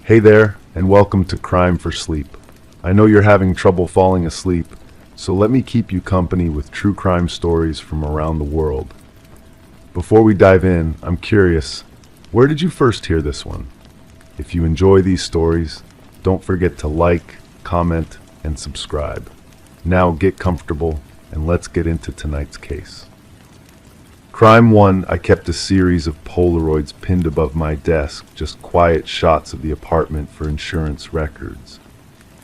Hey there, and welcome to Crime for Sleep. I know you're having trouble falling asleep, so let me keep you company with true crime stories from around the world. Before we dive in, I'm curious, where did you first hear this one? If you enjoy these stories, don't forget to like, comment, and subscribe. Now get comfortable, and let's get into tonight's case. Crime 1, I kept a series of Polaroids pinned above my desk, just quiet shots of the apartment for insurance records.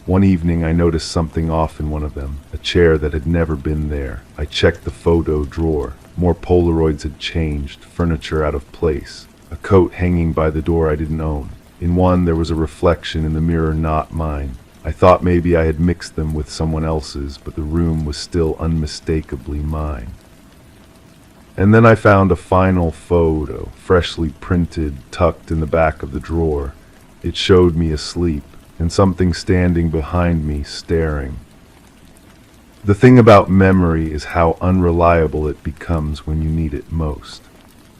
One evening I noticed something off in one of them, a chair that had never been there. I checked the photo drawer. More Polaroids had changed, furniture out of place, a coat hanging by the door I didn't own. In one there was a reflection in the mirror not mine. I thought maybe I had mixed them with someone else's, but the room was still unmistakably mine. And then I found a final photo, freshly printed, tucked in the back of the drawer. It showed me asleep, and something standing behind me, staring. The thing about memory is how unreliable it becomes when you need it most.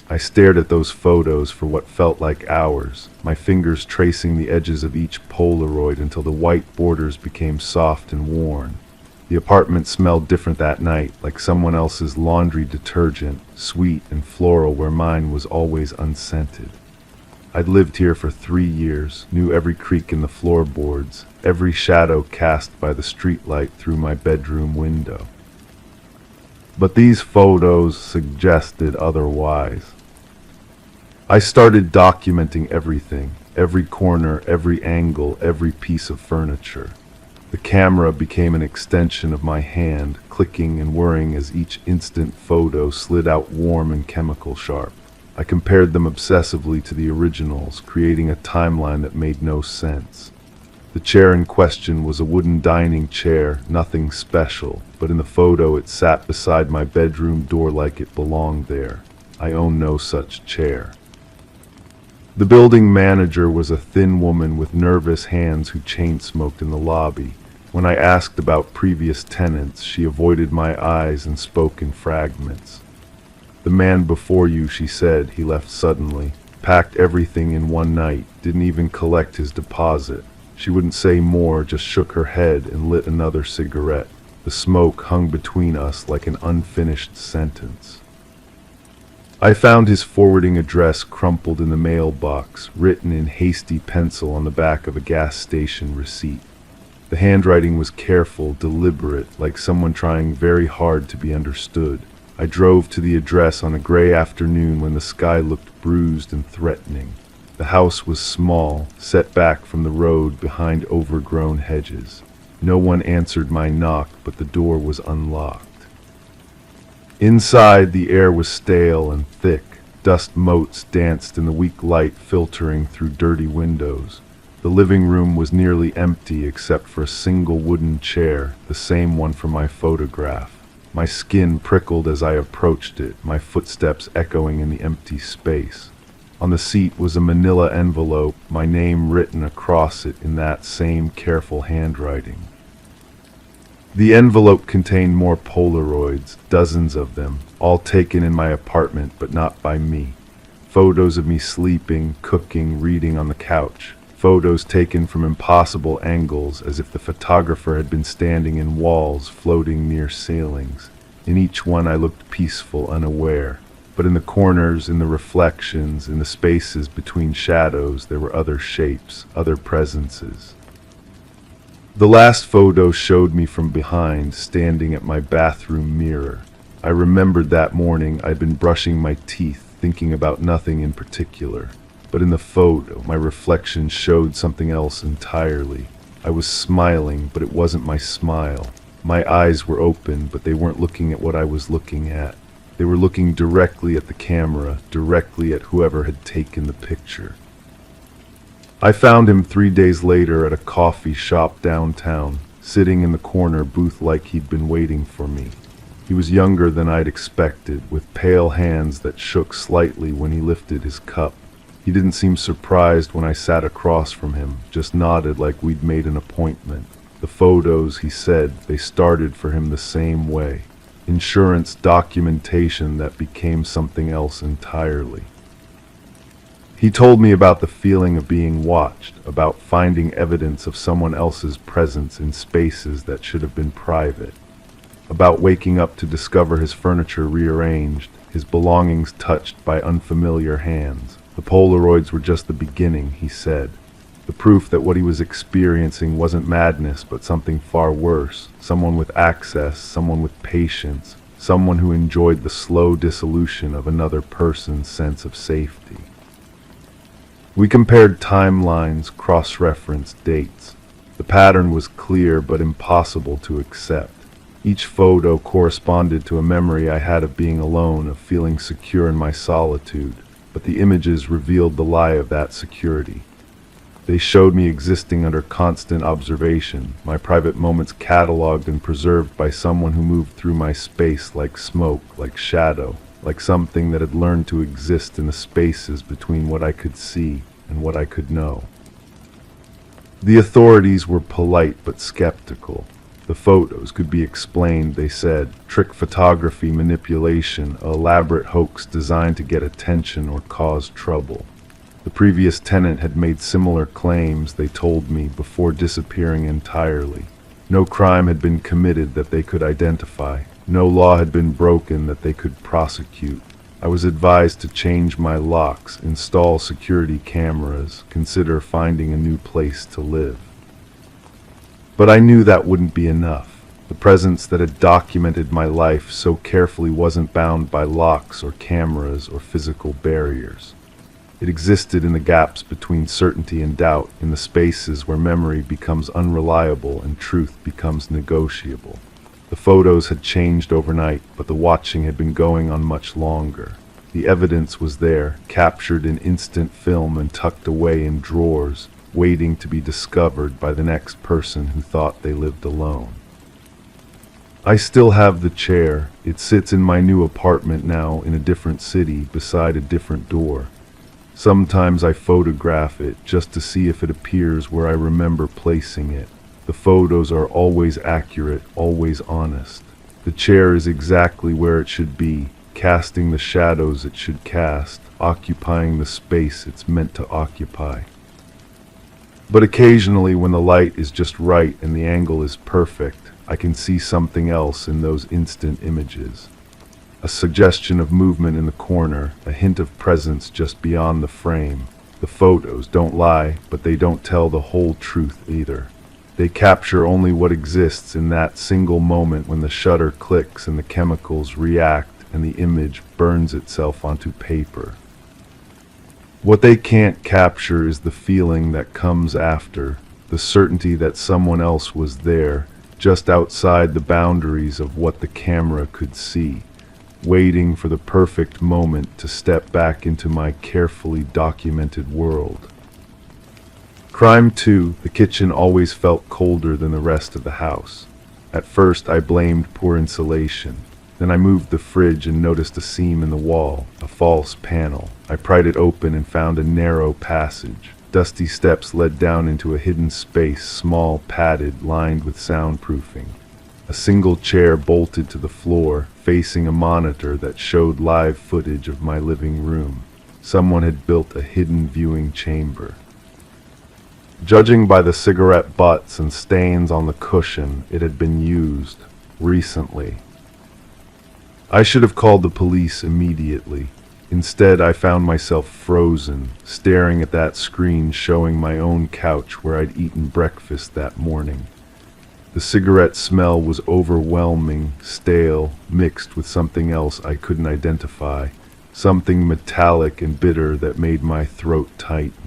I stared at those photos for what felt like hours, my fingers tracing the edges of each Polaroid until the white borders became soft and worn. The apartment smelled different that night, like someone else's laundry detergent, sweet and floral where mine was always unscented. I'd lived here for 3 years, knew every creak in the floorboards, every shadow cast by the streetlight through my bedroom window. But these photos suggested otherwise. I started documenting everything, every corner, every angle, every piece of furniture. The camera became an extension of my hand, clicking and whirring as each instant photo slid out warm and chemical sharp. I compared them obsessively to the originals, creating a timeline that made no sense. The chair in question was a wooden dining chair, nothing special, but in the photo it sat beside my bedroom door like it belonged there. I own no such chair. The building manager was a thin woman with nervous hands who chain-smoked in the lobby. When I asked about previous tenants, she avoided my eyes and spoke in fragments. The man before you, she said, he left suddenly, packed everything in one night, didn't even collect his deposit. She wouldn't say more, just shook her head and lit another cigarette. The smoke hung between us like an unfinished sentence. I found his forwarding address crumpled in the mailbox, written in hasty pencil on the back of a gas station receipt. The handwriting was careful, deliberate, like someone trying very hard to be understood. I drove to the address on a gray afternoon when the sky looked bruised and threatening. The house was small, set back from the road behind overgrown hedges. No one answered my knock, but the door was unlocked. Inside, the air was stale and thick. Dust motes danced in the weak light filtering through dirty windows. The living room was nearly empty except for a single wooden chair, the same one from my photograph. My skin prickled as I approached it, my footsteps echoing in the empty space. On the seat was a manila envelope, my name written across it in that same careful handwriting. The envelope contained more Polaroids, dozens of them, all taken in my apartment but not by me. Photos of me sleeping, cooking, reading on the couch. Photos taken from impossible angles, as if the photographer had been standing in walls floating near ceilings. In each one I looked peaceful, unaware. But in the corners, in the reflections, in the spaces between shadows, there were other shapes, other presences. The last photo showed me from behind, standing at my bathroom mirror. I remembered that morning I'd been brushing my teeth, thinking about nothing in particular. But in the photo, my reflection showed something else entirely. I was smiling, but it wasn't my smile. My eyes were open, but they weren't looking at what I was looking at. They were looking directly at the camera, directly at whoever had taken the picture. I found him 3 days later at a coffee shop downtown, sitting in the corner booth like he'd been waiting for me. He was younger than I'd expected, with pale hands that shook slightly when he lifted his cup. He didn't seem surprised when I sat across from him, just nodded like we'd made an appointment. The photos, he said, they started for him the same way. Insurance documentation that became something else entirely. He told me about the feeling of being watched, about finding evidence of someone else's presence in spaces that should have been private, about waking up to discover his furniture rearranged, his belongings touched by unfamiliar hands. The Polaroids were just the beginning, he said. The proof that what he was experiencing wasn't madness, but something far worse. Someone with access, someone with patience, someone who enjoyed the slow dissolution of another person's sense of safety. We compared timelines, cross-referenced dates. The pattern was clear but impossible to accept. Each photo corresponded to a memory I had of being alone, of feeling secure in my solitude, but the images revealed the lie of that security. They showed me existing under constant observation, my private moments catalogued and preserved by someone who moved through my space like smoke, like shadow, like something that had learned to exist in the spaces between what I could see and what I could know. The authorities were polite but skeptical. The photos could be explained, they said. Trick photography, manipulation, an elaborate hoax designed to get attention or cause trouble. The previous tenant had made similar claims, they told me, before disappearing entirely. No crime had been committed that they could identify. No law had been broken that they could prosecute. I was advised to change my locks, install security cameras, consider finding a new place to live. But I knew that wouldn't be enough. The presence that had documented my life so carefully wasn't bound by locks or cameras or physical barriers. It existed in the gaps between certainty and doubt, in the spaces where memory becomes unreliable and truth becomes negotiable. The photos had changed overnight, but the watching had been going on much longer. The evidence was there, captured in instant film and tucked away in drawers, waiting to be discovered by the next person who thought they lived alone. I still have the chair. It sits in my new apartment now in a different city, beside a different door. Sometimes I photograph it just to see if it appears where I remember placing it. The photos are always accurate, always honest. The chair is exactly where it should be, casting the shadows it should cast, occupying the space it's meant to occupy. But occasionally, when the light is just right and the angle is perfect, I can see something else in those instant images. A suggestion of movement in the corner, a hint of presence just beyond the frame. The photos don't lie, but they don't tell the whole truth either. They capture only what exists in that single moment when the shutter clicks and the chemicals react and the image burns itself onto paper. What they can't capture is the feeling that comes after, the certainty that someone else was there, just outside the boundaries of what the camera could see, waiting for the perfect moment to step back into my carefully documented world. Crime 2, the kitchen always felt colder than the rest of the house. At first I blamed poor insulation. Then I moved the fridge and noticed a seam in the wall, a false panel. I pried it open and found a narrow passage. Dusty steps led down into a hidden space, small, padded, lined with soundproofing. A single chair bolted to the floor, facing a monitor that showed live footage of my living room. Someone had built a hidden viewing chamber. Judging by the cigarette butts and stains on the cushion, it had been used recently. I should have called the police immediately. Instead, I found myself frozen, staring at that screen showing my own couch where I'd eaten breakfast that morning. The cigarette smell was overwhelming, stale, mixed with something else I couldn't identify, something metallic and bitter that made my throat tighten.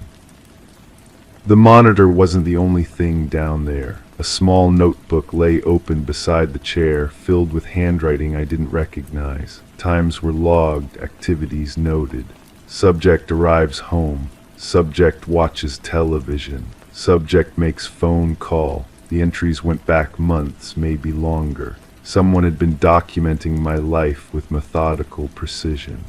The monitor wasn't the only thing down there. A small notebook lay open beside the chair, filled with handwriting I didn't recognize. Times were logged, activities noted. Subject arrives home. Subject watches television. Subject makes phone call. The entries went back months, maybe longer. Someone had been documenting my life with methodical precision.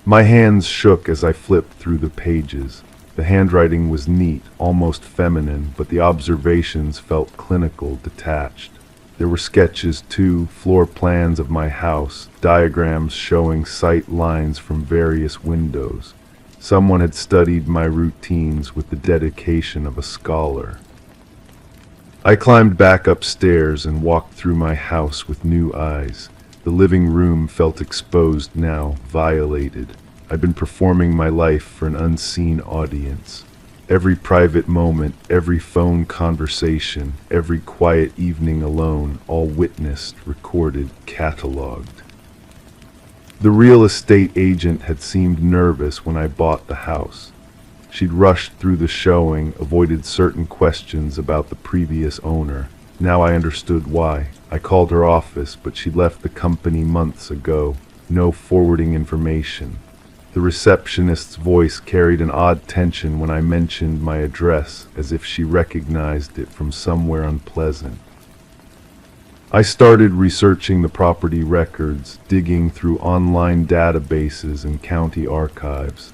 My hands shook as I flipped through the pages. The handwriting was neat, almost feminine, but the observations felt clinical, detached. There were sketches too, floor plans of my house, diagrams showing sight lines from various windows. Someone had studied my routines with the dedication of a scholar. I climbed back upstairs and walked through my house with new eyes. The living room felt exposed now, violated. I'd been performing my life for an unseen audience. Every private moment, every phone conversation, every quiet evening alone, all witnessed, recorded, catalogued. The real estate agent had seemed nervous when I bought the house. She'd rushed through the showing, avoided certain questions about the previous owner. Now I understood why. I called her office, but she'd left the company months ago. No forwarding information. The receptionist's voice carried an odd tension when I mentioned my address, as if she recognized it from somewhere unpleasant. I started researching the property records, digging through online databases and county archives.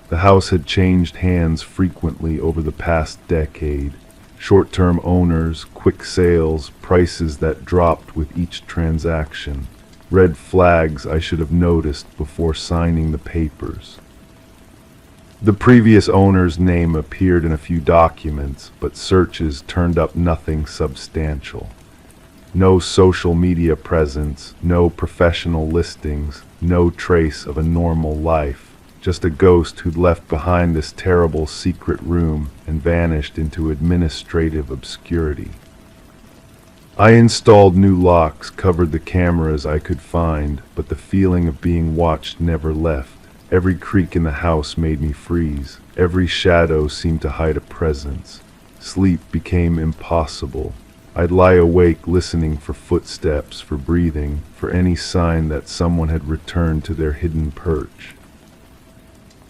The house had changed hands frequently over the past decade. Short-term owners, quick sales, prices that dropped with each transaction. Red flags I should have noticed before signing the papers. The previous owner's name appeared in a few documents, but searches turned up nothing substantial. No social media presence, no professional listings, no trace of a normal life. Just a ghost who'd left behind this terrible secret room and vanished into administrative obscurity. I installed new locks, covered the cameras I could find, but the feeling of being watched never left. Every creak in the house made me freeze. Every shadow seemed to hide a presence. Sleep became impossible. I'd lie awake listening for footsteps, for breathing, for any sign that someone had returned to their hidden perch.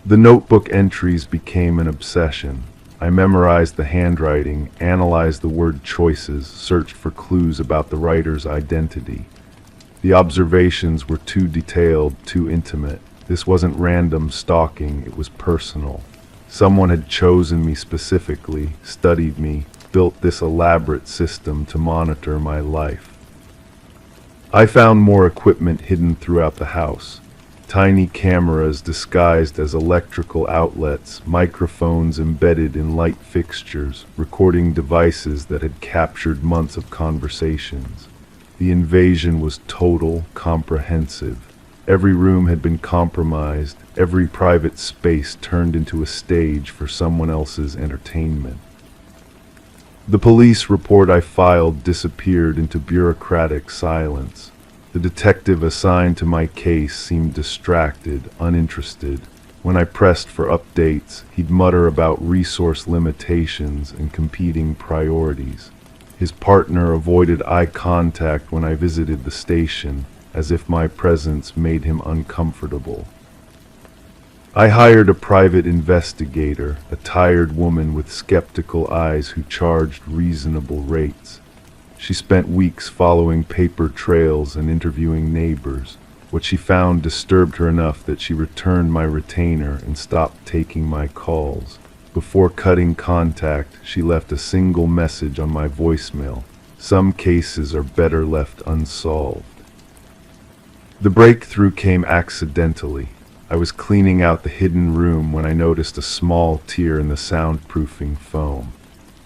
The notebook entries became an obsession. I memorized the handwriting, analyzed the word choices, searched for clues about the writer's identity. The observations were too detailed, too intimate. This wasn't random stalking, it was personal. Someone had chosen me specifically, studied me, built this elaborate system to monitor my life. I found more equipment hidden throughout the house. Tiny cameras disguised as electrical outlets, microphones embedded in light fixtures, recording devices that had captured months of conversations. The invasion was total, comprehensive. Every room had been compromised, every private space turned into a stage for someone else's entertainment. The police report I filed disappeared into bureaucratic silence. The detective assigned to my case seemed distracted, uninterested. When I pressed for updates, he'd mutter about resource limitations and competing priorities. His partner avoided eye contact when I visited the station, as if my presence made him uncomfortable. I hired a private investigator, a tired woman with skeptical eyes who charged reasonable rates. She spent weeks following paper trails and interviewing neighbors. What she found disturbed her enough that she returned my retainer and stopped taking my calls. Before cutting contact, she left a single message on my voicemail. Some cases are better left unsolved. The breakthrough came accidentally. I was cleaning out the hidden room when I noticed a small tear in the soundproofing foam.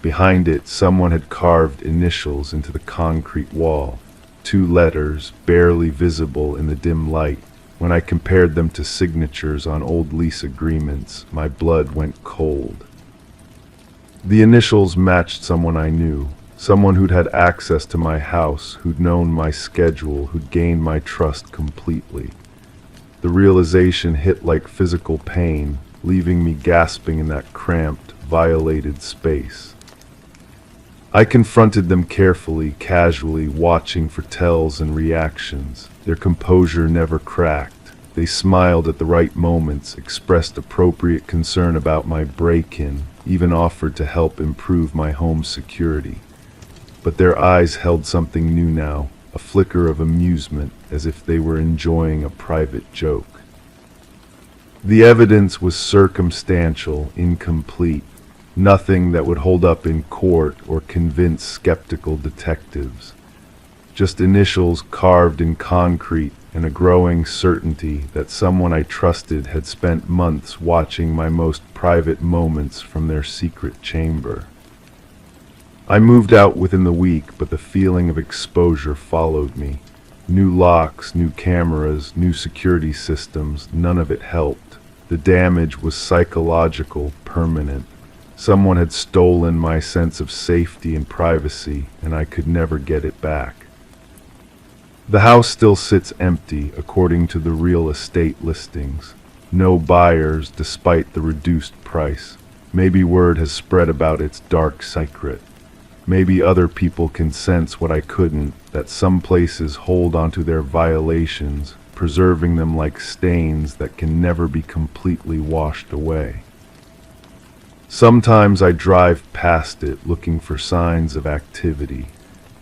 Behind it, someone had carved initials into the concrete wall. 2 letters, barely visible in the dim light. When I compared them to signatures on old lease agreements, my blood went cold. The initials matched someone I knew, someone who'd had access to my house, who'd known my schedule, who'd gained my trust completely. The realization hit like physical pain, leaving me gasping in that cramped, violated space. I confronted them carefully, casually, watching for tells and reactions. Their composure never cracked. They smiled at the right moments, expressed appropriate concern about my break-in, even offered to help improve my home security. But their eyes held something new now, a flicker of amusement, as if they were enjoying a private joke. The evidence was circumstantial, incomplete. Nothing that would hold up in court or convince skeptical detectives. Just initials carved in concrete, and a growing certainty that someone I trusted had spent months watching my most private moments from their secret chamber. I moved out within the week, but the feeling of exposure followed me. New locks, new cameras, new security systems, none of it helped. The damage was psychological, permanent. Someone had stolen my sense of safety and privacy, and I could never get it back. The house still sits empty, according to the real estate listings. No buyers, despite the reduced price. Maybe word has spread about its dark secret. Maybe other people can sense what I couldn't, that some places hold onto their violations, preserving them like stains that can never be completely washed away. Sometimes I drive past it looking for signs of activity.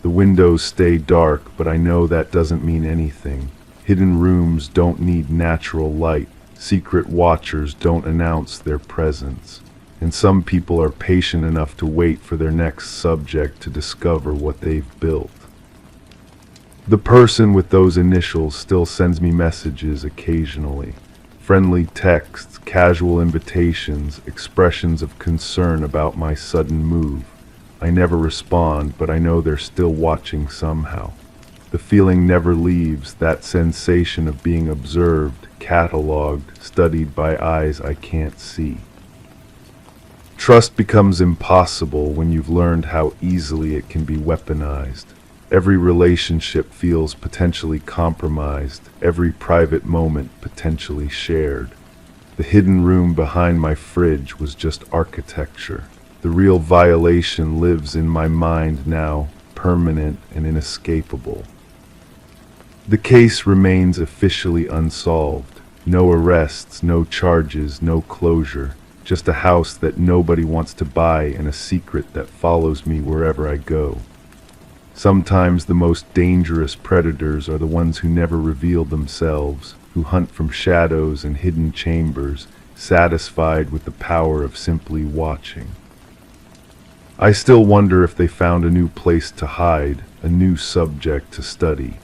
The windows stay dark, but I know that doesn't mean anything. Hidden rooms don't need natural light. Secret watchers don't announce their presence. And some people are patient enough to wait for their next subject to discover what they've built. The person with those initials still sends me messages occasionally. Friendly texts, casual invitations, expressions of concern about my sudden move. I never respond, but I know they're still watching somehow. The feeling never leaves, that sensation of being observed, catalogued, studied by eyes I can't see. Trust becomes impossible when you've learned how easily it can be weaponized. Every relationship feels potentially compromised, every private moment potentially shared. The hidden room behind my fridge was just architecture. The real violation lives in my mind now, permanent and inescapable. The case remains officially unsolved. No arrests, no charges, no closure. Just a house that nobody wants to buy and a secret that follows me wherever I go. Sometimes the most dangerous predators are the ones who never reveal themselves, who hunt from shadows and hidden chambers, satisfied with the power of simply watching. I still wonder if they found a new place to hide, a new subject to study.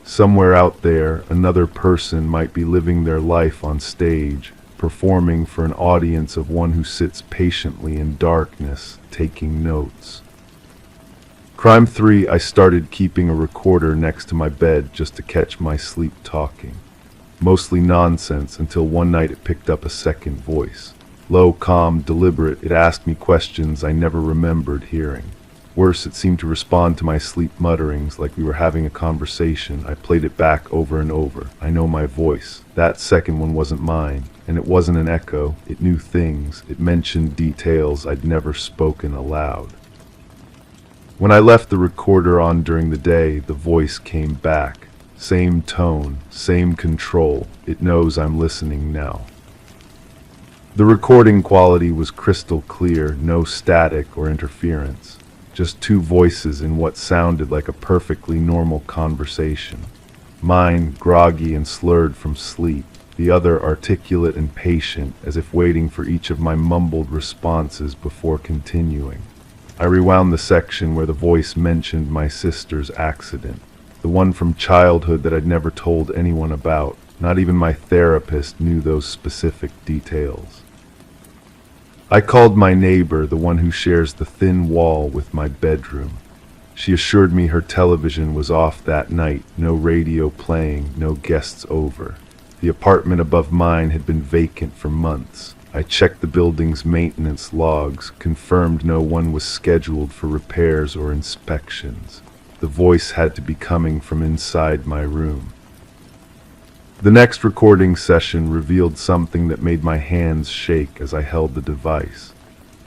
Somewhere out there, another person might be living their life on stage, performing for an audience of one who sits patiently in darkness, taking notes. Crime 3, I started keeping a recorder next to my bed just to catch my sleep talking. Mostly nonsense until one night it picked up a second voice. Low, calm, deliberate, it asked me questions I never remembered hearing. Worse, it seemed to respond to my sleep mutterings like we were having a conversation. I played it back over and over. I know my voice. That second one wasn't mine, and it wasn't an echo. It knew things. It mentioned details I'd never spoken aloud. When I left the recorder on during the day, the voice came back. Same tone, same control. It knows I'm listening now. The recording quality was crystal clear, no static or interference. Just two voices in what sounded like a perfectly normal conversation. Mine, groggy and slurred from sleep. The other articulate and patient, as if waiting for each of my mumbled responses before continuing. I rewound the section where the voice mentioned my sister's accident. The one from childhood that I'd never told anyone about. Not even my therapist knew those specific details. I called my neighbor, the one who shares the thin wall with my bedroom. She assured me her television was off that night, no radio playing, no guests over. The apartment above mine had been vacant for months. I checked the building's maintenance logs, confirmed no one was scheduled for repairs or inspections. The voice had to be coming from inside my room. The next recording session revealed something that made my hands shake as I held the device.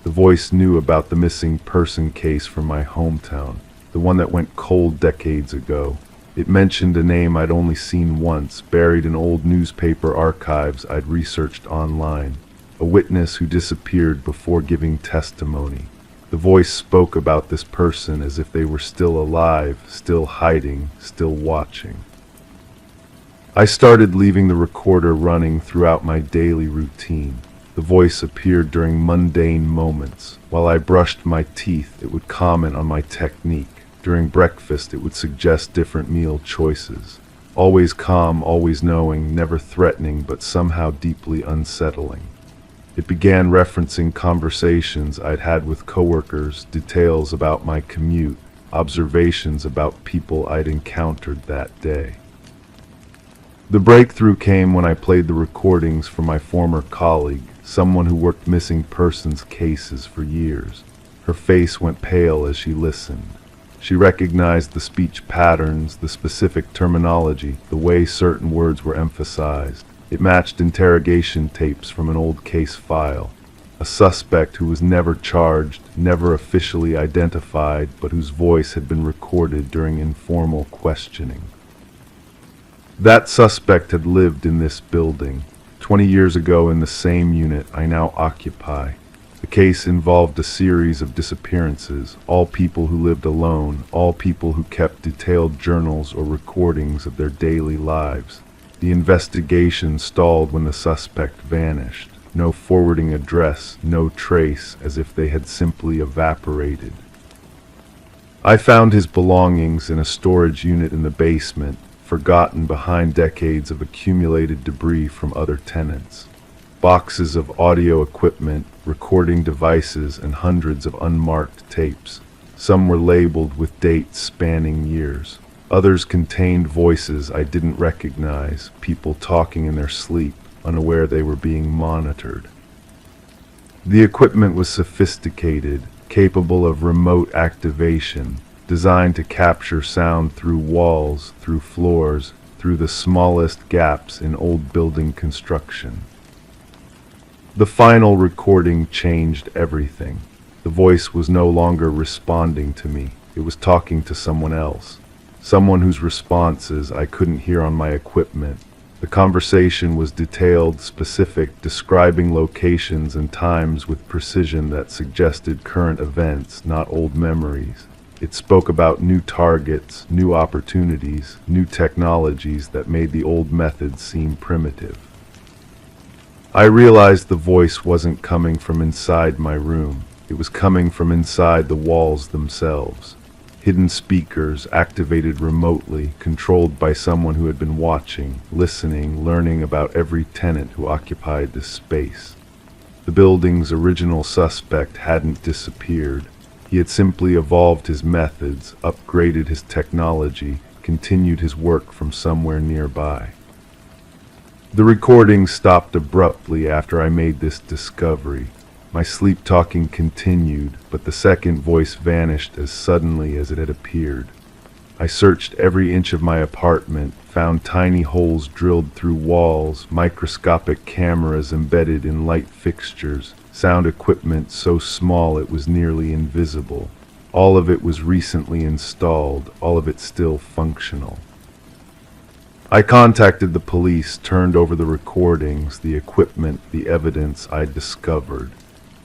The voice knew about the missing person case from my hometown, the one that went cold decades ago. It mentioned a name I'd only seen once, buried in old newspaper archives I'd researched online. A witness who disappeared before giving testimony. The voice spoke about this person as if they were still alive, still hiding, still watching. I started leaving the recorder running throughout my daily routine. The voice appeared during mundane moments. While I brushed my teeth, it would comment on my technique. During breakfast, it would suggest different meal choices. Always calm, always knowing, never threatening, but somehow deeply unsettling. It began referencing conversations I'd had with coworkers, details about my commute, observations about people I'd encountered that day. The breakthrough came when I played the recordings for my former colleague, someone who worked missing persons cases for years. Her face went pale as she listened. She recognized the speech patterns, the specific terminology, the way certain words were emphasized. It matched interrogation tapes from an old case file. A suspect who was never charged, never officially identified, but whose voice had been recorded during informal questioning. That suspect had lived in this building. 20 years ago, in the same unit I now occupy. The case involved a series of disappearances, all people who lived alone, all people who kept detailed journals or recordings of their daily lives. The investigation stalled when the suspect vanished. No forwarding address, no trace, as if they had simply evaporated. I found his belongings in a storage unit in the basement, forgotten behind decades of accumulated debris from other tenants. Boxes of audio equipment, recording devices, and hundreds of unmarked tapes. Some were labeled with dates spanning years. Others contained voices I didn't recognize, people talking in their sleep, unaware they were being monitored. The equipment was sophisticated, capable of remote activation, designed to capture sound through walls, through floors, through the smallest gaps in old building construction. The final recording changed everything. The voice was no longer responding to me. It was talking to someone else. Someone whose responses I couldn't hear on my equipment. The conversation was detailed, specific, describing locations and times with precision that suggested current events, not old memories. It spoke about new targets, new opportunities, new technologies that made the old methods seem primitive. I realized the voice wasn't coming from inside my room. It was coming from inside the walls themselves. Hidden speakers, activated remotely, controlled by someone who had been watching, listening, learning about every tenant who occupied this space. The building's original suspect hadn't disappeared. He had simply evolved his methods, upgraded his technology, continued his work from somewhere nearby. The recording stopped abruptly after I made this discovery. My sleep talking continued, but the second voice vanished as suddenly as it had appeared. I searched every inch of my apartment, found tiny holes drilled through walls, microscopic cameras embedded in light fixtures, sound equipment so small it was nearly invisible. All of it was recently installed, all of it still functional. I contacted the police, turned over the recordings, the equipment, the evidence I'd discovered.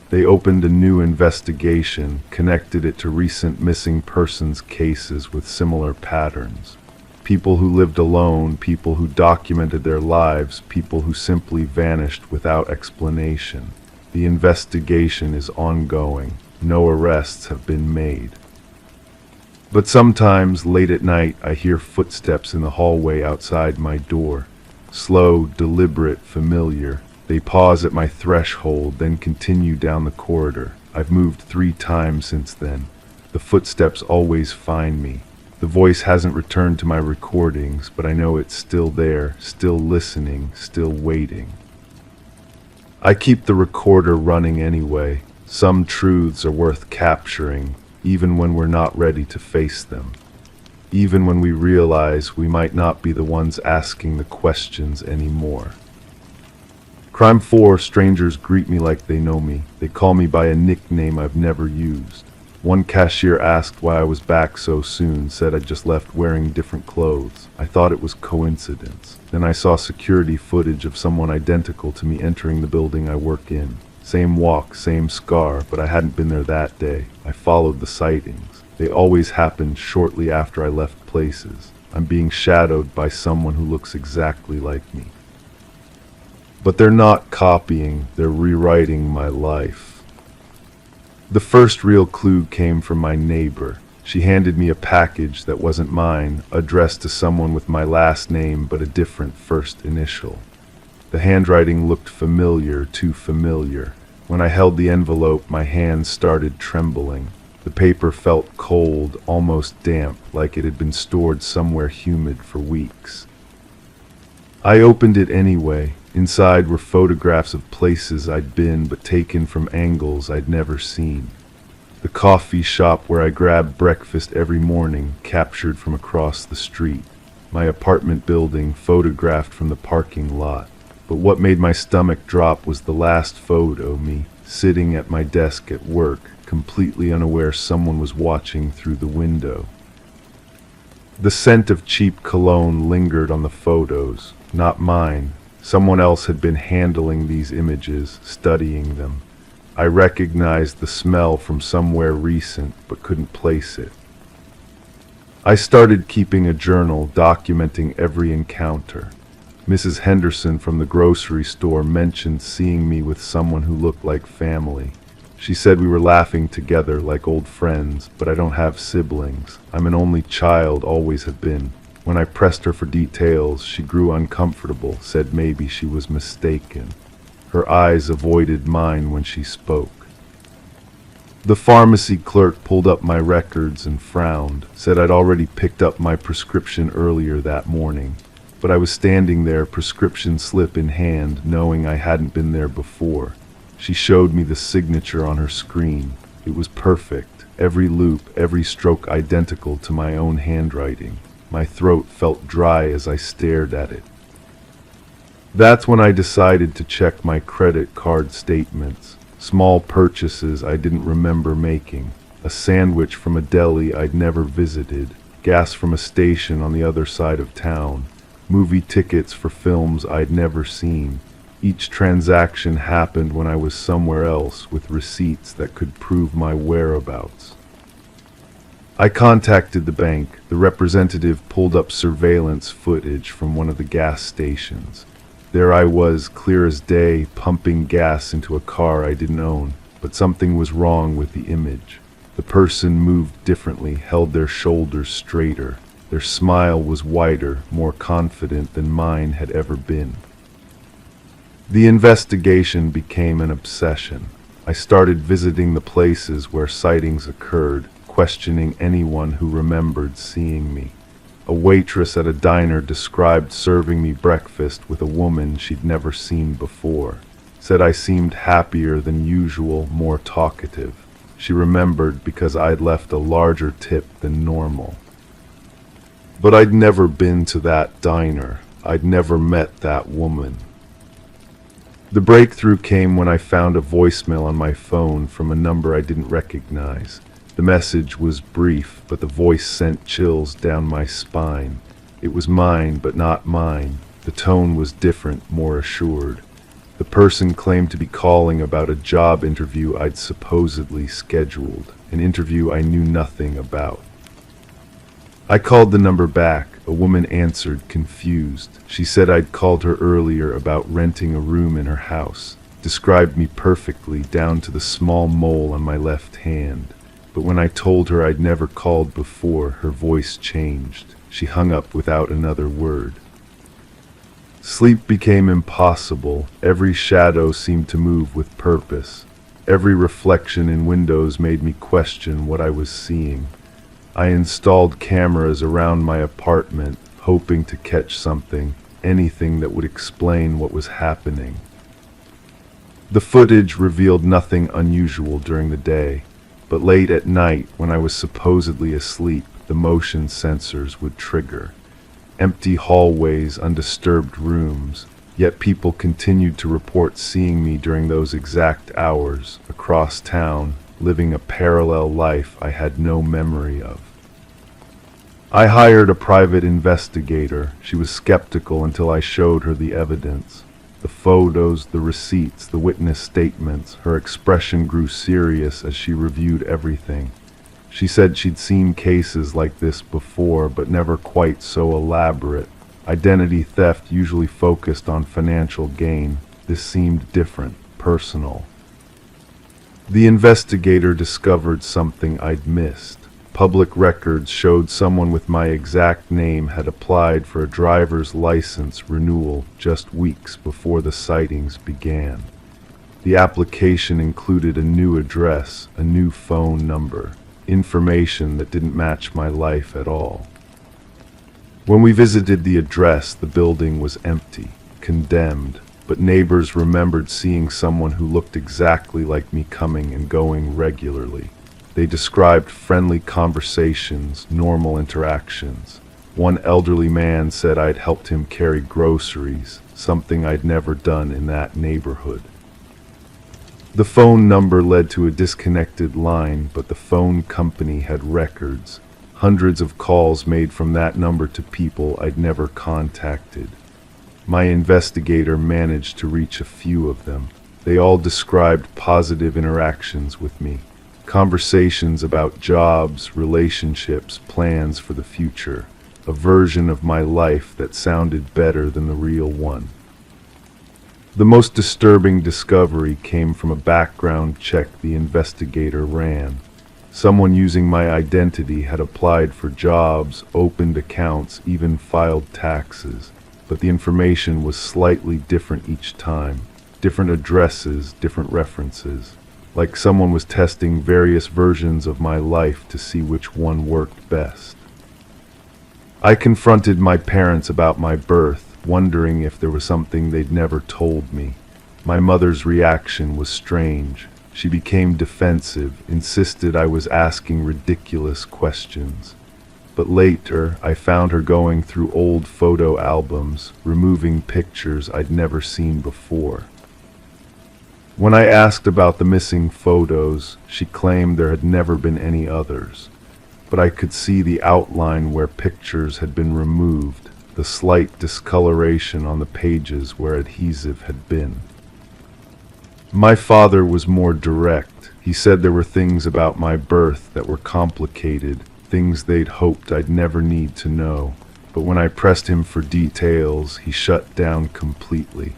They opened a new investigation, connected it to recent missing persons cases with similar patterns. People who lived alone, people who documented their lives, people who simply vanished without explanation. The investigation is ongoing. No arrests have been made. But sometimes, late at night, I hear footsteps in the hallway outside my door. Slow, deliberate, familiar. They pause at my threshold, then continue down the corridor. I've moved 3 times since then. The footsteps always find me. The voice hasn't returned to my recordings, but I know it's still there, still listening, still waiting. I keep the recorder running anyway. Some truths are worth capturing, even when we're not ready to face them. Even when we realize we might not be the ones asking the questions anymore. Crime 4, strangers greet me like they know me. They call me by a nickname I've never used. One cashier asked why I was back so soon, said I'd just left wearing different clothes. I thought it was coincidence. Then I saw security footage of someone identical to me entering the building I work in. Same walk, same scar, but I hadn't been there that day. I followed the sightings. They always happened shortly after I left places. I'm being shadowed by someone who looks exactly like me. But they're not copying, they're rewriting my life. The first real clue came from my neighbor. She handed me a package that wasn't mine, addressed to someone with my last name but a different first initial. The handwriting looked familiar, too familiar. When I held the envelope, my hands started trembling. The paper felt cold, almost damp, like it had been stored somewhere humid for weeks. I opened it anyway. Inside were photographs of places I'd been, but taken from angles I'd never seen. The coffee shop where I grabbed breakfast every morning, captured from across the street. My apartment building, photographed from the parking lot. But what made my stomach drop was the last photo, me, sitting at my desk at work, completely unaware someone was watching through the window. The scent of cheap cologne lingered on the photos, not mine. Someone else had been handling these images, studying them. I recognized the smell from somewhere recent, but couldn't place it. I started keeping a journal, documenting every encounter. Mrs. Henderson from the grocery store mentioned seeing me with someone who looked like family. She said we were laughing together like old friends, but I don't have siblings. I'm an only child, always have been. When I pressed her for details, she grew uncomfortable, said maybe she was mistaken. Her eyes avoided mine when she spoke. The pharmacy clerk pulled up my records and frowned, said I'd already picked up my prescription earlier that morning. But I was standing there, prescription slip in hand, knowing I hadn't been there before. She showed me the signature on her screen. It was perfect, every loop, every stroke identical to my own handwriting. My throat felt dry as I stared at it. That's when I decided to check my credit card statements. Small purchases I didn't remember making. A sandwich from a deli I'd never visited. Gas from a station on the other side of town. Movie tickets for films I'd never seen. Each transaction happened when I was somewhere else, with receipts that could prove my whereabouts. I contacted the bank. The representative pulled up surveillance footage from one of the gas stations. There I was, clear as day, pumping gas into a car I didn't own, but something was wrong with the image. The person moved differently, held their shoulders straighter. Their smile was wider, more confident than mine had ever been. The investigation became an obsession. I started visiting the places where sightings occurred, questioning anyone who remembered seeing me. A waitress at a diner described serving me breakfast with a woman she'd never seen before. Said I seemed happier than usual, more talkative. She remembered because I'd left a larger tip than normal. But I'd never been to that diner. I'd never met that woman. The breakthrough came when I found a voicemail on my phone from a number I didn't recognize. The message was brief, but the voice sent chills down my spine. It was mine, but not mine. The tone was different, more assured. The person claimed to be calling about a job interview I'd supposedly scheduled, an interview I knew nothing about. I called the number back. A woman answered, confused. She said I'd called her earlier about renting a room in her house, described me perfectly down to the small mole on my left hand. But when I told her I'd never called before, her voice changed. She hung up without another word. Sleep became impossible. Every shadow seemed to move with purpose. Every reflection in windows made me question what I was seeing. I installed cameras around my apartment, hoping to catch something, anything that would explain what was happening. The footage revealed nothing unusual during the day, but late at night, when I was supposedly asleep, the motion sensors would trigger. Empty hallways, undisturbed rooms, yet people continued to report seeing me during those exact hours, across town, living a parallel life I had no memory of. I hired a private investigator. She was skeptical until I showed her the evidence. The photos, the receipts, the witness statements. Her expression grew serious as she reviewed everything. She said she'd seen cases like this before, but never quite so elaborate. Identity theft usually focused on financial gain. This seemed different, personal. The investigator discovered something I'd missed. Public records showed someone with my exact name had applied for a driver's license renewal just weeks before the sightings began. The application included a new address, a new phone number, information that didn't match my life at all. When we visited the address, the building was empty, condemned, but neighbors remembered seeing someone who looked exactly like me coming and going regularly. They described friendly conversations, normal interactions. One elderly man said I'd helped him carry groceries, something I'd never done in that neighborhood. The phone number led to a disconnected line, but the phone company had records, hundreds of calls made from that number to people I'd never contacted. My investigator managed to reach a few of them. They all described positive interactions with me, conversations about jobs, relationships, plans for the future, a version of my life that sounded better than the real one. The most disturbing discovery came from a background check the investigator ran. Someone using my identity had applied for jobs, opened accounts, even filed taxes, but the information was slightly different each time. Different addresses, different references. Like someone was testing various versions of my life to see which one worked best. I confronted my parents about my birth, wondering if there was something they'd never told me. My mother's reaction was strange. She became defensive, insisted I was asking ridiculous questions. But later, I found her going through old photo albums, removing pictures I'd never seen before. When I asked about the missing photos, she claimed there had never been any others. But I could see the outline where pictures had been removed, the slight discoloration on the pages where adhesive had been. My father was more direct. He said there were things about my birth that were complicated, things they'd hoped I'd never need to know. But when I pressed him for details, he shut down completely,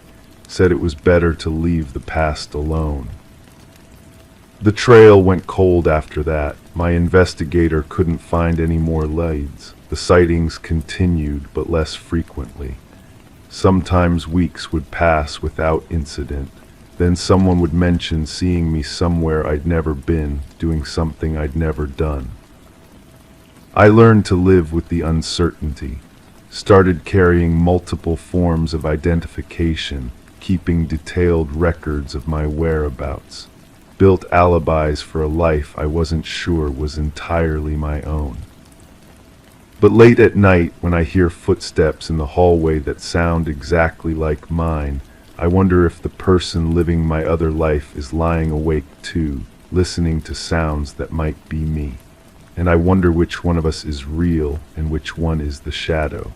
said it was better to leave the past alone. The trail went cold after that. My investigator couldn't find any more leads. The sightings continued, but less frequently. Sometimes weeks would pass without incident. Then someone would mention seeing me somewhere I'd never been, doing something I'd never done. I learned to live with the uncertainty, started carrying multiple forms of identification, keeping detailed records of my whereabouts, built alibis for a life I wasn't sure was entirely my own. But late at night, when I hear footsteps in the hallway that sound exactly like mine, I wonder if the person living my other life is lying awake too, listening to sounds that might be me. And I wonder which one of us is real and which one is the shadow.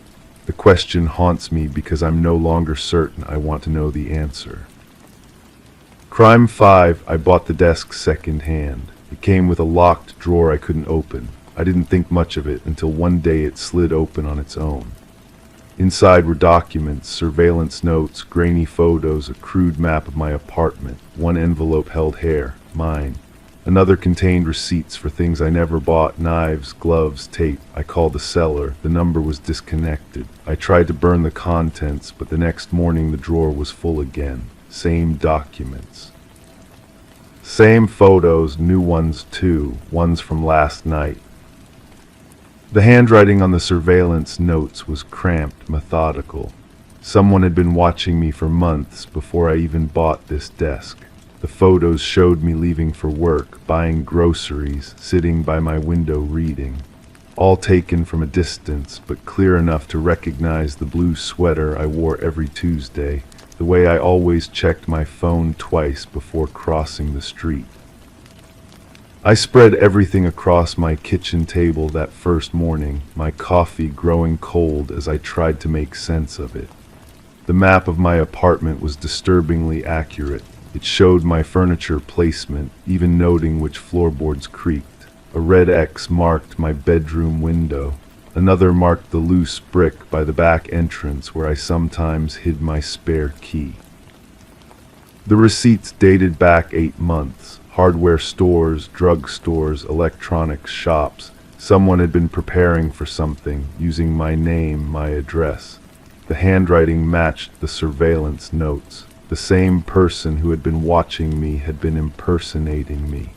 The question haunts me because I'm no longer certain I want to know the answer. Crime 5, I bought the desk second-hand. It came with a locked drawer I couldn't open. I didn't think much of it until one day it slid open on its own. Inside were documents, surveillance notes, grainy photos, a crude map of my apartment. One envelope held hair, mine. Another contained receipts for things I never bought, knives, gloves, tape. I called the seller. The number was disconnected. I tried to burn the contents, but the next morning the drawer was full again. Same documents. Same photos, new ones too, ones from last night. The handwriting on the surveillance notes was cramped, methodical. Someone had been watching me for months before I even bought this desk. The photos showed me leaving for work, buying groceries, sitting by my window reading. All taken from a distance, but clear enough to recognize the blue sweater I wore every Tuesday, the way I always checked my phone twice before crossing the street. I spread everything across my kitchen table that first morning, my coffee growing cold as I tried to make sense of it. The map of my apartment was disturbingly accurate. It showed my furniture placement, even noting which floorboards creaked. A red X marked my bedroom window. Another marked the loose brick by the back entrance where I sometimes hid my spare key. The receipts dated back 8 months. Hardware stores, drug stores, electronics shops, Someone had been preparing for something, using my name, my address. The handwriting matched the surveillance notes. The same person who had been watching me had been impersonating me.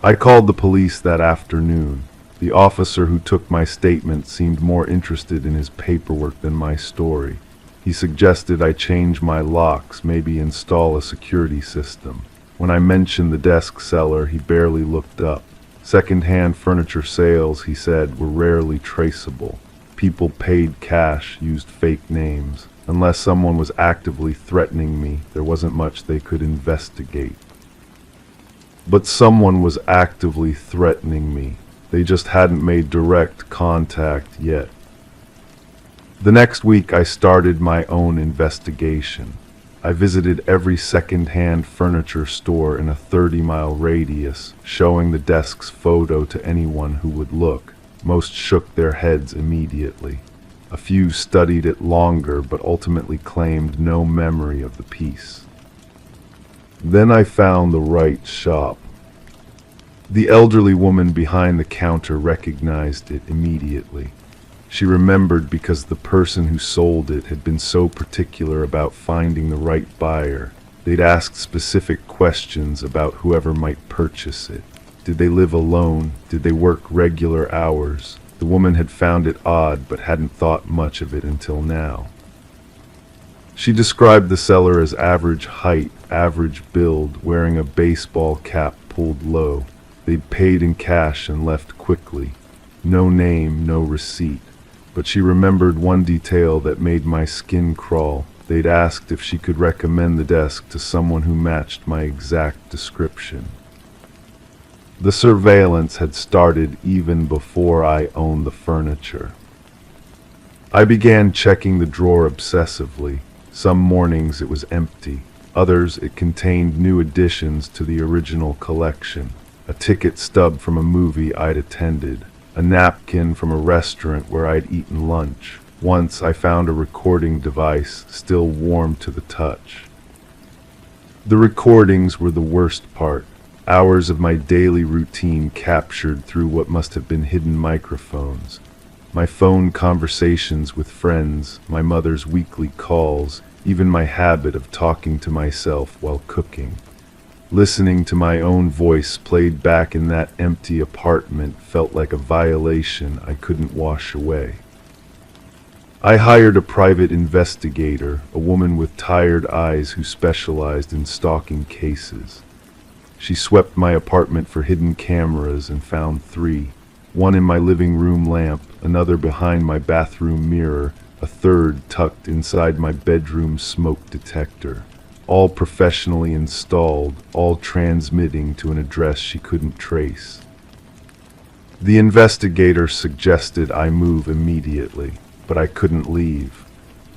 I called the police that afternoon. The officer who took my statement seemed more interested in his paperwork than my story. He suggested I change my locks, maybe install a security system. When I mentioned the desk seller, he barely looked up. Second-hand furniture sales, he said, were rarely traceable. People paid cash, used fake names. Unless someone was actively threatening me, there wasn't much they could investigate. But someone was actively threatening me. They just hadn't made direct contact yet. The next week, I started my own investigation. I visited every second-hand furniture store in a 30-mile radius, showing the desk's photo to anyone who would look. Most shook their heads immediately. A few studied it longer, but ultimately claimed no memory of the piece. Then I found the right shop. The elderly woman behind the counter recognized it immediately. She remembered because the person who sold it had been so particular about finding the right buyer. They'd asked specific questions about whoever might purchase it. Did they live alone? Did they work regular hours? The woman had found it odd, but hadn't thought much of it until now. She described the seller as average height, average build, wearing a baseball cap pulled low. They'd paid in cash and left quickly. No name, no receipt. But she remembered one detail that made my skin crawl. They'd asked if she could recommend the desk to someone who matched my exact description. The surveillance had started even before I owned the furniture. I began checking the drawer obsessively. Some mornings it was empty. Others it contained new additions to the original collection. A ticket stub from a movie I'd attended. A napkin from a restaurant where I'd eaten lunch. Once I found a recording device, still warm to the touch. The recordings were the worst part. Hours of my daily routine captured through what must have been hidden microphones. My phone conversations with friends, my mother's weekly calls, even my habit of talking to myself while cooking. Listening to my own voice played back in that empty apartment felt like a violation I couldn't wash away. I hired a private investigator, a woman with tired eyes who specialized in stalking cases. She swept my apartment for hidden cameras and found 3. One in my living room lamp, another behind my bathroom mirror, a third tucked inside my bedroom smoke detector. All professionally installed, all transmitting to an address she couldn't trace. The investigator suggested I move immediately, but I couldn't leave.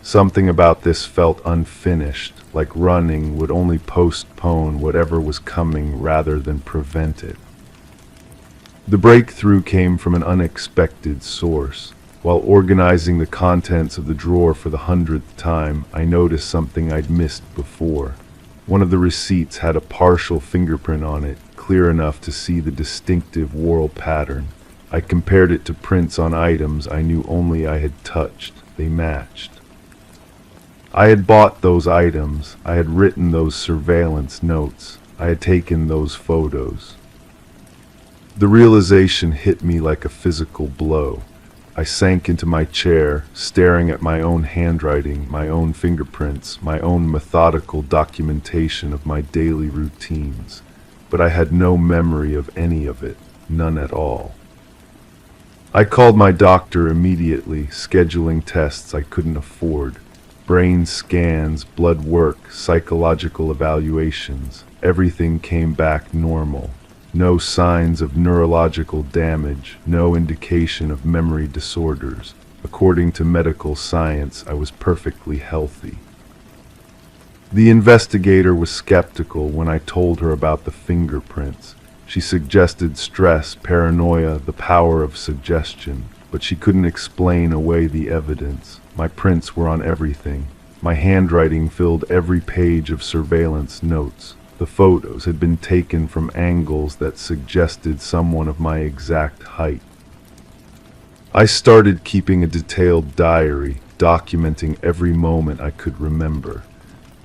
Something about this felt unfinished, like running would only postpone whatever was coming rather than prevent it. The breakthrough came from an unexpected source. While organizing the contents of the drawer for the 100th time, I noticed something I'd missed before. One of the receipts had a partial fingerprint on it, clear enough to see the distinctive whorl pattern. I compared it to prints on items I knew only I had touched. They matched. I had bought those items. I had written those surveillance notes. I had taken those photos. The realization hit me like a physical blow. I sank into my chair, staring at my own handwriting, my own fingerprints, my own methodical documentation of my daily routines. But I had no memory of any of it, none at all. I called my doctor immediately, scheduling tests I couldn't afford. Brain scans, blood work, psychological evaluations. Everything came back normal. No signs of neurological damage, no indication of memory disorders. According to medical science, I was perfectly healthy. The investigator was skeptical when I told her about the fingerprints. She suggested stress, paranoia, the power of suggestion, but she couldn't explain away the evidence. My prints were on everything. My handwriting filled every page of surveillance notes. The photos had been taken from angles that suggested someone of my exact height. I started keeping a detailed diary, documenting every moment I could remember.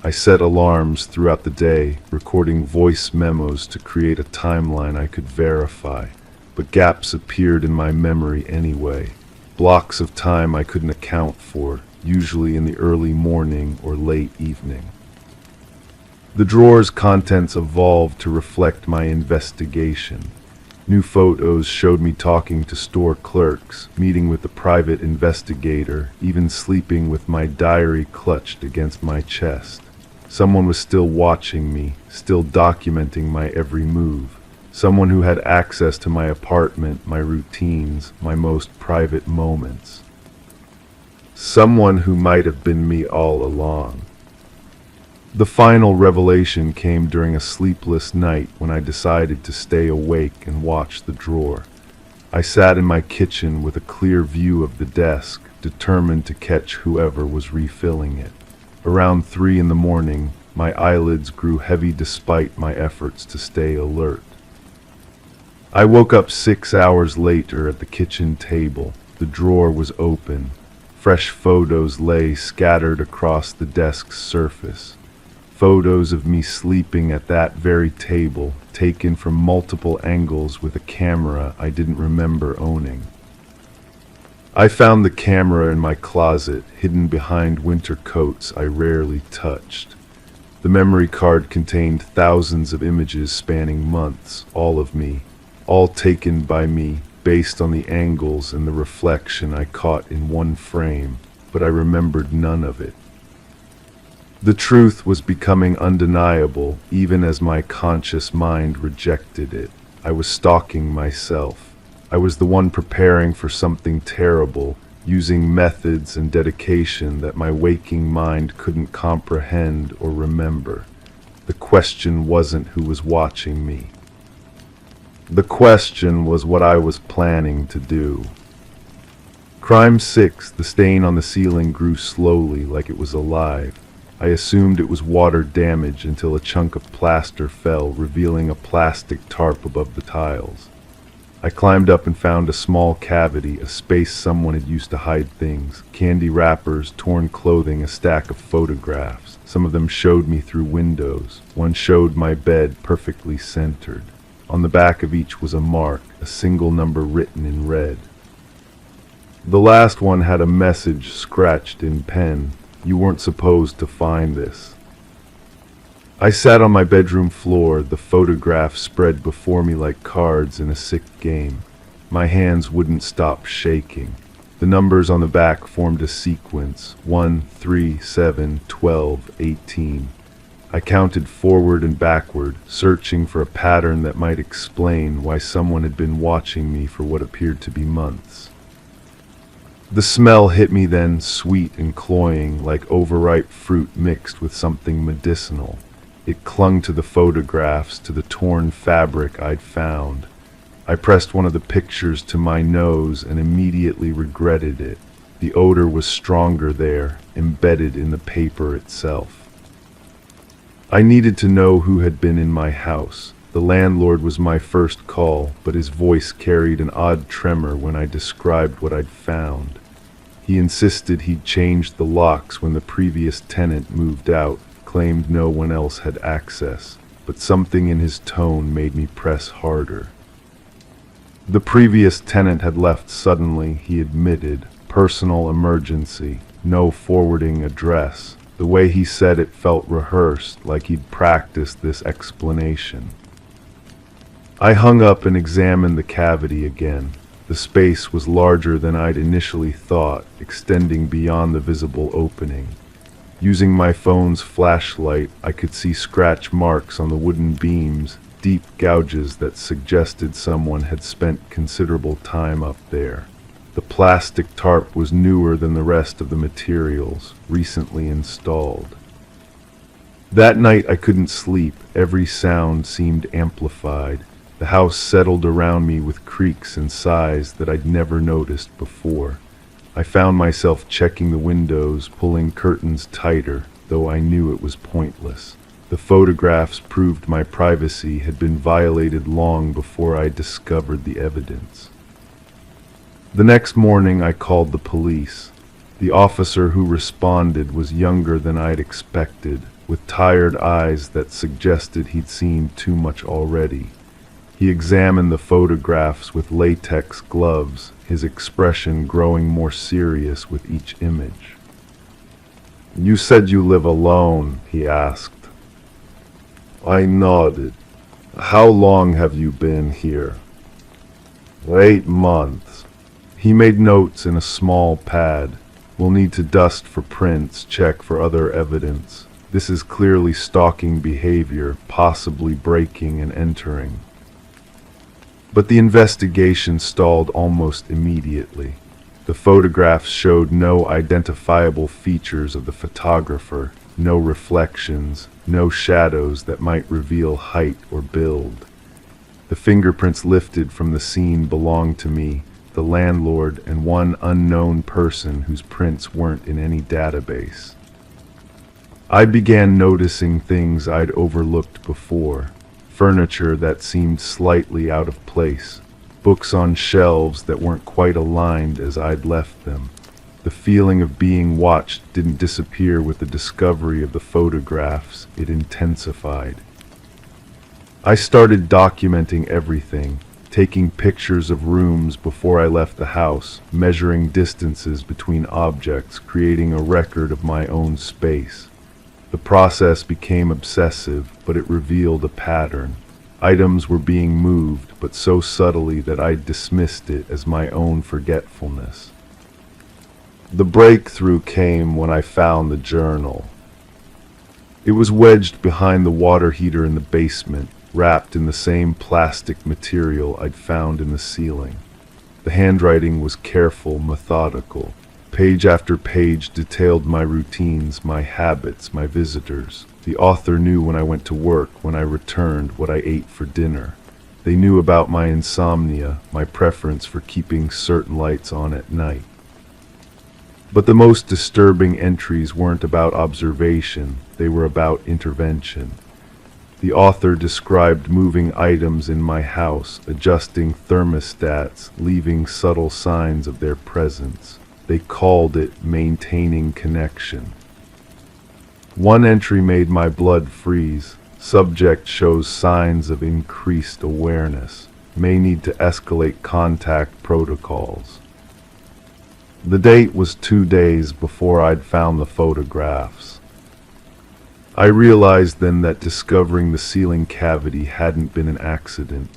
I set alarms throughout the day, recording voice memos to create a timeline I could verify, but gaps appeared in my memory anyway. Blocks of time I couldn't account for, usually in the early morning or late evening. The drawer's contents evolved to reflect my investigation. New photos showed me talking to store clerks, meeting with a private investigator, even sleeping with my diary clutched against my chest. Someone was still watching me, still documenting my every move. Someone who had access to my apartment, my routines, my most private moments. Someone who might have been me all along. The final revelation came during a sleepless night when I decided to stay awake and watch the drawer. I sat in my kitchen with a clear view of the desk, determined to catch whoever was refilling it. Around 3 in the morning, my eyelids grew heavy despite my efforts to stay alert. I woke up 6 hours later at the kitchen table. The drawer was open. Fresh photos lay scattered across the desk's surface. Photos of me sleeping at that very table, taken from multiple angles with a camera I didn't remember owning. I found the camera in my closet, hidden behind winter coats I rarely touched. The memory card contained thousands of images spanning months, all of me, all taken by me, based on the angles and the reflection I caught in one frame, but I remembered none of it. The truth was becoming undeniable, even as my conscious mind rejected it. I was stalking myself. I was the one preparing for something terrible, using methods and dedication that my waking mind couldn't comprehend or remember. The question wasn't who was watching me. The question was what I was planning to do. Crime 6, the stain on the ceiling grew slowly, like it was alive. I assumed it was water damage until a chunk of plaster fell, revealing a plastic tarp above the tiles. I climbed up and found a small cavity, a space someone had used to hide things. Candy wrappers, torn clothing, a stack of photographs. Some of them showed me through windows. One showed my bed perfectly centered. On the back of each was a mark, a single number written in red. The last one had a message scratched in pen. You weren't supposed to find this. I sat on my bedroom floor, the photographs spread before me like cards in a sick game. My hands wouldn't stop shaking. The numbers on the back formed a sequence, 1, 3, 7, 12, 18. I counted forward and backward, searching for a pattern that might explain why someone had been watching me for what appeared to be months. The smell hit me then, sweet and cloying, like overripe fruit mixed with something medicinal. It clung to the photographs, to the torn fabric I'd found. I pressed one of the pictures to my nose and immediately regretted it. The odor was stronger there, embedded in the paper itself. I needed to know who had been in my house. The landlord was my first call, but his voice carried an odd tremor when I described what I'd found. He insisted he'd changed the locks when the previous tenant moved out, claimed no one else had access, but something in his tone made me press harder. The previous tenant had left suddenly, he admitted. Personal emergency, no forwarding address. The way he said it felt rehearsed, like he'd practiced this explanation. I hung up and examined the cavity again. The space was larger than I'd initially thought, extending beyond the visible opening. Using my phone's flashlight, I could see scratch marks on the wooden beams, deep gouges that suggested someone had spent considerable time up there. The plastic tarp was newer than the rest of the materials, recently installed. That night I couldn't sleep. Every sound seemed amplified. The house settled around me with creaks and sighs that I'd never noticed before. I found myself checking the windows, pulling curtains tighter, though I knew it was pointless. The photographs proved my privacy had been violated long before I discovered the evidence. The next morning I called the police. The officer who responded was younger than I'd expected, with tired eyes that suggested he'd seen too much already. He examined the photographs with latex gloves, his expression growing more serious with each image. "You said you live alone," he asked. I nodded. "How long have you been here?" "8 months. He made notes in a small pad. "We'll need to dust for prints, check for other evidence. This is clearly stalking behavior, possibly breaking and entering." But the investigation stalled almost immediately. The photographs showed no identifiable features of the photographer, no reflections, no shadows that might reveal height or build. The fingerprints lifted from the scene belonged to me, the landlord, and one unknown person whose prints weren't in any database. I began noticing things I'd overlooked before. Furniture that seemed slightly out of place, books on shelves that weren't quite aligned as I'd left them. The feeling of being watched didn't disappear with the discovery of the photographs, it intensified. I started documenting everything, taking pictures of rooms before I left the house, measuring distances between objects, creating a record of my own space. The process became obsessive, but it revealed a pattern. Items were being moved, but so subtly that I dismissed it as my own forgetfulness. The breakthrough came when I found the journal. It was wedged behind the water heater in the basement, wrapped in the same plastic material I'd found in the ceiling. The handwriting was careful, methodical. Page after page detailed my routines, my habits, my visitors. The author knew when I went to work, when I returned, what I ate for dinner. They knew about my insomnia, my preference for keeping certain lights on at night. But the most disturbing entries weren't about observation, they were about intervention. The author described moving items in my house, adjusting thermostats, leaving subtle signs of their presence. They called it maintaining connection. One entry made my blood freeze. Subject shows signs of increased awareness. May need to escalate contact protocols. The date was 2 days before I'd found the photographs. I realized then that discovering the ceiling cavity hadn't been an accident.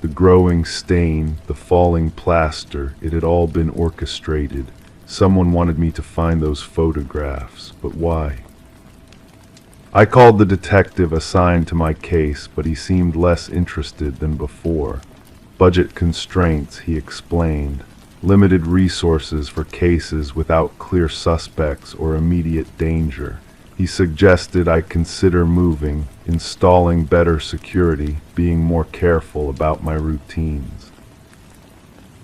The growing stain, the falling plaster, it had all been orchestrated. Someone wanted me to find those photographs, but why? I called the detective assigned to my case, but he seemed less interested than before. Budget constraints, he explained. Limited resources for cases without clear suspects or immediate danger. He suggested I consider moving, installing better security, being more careful about my routines.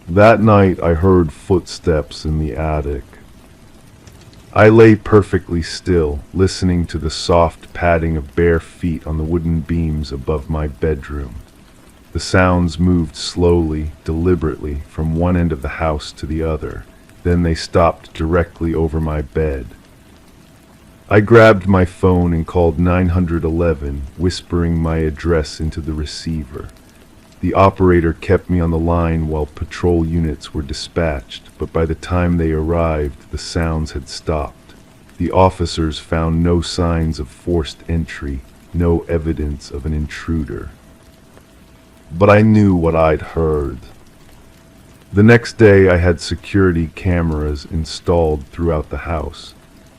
That night I heard footsteps in the attic. I lay perfectly still, listening to the soft padding of bare feet on the wooden beams above my bedroom. The sounds moved slowly, deliberately, from one end of the house to the other. Then they stopped directly over my bed. I grabbed my phone and called 911, whispering my address into the receiver. The operator kept me on the line while patrol units were dispatched, but by the time they arrived, the sounds had stopped. The officers found no signs of forced entry, no evidence of an intruder. But I knew what I'd heard. The next day I had security cameras installed throughout the house,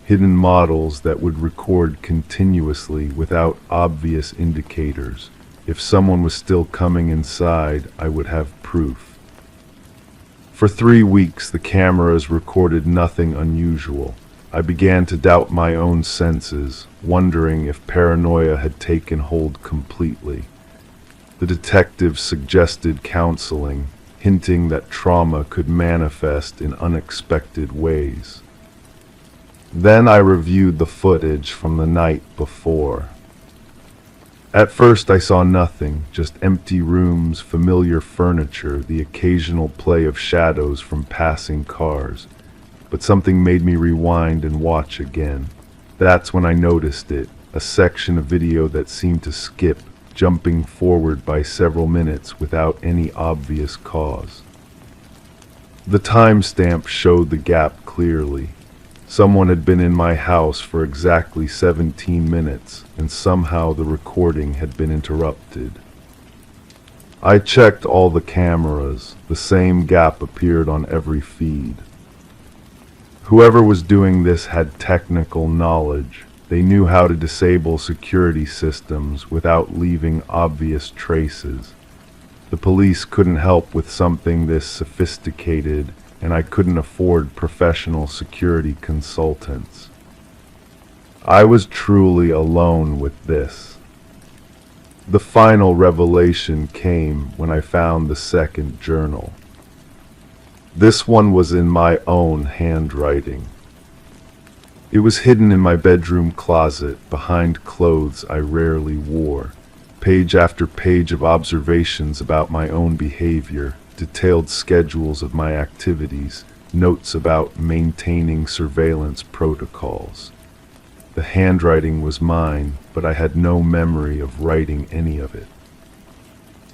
hidden models that would record continuously without obvious indicators. If someone was still coming inside, I would have proof. For 3 weeks the cameras recorded nothing unusual. I began to doubt my own senses, wondering if paranoia had taken hold completely. The detective suggested counseling, hinting that trauma could manifest in unexpected ways. Then I reviewed the footage from the night before. At first I saw nothing, just empty rooms, familiar furniture, the occasional play of shadows from passing cars. But something made me rewind and watch again. That's when I noticed it, a section of video that seemed to skip, jumping forward by several minutes without any obvious cause. The timestamp showed the gap clearly. Someone had been in my house for exactly 17 minutes, and somehow the recording had been interrupted. I checked all the cameras. The same gap appeared on every feed. Whoever was doing this had technical knowledge. They knew how to disable security systems without leaving obvious traces. The police couldn't help with something this sophisticated, and I couldn't afford professional security consultants. I was truly alone with this. The final revelation came when I found the second journal. This one was in my own handwriting. It was hidden in my bedroom closet behind clothes I rarely wore. Page after page of observations about my own behavior, detailed schedules of my activities, notes about maintaining surveillance protocols. The handwriting was mine, but I had no memory of writing any of it.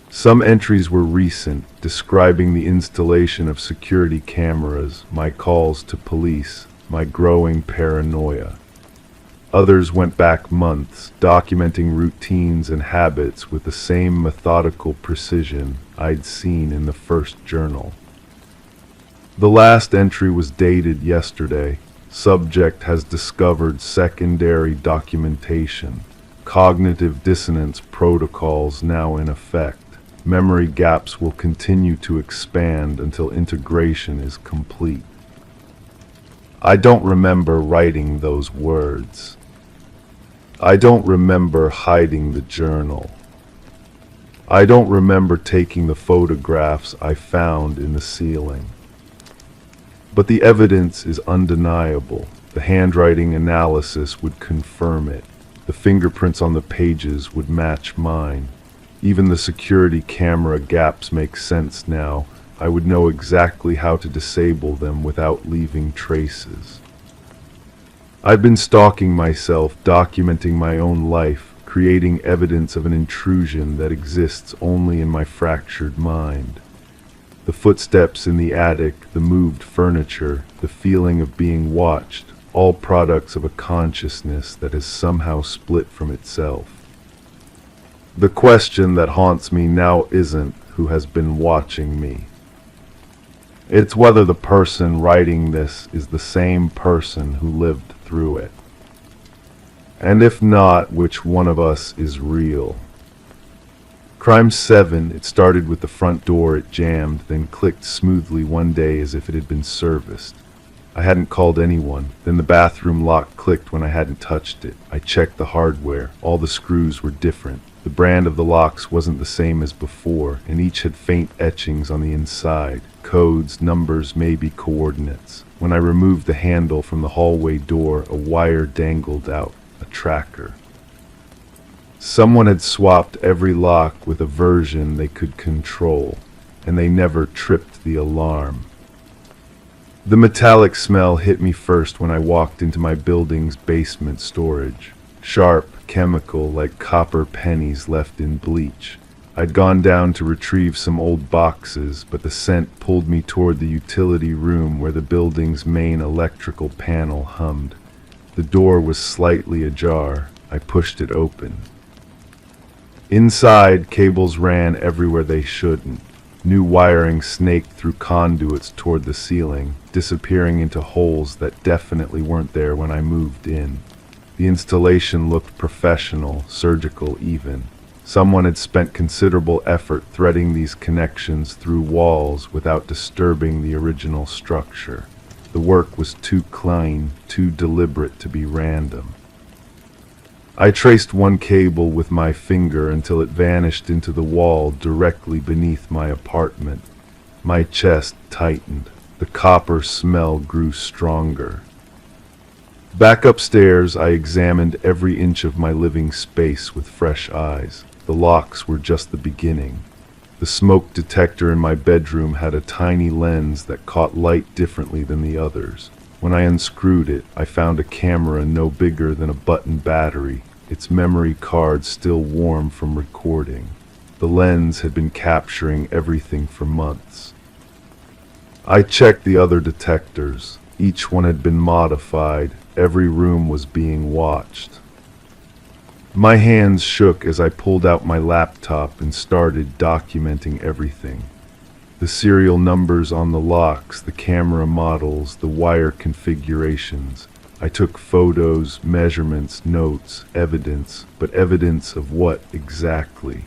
Some entries were recent, describing the installation of security cameras, my calls to police, my growing paranoia. Others went back months, documenting routines and habits with the same methodical precision I'd seen in the first journal. The last entry was dated yesterday. Subject has discovered secondary documentation. Cognitive dissonance protocols now in effect. Memory gaps will continue to expand until integration is complete. I don't remember writing those words. I don't remember hiding the journal. I don't remember taking the photographs I found in the ceiling. But the evidence is undeniable. The handwriting analysis would confirm it. The fingerprints on the pages would match mine. Even the security camera gaps make sense now. I would know exactly how to disable them without leaving traces. I've been stalking myself, documenting my own life, creating evidence of an intrusion that exists only in my fractured mind. The footsteps in the attic, the moved furniture, the feeling of being watched, all products of a consciousness that has somehow split from itself. The question that haunts me now isn't who has been watching me. It's whether the person writing this is the same person who lived through it. And if not, which one of us is real? Crime 7, it started with the front door. It jammed, then clicked smoothly one day as if it had been serviced. I hadn't called anyone. Then the bathroom lock clicked when I hadn't touched it. I checked the hardware. All the screws were different. The brand of the locks wasn't the same as before, and each had faint etchings on the inside. Codes, numbers, maybe coordinates. When I removed the handle from the hallway door, a wire dangled out, a tracker. Someone had swapped every lock with a version they could control, and they never tripped the alarm. The metallic smell hit me first when I walked into my building's basement storage. Sharp, chemical, like copper pennies left in bleach. I'd gone down to retrieve some old boxes, but the scent pulled me toward the utility room where the building's main electrical panel hummed. The door was slightly ajar. I pushed it open. Inside, cables ran everywhere they shouldn't. New wiring snaked through conduits toward the ceiling, disappearing into holes that definitely weren't there when I moved in. The installation looked professional, surgical even. Someone had spent considerable effort threading these connections through walls without disturbing the original structure. The work was too clean, too deliberate to be random. I traced one cable with my finger until it vanished into the wall directly beneath my apartment. My chest tightened. The copper smell grew stronger. Back upstairs, I examined every inch of my living space with fresh eyes. The locks were just the beginning. The smoke detector in my bedroom had a tiny lens that caught light differently than the others. When I unscrewed it, I found a camera no bigger than a button battery, its memory card still warm from recording. The lens had been capturing everything for months. I checked the other detectors. Each one had been modified. Every room was being watched. My hands shook as I pulled out my laptop and started documenting everything. The serial numbers on the locks, the camera models, the wire configurations. I took photos, measurements, notes, evidence, but evidence of what exactly?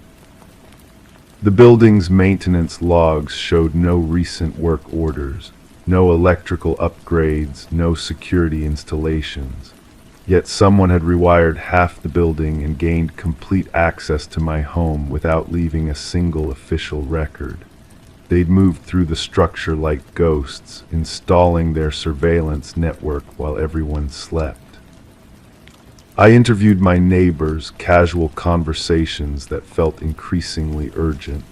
The building's maintenance logs showed no recent work orders, no electrical upgrades, no security installations. Yet someone had rewired half the building and gained complete access to my home without leaving a single official record. They'd moved through the structure like ghosts, installing their surveillance network while everyone slept. I interviewed my neighbors, casual conversations that felt increasingly urgent.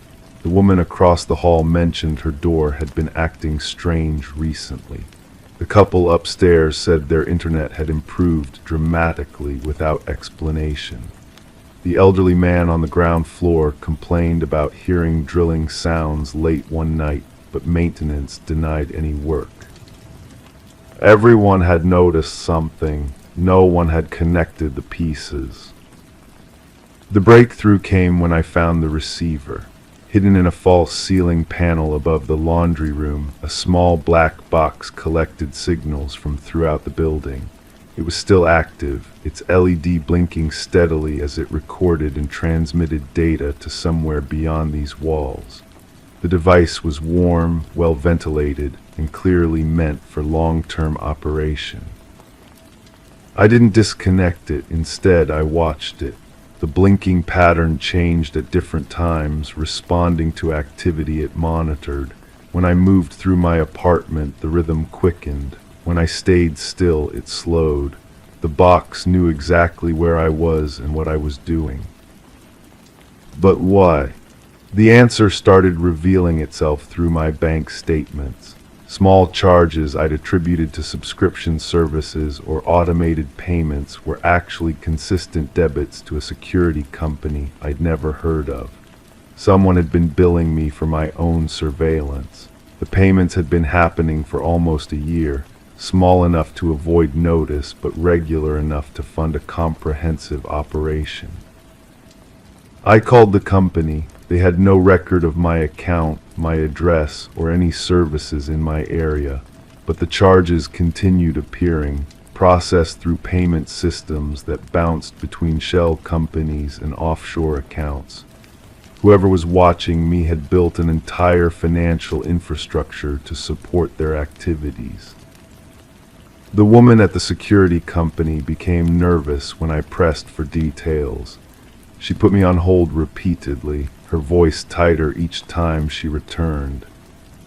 The woman across the hall mentioned her door had been acting strange recently. The couple upstairs said their internet had improved dramatically without explanation. The elderly man on the ground floor complained about hearing drilling sounds late one night, but maintenance denied any work. Everyone had noticed something. No one had connected the pieces. The breakthrough came when I found the receiver. Hidden in a false ceiling panel above the laundry room, a small black box collected signals from throughout the building. It was still active, its LED blinking steadily as it recorded and transmitted data to somewhere beyond these walls. The device was warm, well ventilated, and clearly meant for long-term operation. I didn't disconnect it, instead I watched it. The blinking pattern changed at different times, responding to activity it monitored. When I moved through my apartment, the rhythm quickened. When I stayed still, it slowed. The box knew exactly where I was and what I was doing. But why? The answer started revealing itself through my bank statements. Small charges I'd attributed to subscription services or automated payments were actually consistent debits to a security company I'd never heard of. Someone had been billing me for my own surveillance. The payments had been happening for almost a year, small enough to avoid notice but regular enough to fund a comprehensive operation. I called the company. They had no record of my account, my address, or any services in my area, but the charges continued appearing, processed through payment systems that bounced between shell companies and offshore accounts. Whoever was watching me had built an entire financial infrastructure to support their activities. The woman at the security company became nervous when I pressed for details. She put me on hold repeatedly, her voice tighter each time she returned.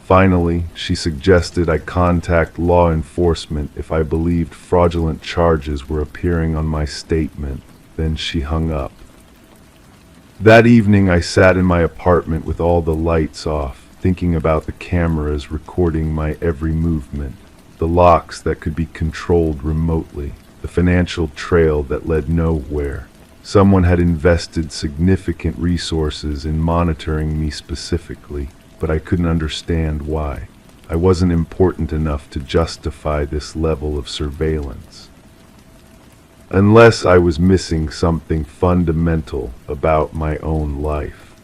Finally, she suggested I contact law enforcement if I believed fraudulent charges were appearing on my statement. Then she hung up. That evening I sat in my apartment with all the lights off, thinking about the cameras recording my every movement, the locks that could be controlled remotely, the financial trail that led nowhere. Someone had invested significant resources in monitoring me specifically, but I couldn't understand why. I wasn't important enough to justify this level of surveillance. Unless I was missing something fundamental about my own life.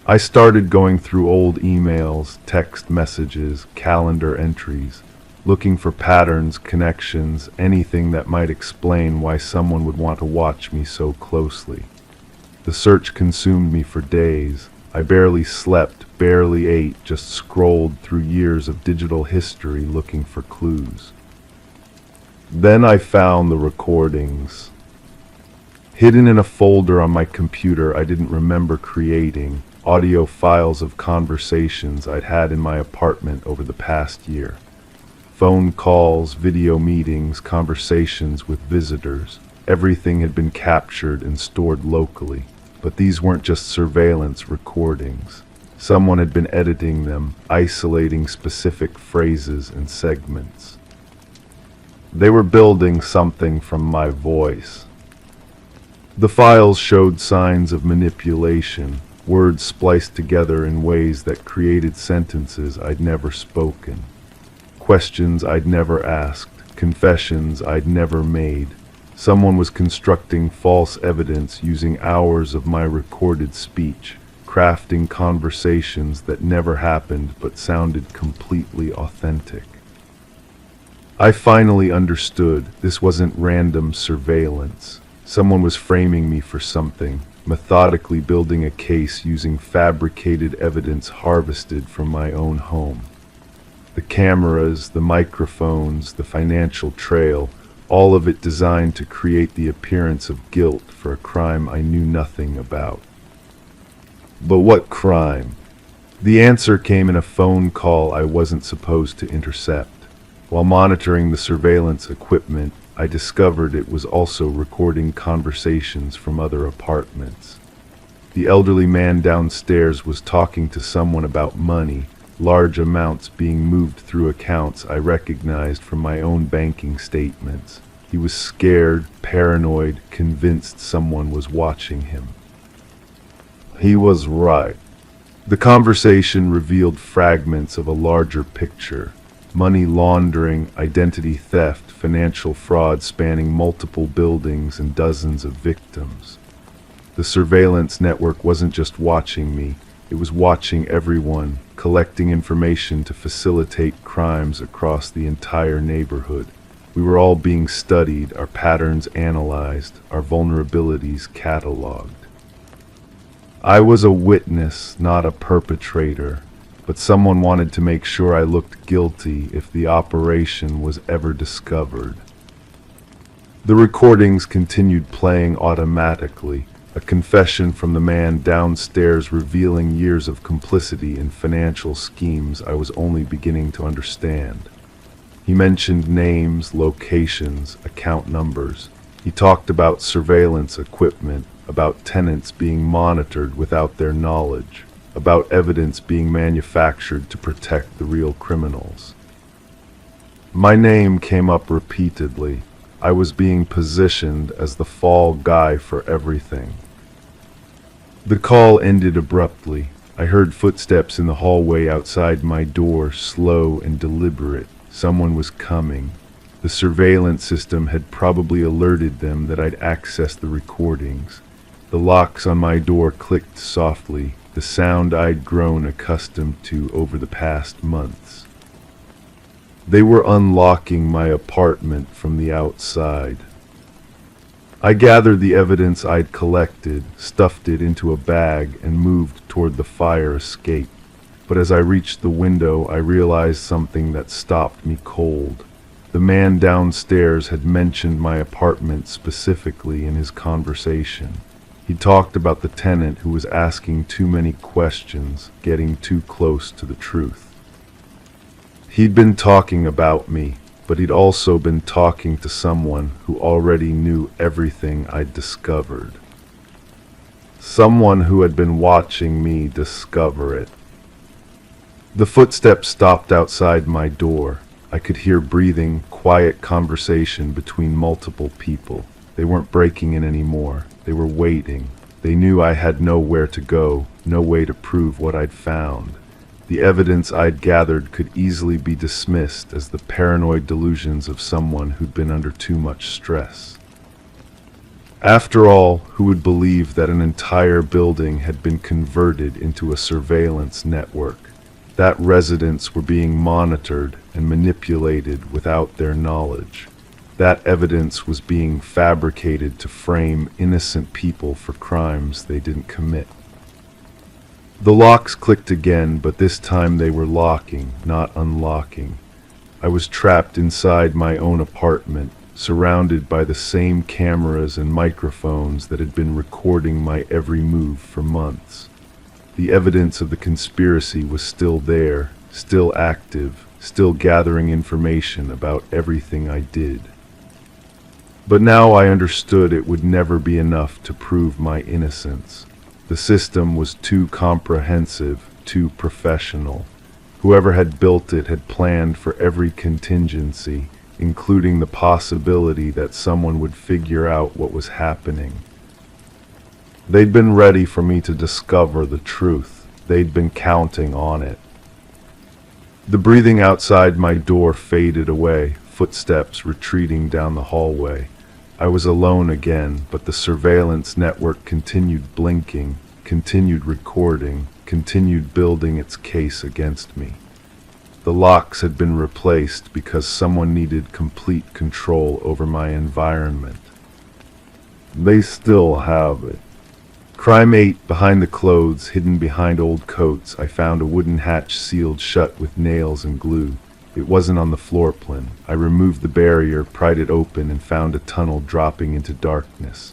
I started going through old emails, text messages, calendar entries, looking for patterns, connections, anything that might explain why someone would want to watch me so closely. The search consumed me for days. I barely slept, barely ate, just scrolled through years of digital history looking for clues. Then I found the recordings. Hidden in a folder on my computer I didn't remember creating, audio files of conversations I'd had in my apartment over the past year. Phone calls, video meetings, conversations with visitors. Everything had been captured and stored locally. But these weren't just surveillance recordings. Someone had been editing them, isolating specific phrases and segments. They were building something from my voice. The files showed signs of manipulation, words spliced together in ways that created sentences I'd never spoken, questions I'd never asked, confessions I'd never made. Someone was constructing false evidence using hours of my recorded speech, crafting conversations that never happened but sounded completely authentic. I finally understood this wasn't random surveillance. Someone was framing me for something, methodically building a case using fabricated evidence harvested from my own home. The cameras, the microphones, the financial trail, all of it designed to create the appearance of guilt for a crime I knew nothing about. But what crime? The answer came in a phone call I wasn't supposed to intercept. While monitoring the surveillance equipment, I discovered it was also recording conversations from other apartments. The elderly man downstairs was talking to someone about money, large amounts being moved through accounts I recognized from my own banking statements. He was scared, paranoid, convinced someone was watching him. He was right. The conversation revealed fragments of a larger picture. Money laundering, identity theft, financial fraud spanning multiple buildings and dozens of victims. The surveillance network wasn't just watching me, it was watching everyone, collecting information to facilitate crimes across the entire neighborhood. We were all being studied, our patterns analyzed, our vulnerabilities cataloged. I was a witness, not a perpetrator. But someone wanted to make sure I looked guilty if the operation was ever discovered. The recordings continued playing automatically, a confession from the man downstairs revealing years of complicity in financial schemes I was only beginning to understand. He mentioned names, locations, account numbers. He talked about surveillance equipment, about tenants being monitored without their knowledge, about evidence being manufactured to protect the real criminals. My name came up repeatedly. I was being positioned as the fall guy for everything. The call ended abruptly. I heard footsteps in the hallway outside my door, slow and deliberate. Someone was coming. The surveillance system had probably alerted them that I'd accessed the recordings. The locks on my door clicked softly, the sound I'd grown accustomed to over the past months. They were unlocking my apartment from the outside. I gathered the evidence I'd collected, stuffed it into a bag, and moved toward the fire escape. But as I reached the window, I realized something that stopped me cold. The man downstairs had mentioned my apartment specifically in his conversation. He talked about the tenant who was asking too many questions, getting too close to the truth. He'd been talking about me, but he'd also been talking to someone who already knew everything I'd discovered. Someone who had been watching me discover it. The footsteps stopped outside my door. I could hear breathing, quiet conversation between multiple people. They weren't breaking in anymore. They were waiting. They knew I had nowhere to go, no way to prove what I'd found. The evidence I'd gathered could easily be dismissed as the paranoid delusions of someone who'd been under too much stress. After all, who would believe that an entire building had been converted into a surveillance network? That residents were being monitored and manipulated without their knowledge. That evidence was being fabricated to frame innocent people for crimes they didn't commit. The locks clicked again, but this time they were locking, not unlocking. I was trapped inside my own apartment, surrounded by the same cameras and microphones that had been recording my every move for months. The evidence of the conspiracy was still there, still active, still gathering information about everything I did. But now I understood it would never be enough to prove my innocence. The system was too comprehensive, too professional. Whoever had built it had planned for every contingency, including the possibility that someone would figure out what was happening. They'd been ready for me to discover the truth. They'd been counting on it. The breathing outside my door faded away, footsteps retreating down the hallway. I was alone again, but the surveillance network continued blinking, continued recording, continued building its case against me. The locks had been replaced because someone needed complete control over my environment. They still have it. Crime 8, behind the clothes, hidden behind old coats, I found a wooden hatch sealed shut with nails and glue. It wasn't on the floor plan. I removed the barrier, pried it open, and found a tunnel dropping into darkness.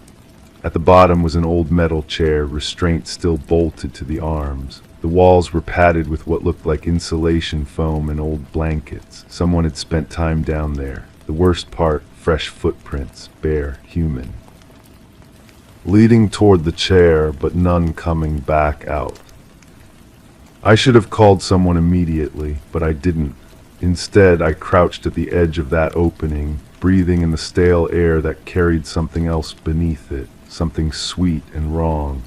At the bottom was an old metal chair, restraint still bolted to the arms. The walls were padded with what looked like insulation foam and old blankets. Someone had spent time down there. The worst part, fresh footprints, bare, human. Leading toward the chair, but none coming back out. I should have called someone immediately, but I didn't. Instead, I crouched at the edge of that opening, breathing in the stale air that carried something else beneath it, something sweet and wrong.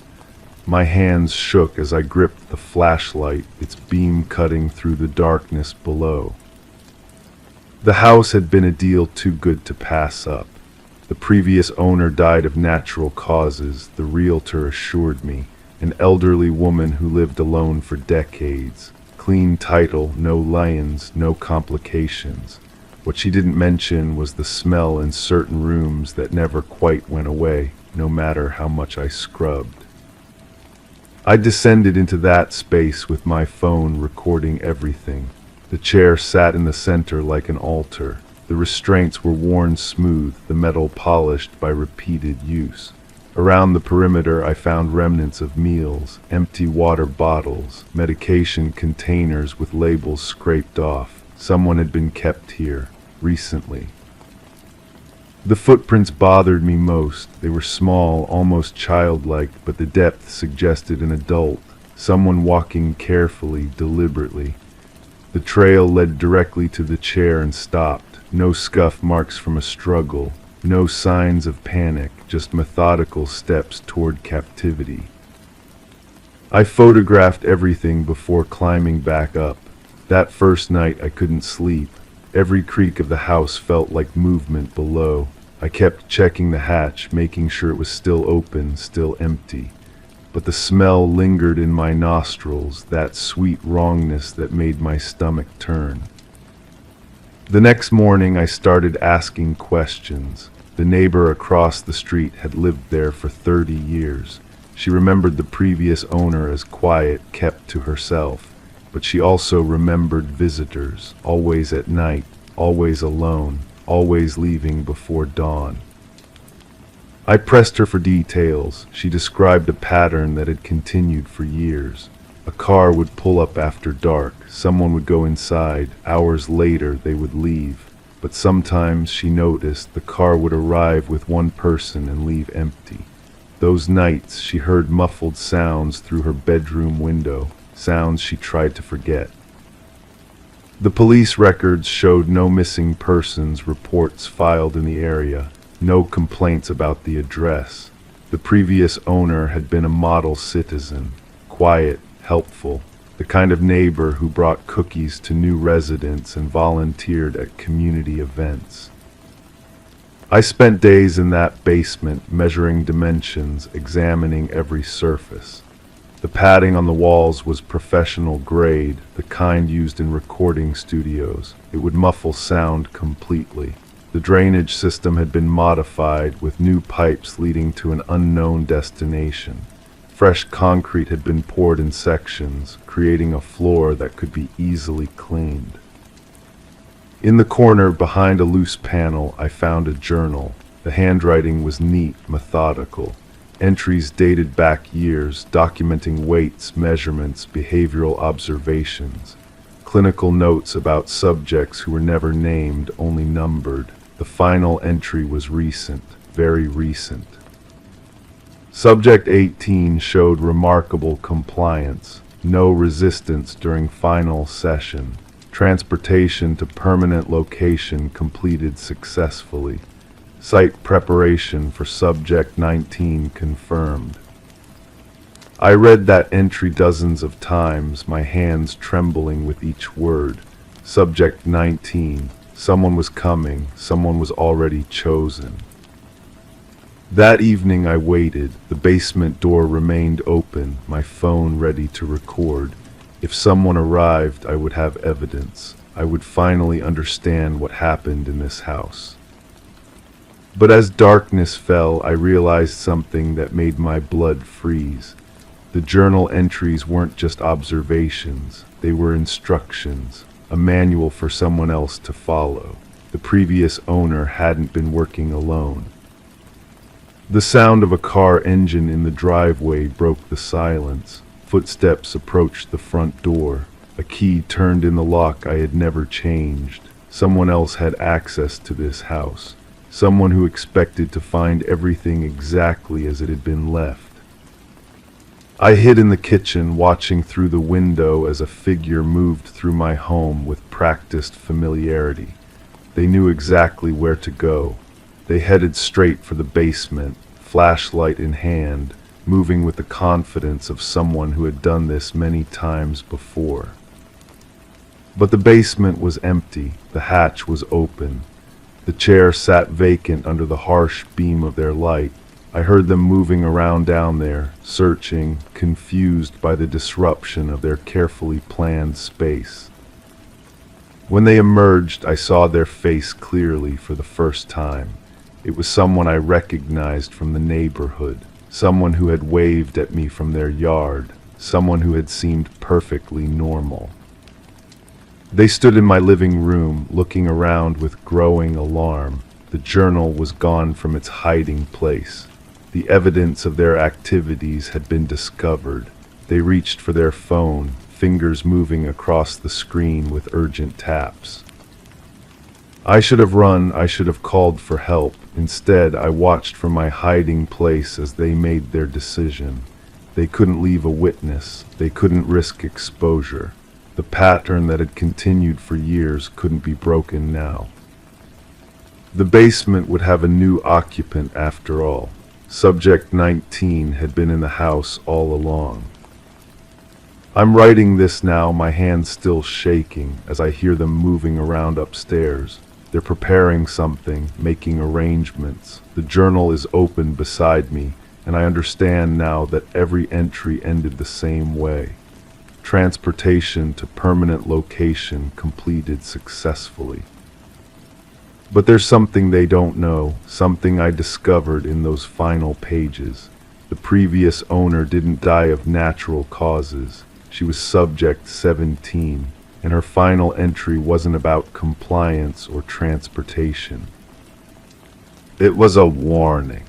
My hands shook as I gripped the flashlight, its beam cutting through the darkness below. The house had been a deal too good to pass up. The previous owner died of natural causes, the realtor assured me, an elderly woman who lived alone for decades. Clean title, no liens, no complications. What she didn't mention was the smell in certain rooms that never quite went away, no matter how much I scrubbed. I descended into that space with my phone recording everything. The chair sat in the center like an altar. The restraints were worn smooth, the metal polished by repeated use. Around the perimeter I found remnants of meals, empty water bottles, medication containers with labels scraped off. Someone had been kept here, recently. The footprints bothered me most. They were small, almost childlike, but the depth suggested an adult, someone walking carefully, deliberately. The trail led directly to the chair and stopped. No scuff marks from a struggle, no signs of panic, just methodical steps toward captivity. I photographed everything before climbing back up. That first night I couldn't sleep. Every creak of the house felt like movement below. I kept checking the hatch, making sure it was still open, still empty. But the smell lingered in my nostrils, that sweet wrongness that made my stomach turn. The next morning I started asking questions. The neighbor across the street had lived there for 30 years. She remembered the previous owner as quiet, kept to herself. But she also remembered visitors, always at night, always alone, always leaving before dawn. I pressed her for details. She described a pattern that had continued for years. A car would pull up after dark, someone would go inside, hours later they would leave. But sometimes, she noticed, the car would arrive with one person and leave empty. Those nights she heard muffled sounds through her bedroom window, sounds she tried to forget. The police records showed no missing persons reports filed in the area, no complaints about the address. The previous owner had been a model citizen, quiet, helpful, the kind of neighbor who brought cookies to new residents and volunteered at community events. I spent days in that basement, measuring dimensions, examining every surface. The padding on the walls was professional grade, the kind used in recording studios. It would muffle sound completely. The drainage system had been modified with new pipes leading to an unknown destination. Fresh concrete had been poured in sections, creating a floor that could be easily cleaned. In the corner behind a loose panel, I found a journal. The handwriting was neat, methodical. Entries dated back years, documenting weights, measurements, behavioral observations. Clinical notes about subjects who were never named, only numbered. The final entry was recent, very recent. Subject 18 showed remarkable compliance, no resistance during final session. Transportation to permanent location completed successfully. Site preparation for subject 19 confirmed. I read that entry dozens of times, my hands trembling with each word. Subject 19. Someone was coming. Someone was already chosen. That evening I waited. The basement door remained open, my phone ready to record. If someone arrived, I would have evidence. I would finally understand what happened in this house. But as darkness fell, I realized something that made my blood freeze. The journal entries weren't just observations, they were instructions, a manual for someone else to follow. The previous owner hadn't been working alone. The sound of a car engine in the driveway broke the silence. Footsteps approached the front door. A key turned in the lock I had never changed. Someone else had access to this house. Someone who expected to find everything exactly as it had been left. I hid in the kitchen, watching through the window as a figure moved through my home with practiced familiarity. They knew exactly where to go. They headed straight for the basement, flashlight in hand, moving with the confidence of someone who had done this many times before. But the basement was empty. The hatch was open. The chair sat vacant under the harsh beam of their light. I heard them moving around down there, searching, confused by the disruption of their carefully planned space. When they emerged, I saw their face clearly for the first time. It was someone I recognized from the neighborhood, someone who had waved at me from their yard, someone who had seemed perfectly normal. They stood in my living room, looking around with growing alarm. The journal was gone from its hiding place. The evidence of their activities had been discovered. They reached for their phone, fingers moving across the screen with urgent taps. I should have run, I should have called for help. Instead, I watched from my hiding place as they made their decision. They couldn't leave a witness. They couldn't risk exposure. The pattern that had continued for years couldn't be broken now. The basement would have a new occupant after all. Subject 19 had been in the house all along. I'm writing this now, my hands still shaking, as I hear them moving around upstairs. They're preparing something, making arrangements. The journal is open beside me, and I understand now that every entry ended the same way. Transportation to permanent location completed successfully. But there's something they don't know, something I discovered in those final pages. The previous owner didn't die of natural causes. She was subject 17, and her final entry wasn't about compliance or transportation. It was a warning.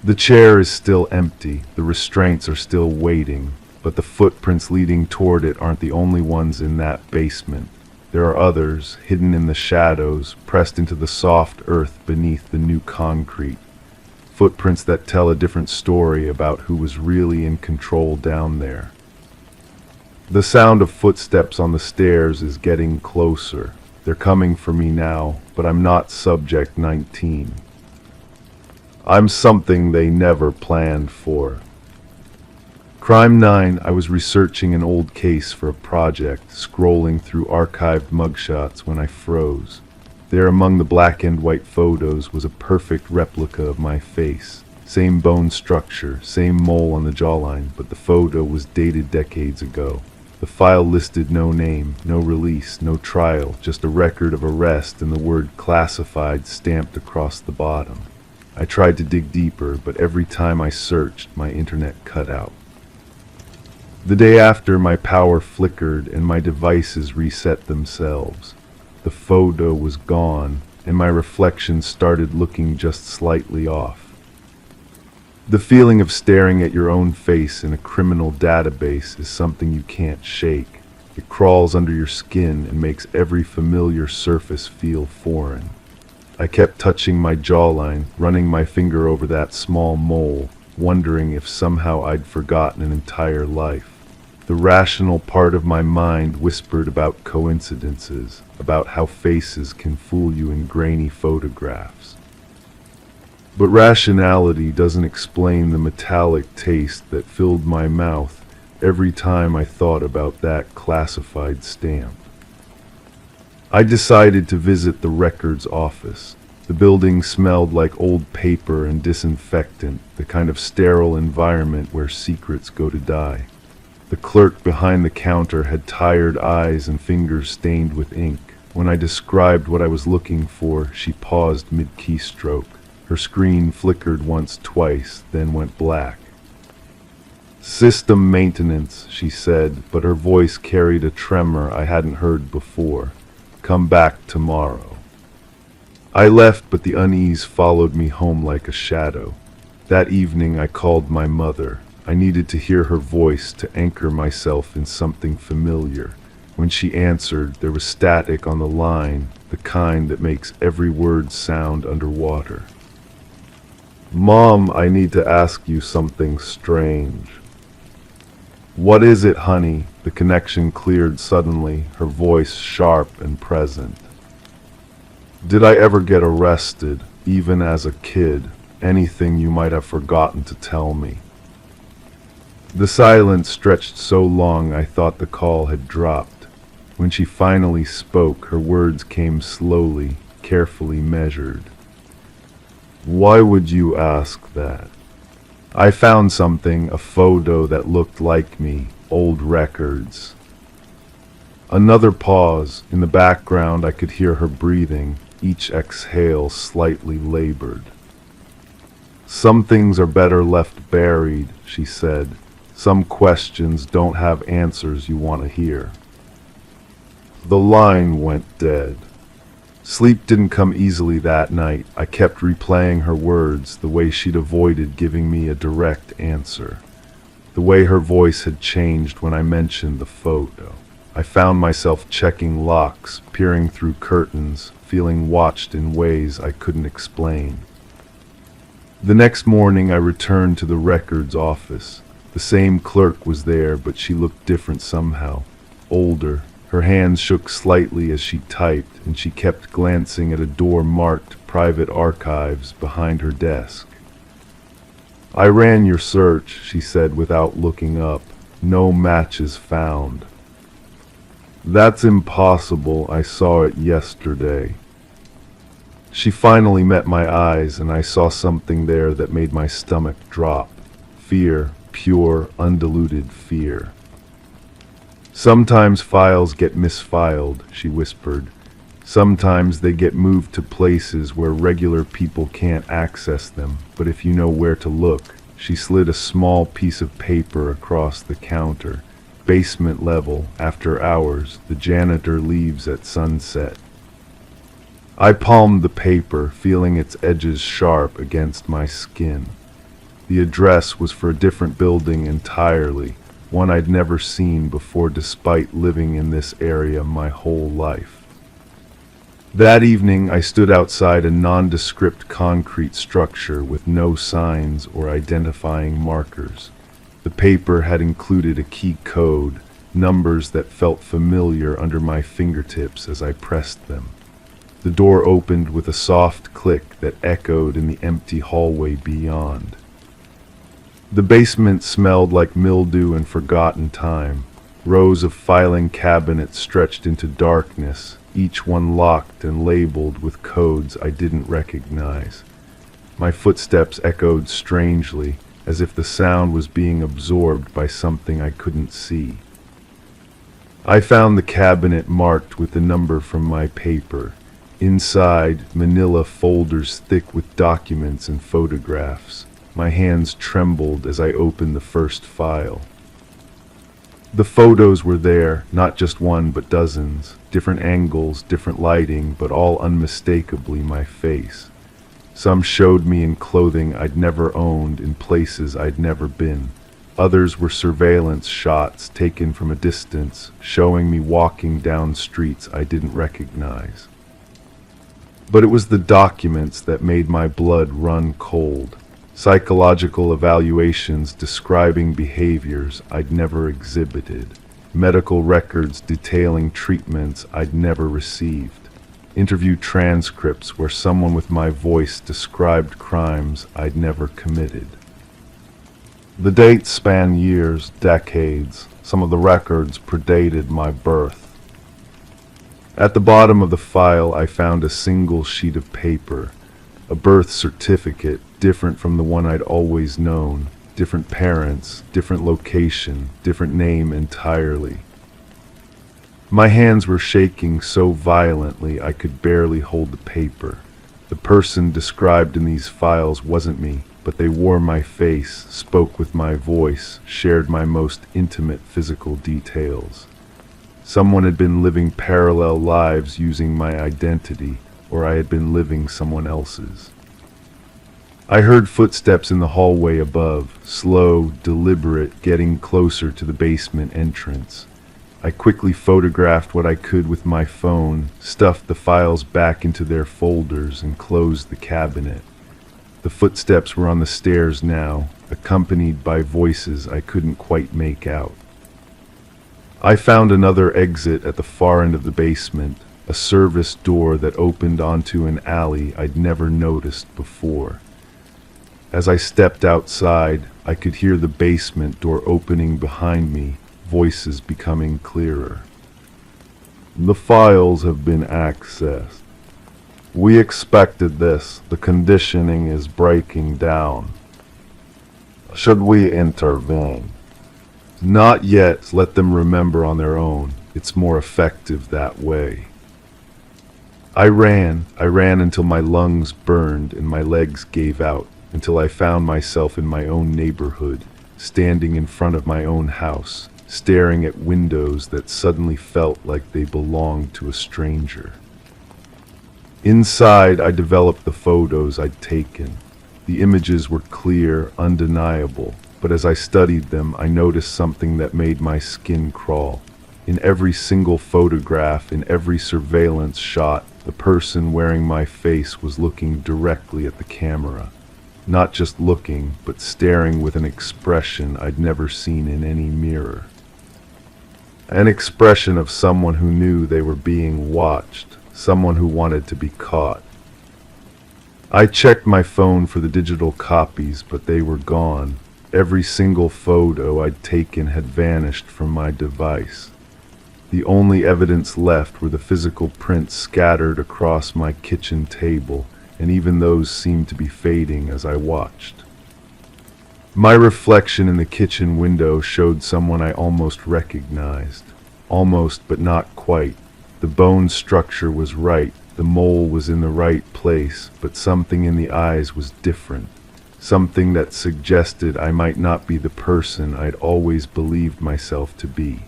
The chair is still empty, the restraints are still waiting, but the footprints leading toward it aren't the only ones in that basement. There are others, hidden in the shadows, pressed into the soft earth beneath the new concrete. Footprints that tell a different story about who was really in control down there. The sound of footsteps on the stairs is getting closer. They're coming for me now, but I'm not subject 19. I'm something they never planned for. Crime 9, I was researching an old case for a project, scrolling through archived mugshots when I froze. There among the black and white photos was a perfect replica of my face. Same bone structure, same mole on the jawline, but the photo was dated decades ago. The file listed no name, no release, no trial, just a record of arrest and the word classified stamped across the bottom. I tried to dig deeper, but every time I searched, my internet cut out. The day after, my power flickered and my devices reset themselves. The photo was gone, and my reflection started looking just slightly off. The feeling of staring at your own face in a criminal database is something you can't shake. It crawls under your skin and makes every familiar surface feel foreign. I kept touching my jawline, running my finger over that small mole, wondering if somehow I'd forgotten an entire life. The rational part of my mind whispered about coincidences, about how faces can fool you in grainy photographs. But rationality doesn't explain the metallic taste that filled my mouth every time I thought about that classified stamp. I decided to visit the records office. The building smelled like old paper and disinfectant, the kind of sterile environment where secrets go to die. The clerk behind the counter had tired eyes and fingers stained with ink. When I described what I was looking for, she paused mid-keystroke. Her screen flickered once, twice, then went black. "System maintenance," she said, but her voice carried a tremor I hadn't heard before. "Come back tomorrow." I left, but the unease followed me home like a shadow. That evening I called my mother. I needed to hear her voice to anchor myself in something familiar. When she answered, there was static on the line, the kind that makes every word sound underwater. "Mom, I need to ask you something strange." "What is it, honey?" The connection cleared suddenly, her voice sharp and present. "Did I ever get arrested, even as a kid? Anything you might have forgotten to tell me?" The silence stretched so long I thought the call had dropped. When she finally spoke, her words came slowly, carefully measured. "Why would you ask that?" "I found something, a photo that looked like me, old records." Another pause. In the background I could hear her breathing, each exhale slightly labored. "Some things are better left buried," she said. "Some questions don't have answers you want to hear." The line went dead. Sleep didn't come easily that night. I kept replaying her words, the way she'd avoided giving me a direct answer, the way her voice had changed when I mentioned the photo. I found myself checking locks, peering through curtains, feeling watched in ways I couldn't explain. The next morning I returned to the records office. The same clerk was there, but she looked different somehow, older. Her hands shook slightly as she typed, and she kept glancing at a door marked Private Archives behind her desk. "I ran your search," she said without looking up. "No matches found." "That's impossible. I saw it yesterday." She finally met my eyes, and I saw something there that made my stomach drop. Fear, pure, undiluted fear. "Sometimes files get misfiled," she whispered. "Sometimes they get moved to places where regular people can't access them, but if you know where to look." She slid a small piece of paper across the counter. "Basement level, after hours, the janitor leaves at sunset." I palmed the paper, feeling its edges sharp against my skin. The address was for a different building entirely, one I'd never seen before despite living in this area my whole life. That evening I stood outside a nondescript concrete structure with no signs or identifying markers. The paper had included a key code, numbers that felt familiar under my fingertips as I pressed them. The door opened with a soft click that echoed in the empty hallway beyond. The basement smelled like mildew and forgotten time. Rows of filing cabinets stretched into darkness, each one locked and labeled with codes I didn't recognize. My footsteps echoed strangely, as if the sound was being absorbed by something I couldn't see. I found the cabinet marked with the number from my paper. Inside, manila folders thick with documents and photographs. My hands trembled as I opened the first file. The photos were there, not just one but dozens, different angles, different lighting, but all unmistakably my face. Some showed me in clothing I'd never owned, in places I'd never been. Others were surveillance shots taken from a distance, showing me walking down streets I didn't recognize. But it was the documents that made my blood run cold. Psychological evaluations describing behaviors I'd never exhibited. Medical records detailing treatments I'd never received. Interview transcripts where someone with my voice described crimes I'd never committed. The dates span years, decades. Some of the records predated my birth. At the bottom of the file, I found a single sheet of paper, a birth certificate different from the one I'd always known, different parents, different location, different name entirely. My hands were shaking so violently I could barely hold the paper. The person described in these files wasn't me, but they wore my face, spoke with my voice, shared my most intimate physical details. Someone had been living parallel lives using my identity, or I had been living someone else's. I heard footsteps in the hallway above, slow, deliberate, getting closer to the basement entrance. I quickly photographed what I could with my phone, stuffed the files back into their folders, and closed the cabinet. The footsteps were on the stairs now, accompanied by voices I couldn't quite make out. I found another exit at the far end of the basement, a service door that opened onto an alley I'd never noticed before. As I stepped outside, I could hear the basement door opening behind me, voices becoming clearer. The files have been accessed. We expected this. The conditioning is breaking down. Should we intervene? Not yet. Let them remember on their own. It's more effective that way. I ran until my lungs burned and my legs gave out, until I found myself in my own neighborhood, standing in front of my own house, staring at windows that suddenly felt like they belonged to a stranger. Inside, I developed the photos I'd taken. The images were clear, undeniable, but as I studied them, I noticed something that made my skin crawl. In every single photograph, in every surveillance shot, the person wearing my face was looking directly at the camera. Not just looking, but staring with an expression I'd never seen in any mirror. An expression of someone who knew they were being watched, someone who wanted to be caught. I checked my phone for the digital copies, but they were gone. Every single photo I'd taken had vanished from my device. The only evidence left were the physical prints scattered across my kitchen table, and even those seemed to be fading as I watched. My reflection in the kitchen window showed someone I almost recognized. Almost, but not quite. The bone structure was right, the mole was in the right place, but something in the eyes was different. Something that suggested I might not be the person I'd always believed myself to be.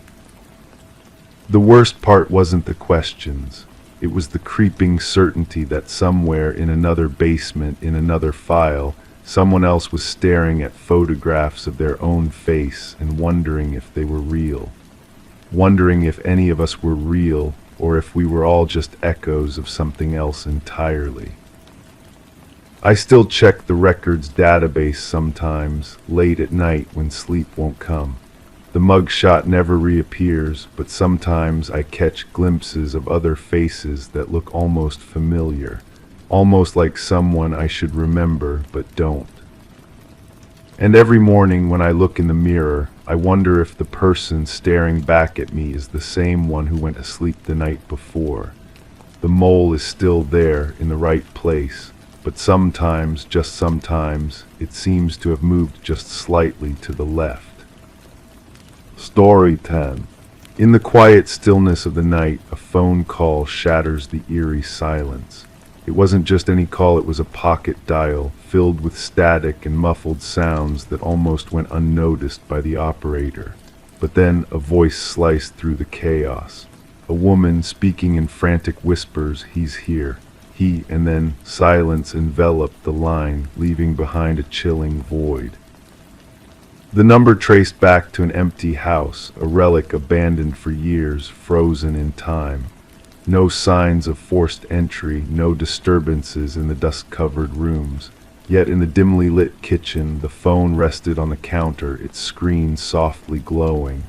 The worst part wasn't the questions. It was the creeping certainty that somewhere in another basement, in another file, someone else was staring at photographs of their own face and wondering if they were real. Wondering if any of us were real, or if we were all just echoes of something else entirely. I still check the records database sometimes, late at night when sleep won't come. The mugshot never reappears, but sometimes I catch glimpses of other faces that look almost familiar, almost like someone I should remember but don't. And every morning when I look in the mirror, I wonder if the person staring back at me is the same one who went to sleep the night before. The mole is still there in the right place, but sometimes, just sometimes, it seems to have moved just slightly to the left. Story 10. In the quiet stillness of the night, a phone call shatters the eerie silence. It wasn't just any call, it was a pocket dial, filled with static and muffled sounds that almost went unnoticed by the operator. But then a voice sliced through the chaos. A woman speaking in frantic whispers, "He's here." He, and then silence enveloped the line, leaving behind a chilling void. The number traced back to an empty house, a relic abandoned for years, frozen in time. No signs of forced entry, no disturbances in the dust-covered rooms. Yet in the dimly lit kitchen, the phone rested on the counter, its screen softly glowing.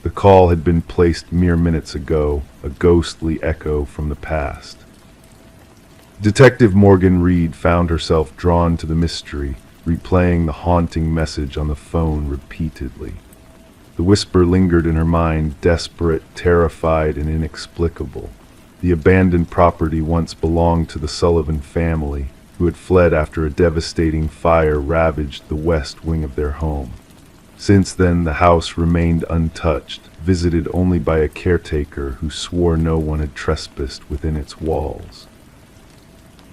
The call had been placed mere minutes ago, a ghostly echo from the past. Detective Morgan Reed found herself drawn to the mystery, replaying the haunting message on the phone repeatedly. The whisper lingered in her mind, desperate, terrified, and inexplicable. The abandoned property once belonged to the Sullivan family, who had fled after a devastating fire ravaged the west wing of their home. Since then, the house remained untouched, visited only by a caretaker who swore no one had trespassed within its walls.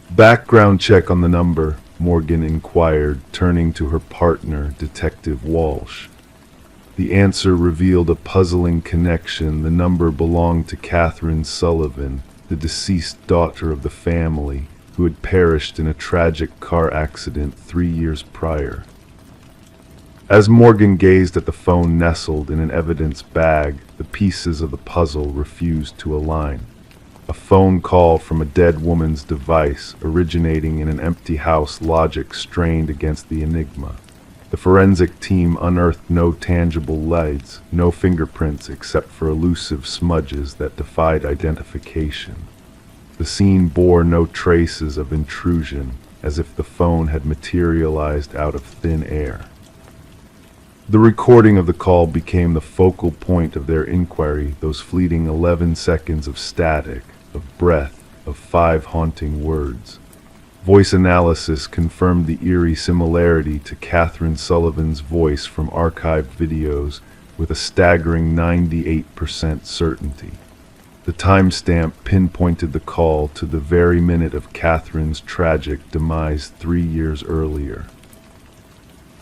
"Background check on the number," Morgan inquired, turning to her partner, Detective Walsh. The answer revealed a puzzling connection. The number belonged to Catherine Sullivan, the deceased daughter of the family, who had perished in a tragic car accident 3 years prior. As Morgan gazed at the phone nestled in an evidence bag, the pieces of the puzzle refused to align. A phone call from a dead woman's device, originating in an empty house, logic strained against the enigma. The forensic team unearthed no tangible leads, no fingerprints except for elusive smudges that defied identification. The scene bore no traces of intrusion, as if the phone had materialized out of thin air. The recording of the call became the focal point of their inquiry, those fleeting 11 seconds of static, of breath, of 5 haunting words. Voice analysis confirmed the eerie similarity to Catherine Sullivan's voice from archived videos with a staggering 98% certainty. The timestamp pinpointed the call to the very minute of Catherine's tragic demise 3 years earlier.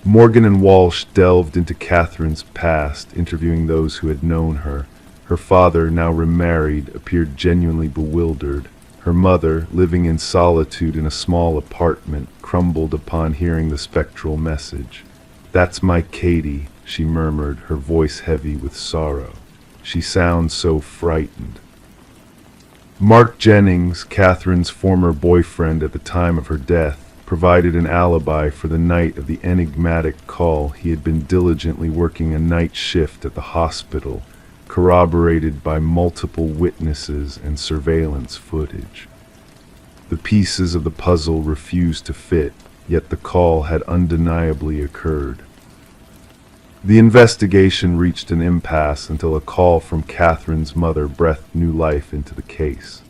Morgan and Walsh delved into Catherine's past, interviewing those who had known her. Her father, now remarried, appeared genuinely bewildered. Her mother, living in solitude in a small apartment, crumbled upon hearing the spectral message. "That's my Katie," she murmured, her voice heavy with sorrow. "She sounds so frightened." Mark Jennings, Catherine's former boyfriend at the time of her death, provided an alibi for the night of the enigmatic call. He had been diligently working a night shift at the hospital, corroborated by multiple witnesses and surveillance footage. The pieces of the puzzle refused to fit, yet the call had undeniably occurred. The investigation reached an impasse until a call from Catherine's mother breathed new life into the case.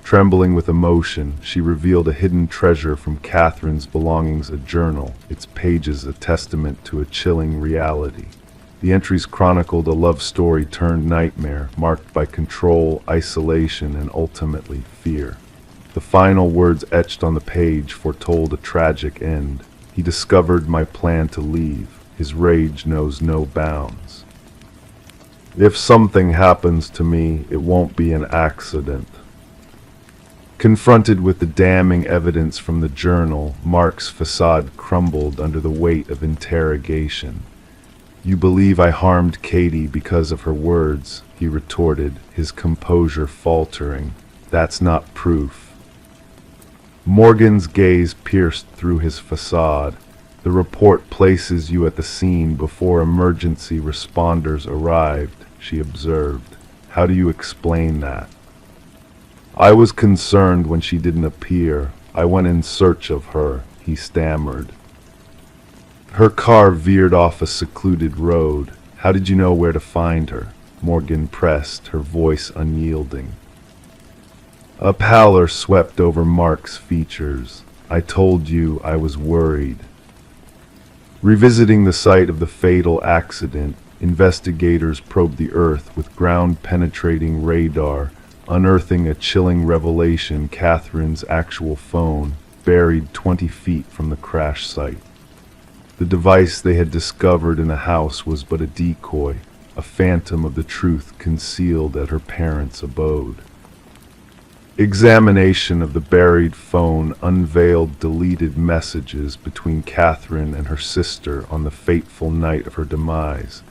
Trembling with emotion, she revealed a hidden treasure from Catherine's belongings, a journal, its pages a testament to a chilling reality. The entries chronicled a love story turned nightmare, marked by control, isolation, and ultimately fear. The final words etched on the page foretold a tragic end. "He discovered my plan to leave. His rage knows no bounds. If something happens to me, it won't be an accident." Confronted with the damning evidence from the journal, Mark's facade crumbled under the weight of interrogation. "You believe I harmed Katie because of her words," he retorted, his composure faltering. "That's not proof." Morgan's gaze pierced through his facade. "The report places you at the scene before emergency responders arrived," she observed. "How do you explain that?" "I was concerned when she didn't appear. I went in search of her," he stammered. "Her car veered off a secluded road. How did you know where to find her?" Morgan pressed, her voice unyielding. A pallor swept over Mark's features. "I told you I was worried." Revisiting the site of the fatal accident, investigators probed the earth with ground-penetrating radar, unearthing a chilling revelation: Catherine's actual phone, buried 20 feet from the crash site. The device they had discovered in the house was but a decoy, a phantom of the truth concealed at her parents' abode. Examination of the buried phone unveiled deleted messages between Catherine and her sister on the fateful night of her demise.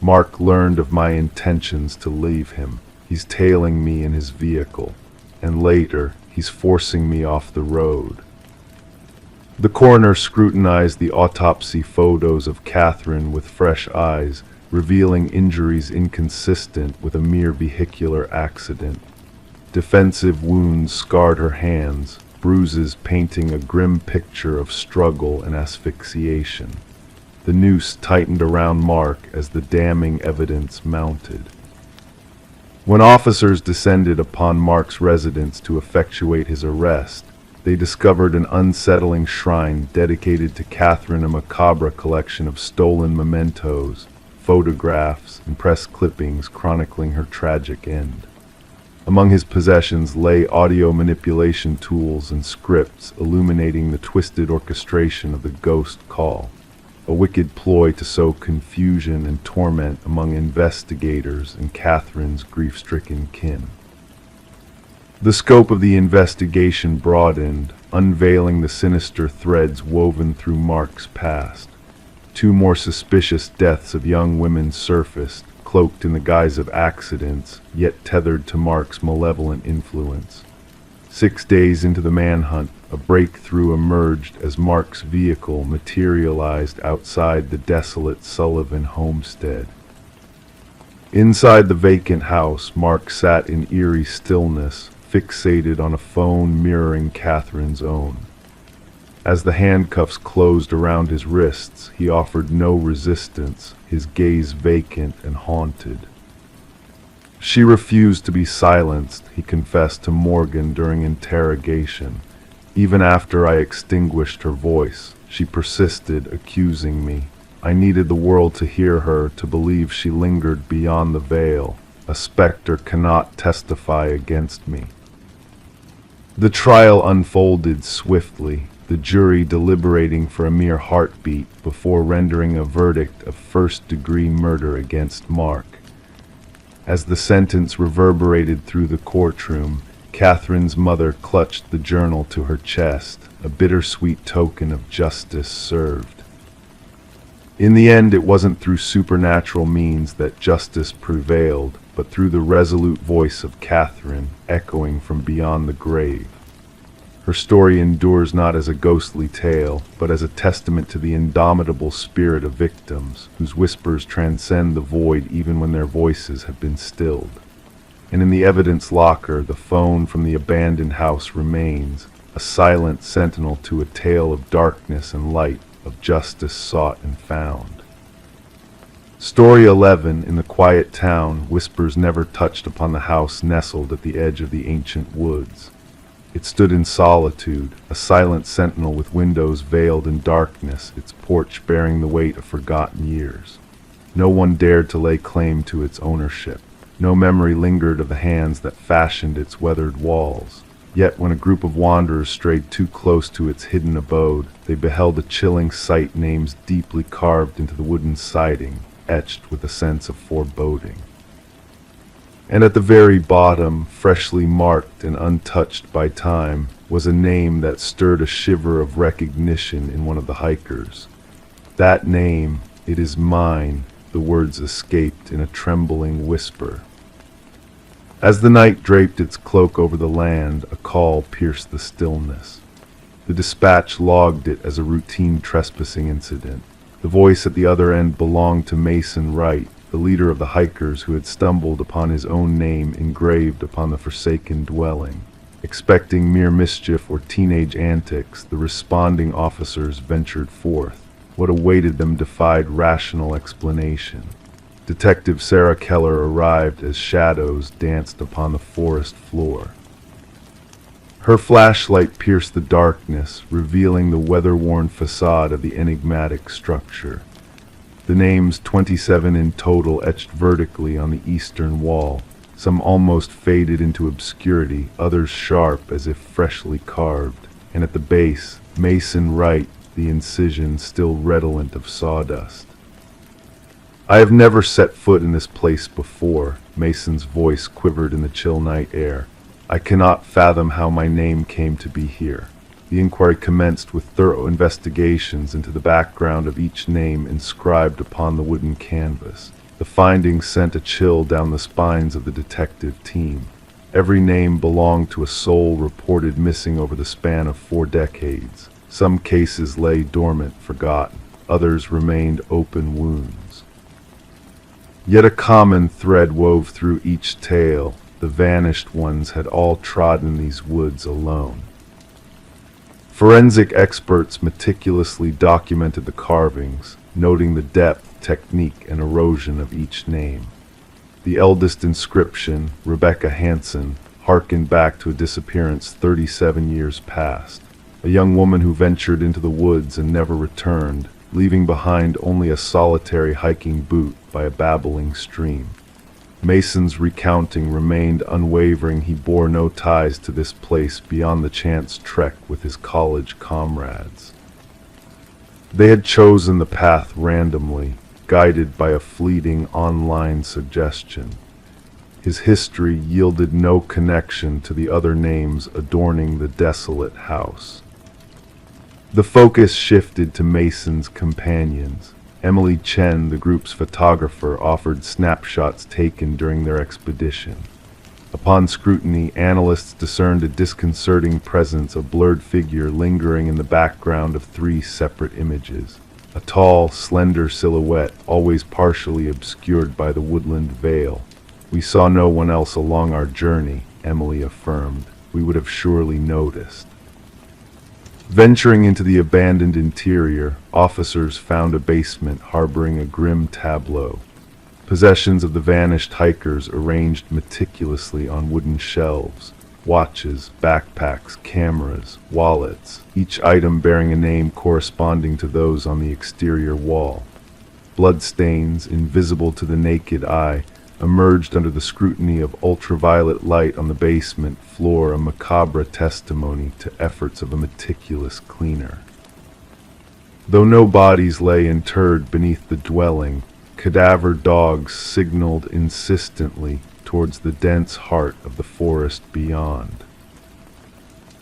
Mark learned of my intentions to leave him. He's tailing me in his vehicle, and later, he's forcing me off the road. The coroner scrutinized the autopsy photos of Catherine with fresh eyes, revealing injuries inconsistent with a mere vehicular accident. Defensive wounds scarred her hands, bruises painting a grim picture of struggle and asphyxiation. The noose tightened around Mark as the damning evidence mounted. When officers descended upon Mark's residence to effectuate his arrest, they discovered an unsettling shrine dedicated to Catherine, a macabre collection of stolen mementos, photographs, and press clippings chronicling her tragic end. Among his possessions lay audio manipulation tools and scripts illuminating the twisted orchestration of the ghost call, a wicked ploy to sow confusion and torment among investigators and Catherine's grief-stricken kin. The scope of the investigation broadened, unveiling the sinister threads woven through Mark's past. 2 more suspicious deaths of young women surfaced, cloaked in the guise of accidents, yet tethered to Mark's malevolent influence. 6 days into the manhunt, a breakthrough emerged as Mark's vehicle materialized outside the desolate Sullivan homestead. Inside the vacant house, Mark sat in eerie stillness, fixated on a phone mirroring Catherine's own. As the handcuffs closed around his wrists, he offered no resistance, his gaze vacant and haunted. She refused to be silenced, he confessed to Morgan during interrogation. Even after I extinguished her voice, she persisted, accusing me. I needed the world to hear her, to believe she lingered beyond the veil. A specter cannot testify against me. The trial unfolded swiftly, the jury deliberating for a mere heartbeat before rendering a verdict of first-degree murder against Mark. As the sentence reverberated through the courtroom, Catherine's mother clutched the journal to her chest, a bittersweet token of justice served. In the end, it wasn't through supernatural means that justice prevailed, but through the resolute voice of Catherine, echoing from beyond the grave. Her story endures not as a ghostly tale, but as a testament to the indomitable spirit of victims, whose whispers transcend the void even when their voices have been stilled. And in the evidence locker, the phone from the abandoned house remains, a silent sentinel to a tale of darkness and light, of justice sought and found. Story 11, in the quiet town, whispers never touched upon the house nestled at the edge of the ancient woods. It stood in solitude, a silent sentinel with windows veiled in darkness, its porch bearing the weight of forgotten years. No one dared to lay claim to its ownership. No memory lingered of the hands that fashioned its weathered walls. Yet when a group of wanderers strayed too close to its hidden abode, they beheld a chilling sight, names deeply carved into the wooden siding, etched with a sense of foreboding. And at the very bottom, freshly marked and untouched by time, was a name that stirred a shiver of recognition in one of the hikers. That name, "It is mine," the words escaped in a trembling whisper. As the night draped its cloak over the land, a call pierced the stillness. The dispatch logged it as a routine trespassing incident. The voice at the other end belonged to Mason Wright, the leader of the hikers who had stumbled upon his own name engraved upon the forsaken dwelling. Expecting mere mischief or teenage antics, the responding officers ventured forth. What awaited them defied rational explanation. Detective Sarah Keller arrived as shadows danced upon the forest floor. Her flashlight pierced the darkness, revealing the weather-worn facade of the enigmatic structure. The names 27 in total etched vertically on the eastern wall, some almost faded into obscurity, others sharp as if freshly carved, and at the base, Mason Wright, the incision still redolent of sawdust. "I have never set foot in this place before," Mason's voice quivered in the chill night air. I cannot fathom how my name came to be here. The inquiry commenced with thorough investigations into the background of each name inscribed upon the wooden canvas. The findings sent a chill down the spines of the detective team. Every name belonged to a soul reported missing over the span of 4 decades. Some cases lay dormant, forgotten. Others remained open wounds. Yet a common thread wove through each tale. The vanished ones had all trodden these woods alone. Forensic experts meticulously documented the carvings, noting the depth, technique, and erosion of each name. The eldest inscription, Rebecca Hansen, harkened back to a disappearance 37 years past. A young woman who ventured into the woods and never returned, leaving behind only a solitary hiking boot by a babbling stream. Mason's recounting remained unwavering. He bore no ties to this place beyond the chance trek with his college comrades. They had chosen the path randomly, guided by a fleeting online suggestion. His history yielded no connection to the other names adorning the desolate house. The focus shifted to Mason's companions. Emily Chen, the group's photographer, offered snapshots taken during their expedition. Upon scrutiny, analysts discerned a disconcerting presence, a blurred figure lingering in the background of 3 separate images. A tall, slender silhouette, always partially obscured by the woodland veil. "We saw no one else along our journey," Emily affirmed. "We would have surely noticed." Venturing into the abandoned interior, officers found a basement harboring a grim tableau. Possessions of the vanished hikers arranged meticulously on wooden shelves. Watches, backpacks, cameras, wallets, each item bearing a name corresponding to those on the exterior wall. Bloodstains, invisible to the naked eye, emerged under the scrutiny of ultraviolet light on the basement floor, a macabre testimony to efforts of a meticulous cleaner. Though no bodies lay interred beneath the dwelling, cadaver dogs signaled insistently towards the dense heart of the forest beyond.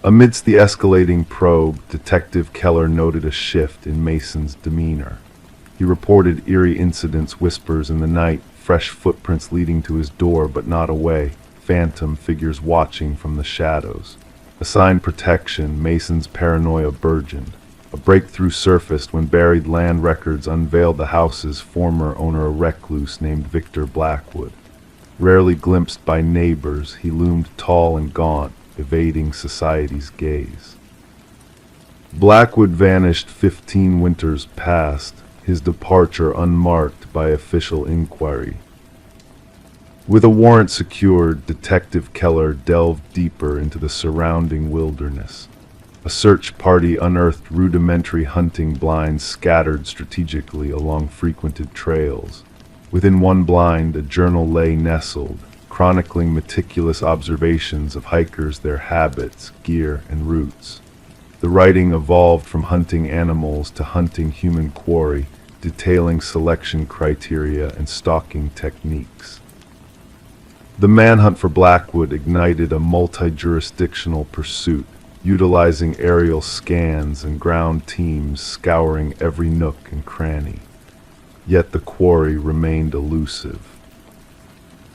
Amidst the escalating probe, Detective Keller noted a shift in Mason's demeanor. He reported eerie incidents, whispers in the night, fresh footprints leading to his door but not away, phantom figures watching from the shadows. Assigned protection, Mason's paranoia burgeoned. A breakthrough surfaced when buried land records unveiled the house's former owner, a recluse named Victor Blackwood. Rarely glimpsed by neighbors, he loomed tall and gaunt, evading society's gaze. Blackwood vanished 15 winters past, his departure unmarked by official inquiry. With a warrant secured, Detective Keller delved deeper into the surrounding wilderness. A search party unearthed rudimentary hunting blinds scattered strategically along frequented trails. Within one blind, a journal lay nestled, chronicling meticulous observations of hikers, their habits, gear, and routes. The writing evolved from hunting animals to hunting human quarry, detailing selection criteria and stalking techniques. The manhunt for Blackwood ignited a multi-jurisdictional pursuit, utilizing aerial scans and ground teams scouring every nook and cranny. Yet the quarry remained elusive.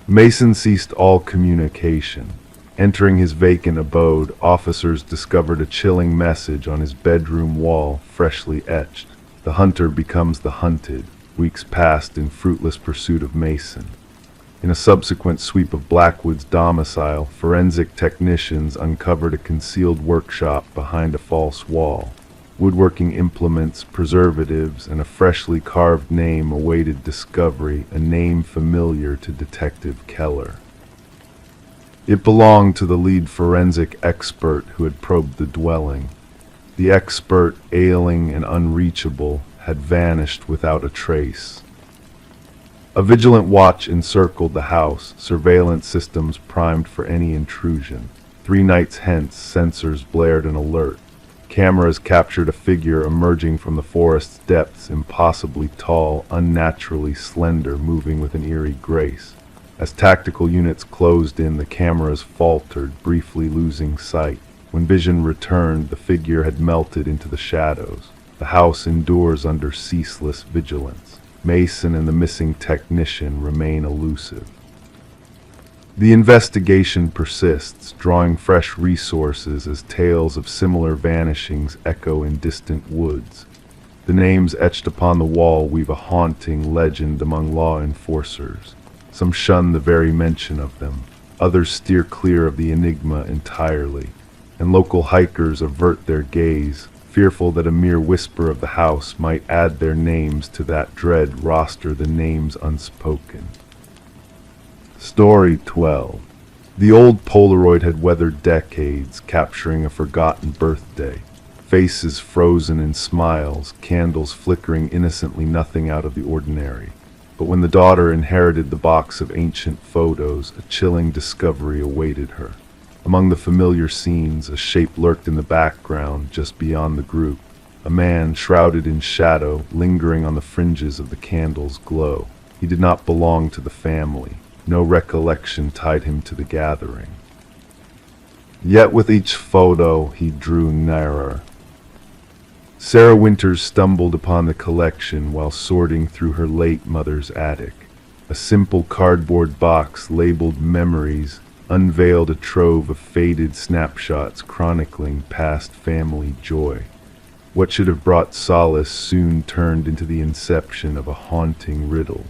Mason ceased all communication. Entering his vacant abode, officers discovered a chilling message on his bedroom wall, freshly etched. The hunter becomes the hunted. Weeks passed in fruitless pursuit of Mason. In a subsequent sweep of Blackwood's domicile, forensic technicians uncovered a concealed workshop behind a false wall. Woodworking implements, preservatives, and a freshly carved name awaited discovery, a name familiar to Detective Keller. It belonged to the lead forensic expert who had probed the dwelling. The expert, ailing and unreachable, had vanished without a trace. A vigilant watch encircled the house, surveillance systems primed for any intrusion. 3 nights hence, sensors blared an alert. Cameras captured a figure emerging from the forest's depths, impossibly tall, unnaturally slender, moving with an eerie grace. As tactical units closed in, the cameras faltered, briefly losing sight. When vision returned, the figure had melted into the shadows. The house endures under ceaseless vigilance. Mason and the missing technician remain elusive. The investigation persists, drawing fresh resources as tales of similar vanishings echo in distant woods. The names etched upon the wall weave a haunting legend among law enforcers. Some shun the very mention of them. Others steer clear of the enigma entirely. And local hikers avert their gaze, fearful that a mere whisper of the house might add their names to that dread roster, the names unspoken. Story 12. The old Polaroid had weathered decades, capturing a forgotten birthday. Faces frozen in smiles, candles flickering innocently, nothing out of the ordinary. But when the daughter inherited the box of ancient photos, a chilling discovery awaited her. Among the familiar scenes, a shape lurked in the background, just beyond the group. A man shrouded in shadow, lingering on the fringes of the candle's glow. He did not belong to the family. No recollection tied him to the gathering. Yet with each photo he drew nearer. Sarah Winters stumbled upon the collection while sorting through her late mother's attic. A simple cardboard box labeled Memories unveiled a trove of faded snapshots chronicling past family joy. What should have brought solace soon turned into the inception of a haunting riddle.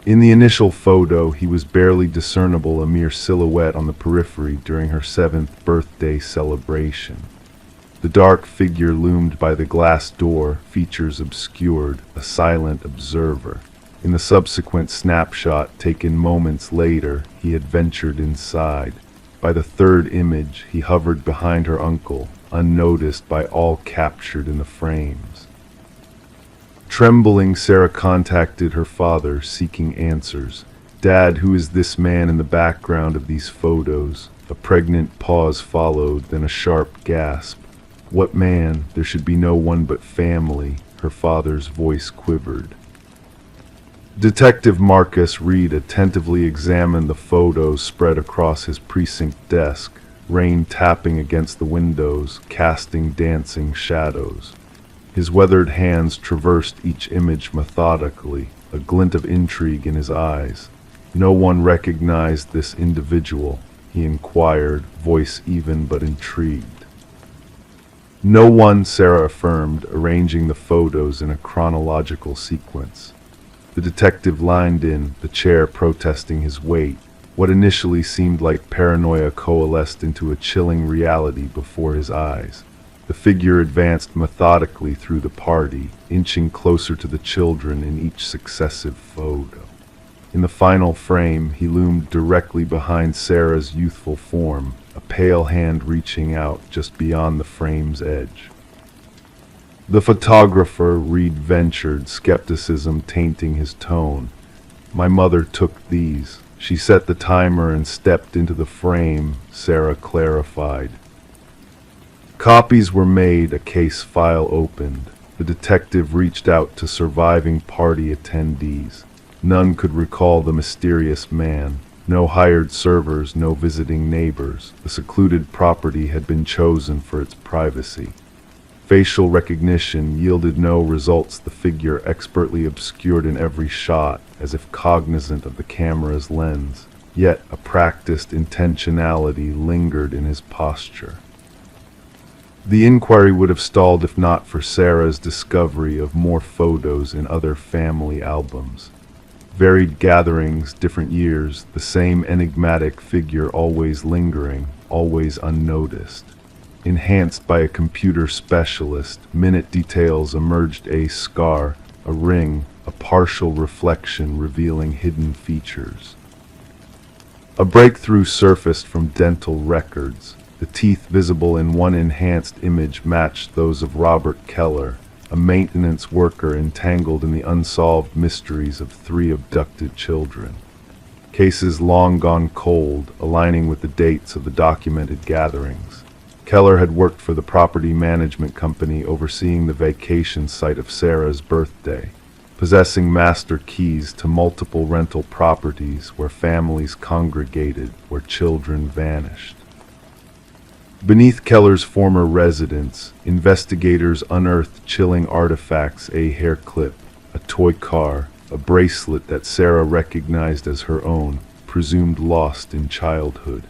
In the initial photo, he was barely discernible, a mere silhouette on the periphery during her 7th birthday celebration. The dark figure loomed by the glass door, features obscured, a silent observer. In the subsequent snapshot, taken moments later, he had ventured inside. By the 3rd image, he hovered behind her uncle, unnoticed by all captured in the frames. Trembling, Sarah contacted her father, seeking answers. "Dad, who is this man in the background of these photos?" A pregnant pause followed, then a sharp gasp. "What man? There should be no one but family." Her father's voice quivered. Detective Marcus Reed attentively examined the photos spread across his precinct desk, rain tapping against the windows, casting dancing shadows. His weathered hands traversed each image methodically, a glint of intrigue in his eyes. "No one recognized this individual?" he inquired, voice even but intrigued. "No one," Sarah affirmed, arranging the photos in a chronological sequence. The detective leaned in, the chair protesting his weight. What initially seemed like paranoia coalesced into a chilling reality before his eyes. The figure advanced methodically through the party, inching closer to the children in each successive photo. In the final frame, he loomed directly behind Sarah's youthful form, a pale hand reaching out just beyond the frame's edge. "The photographer," Reed ventured, skepticism tainting his tone. "My mother took these. She set the timer and stepped into the frame," Sarah clarified. Copies were made, a case file opened. The detective reached out to surviving party attendees. None could recall the mysterious man. No hired servers, no visiting neighbors. The secluded property had been chosen for its privacy. Facial recognition yielded no results, the figure expertly obscured in every shot, as if cognizant of the camera's lens. Yet a practiced intentionality lingered in his posture. The inquiry would have stalled if not for Sarah's discovery of more photos in other family albums. Varied gatherings, different years, the same enigmatic figure always lingering, always unnoticed. Enhanced by a computer specialist, minute details emerged: a scar, a ring, a partial reflection revealing hidden features. A breakthrough surfaced from dental records. The teeth visible in one enhanced image matched those of Robert Keller, a maintenance worker entangled in the unsolved mysteries of 3 abducted children. Cases long gone cold, aligning with the dates of the documented gatherings. Keller had worked for the property management company overseeing the vacation site of Sarah's birthday. possessing master keys to multiple rental properties where families congregated, where children vanished. Beneath Keller's former residence, investigators unearthed chilling artifacts: a hair clip, a toy car, a bracelet that Sarah recognized as her own, presumed lost in childhood.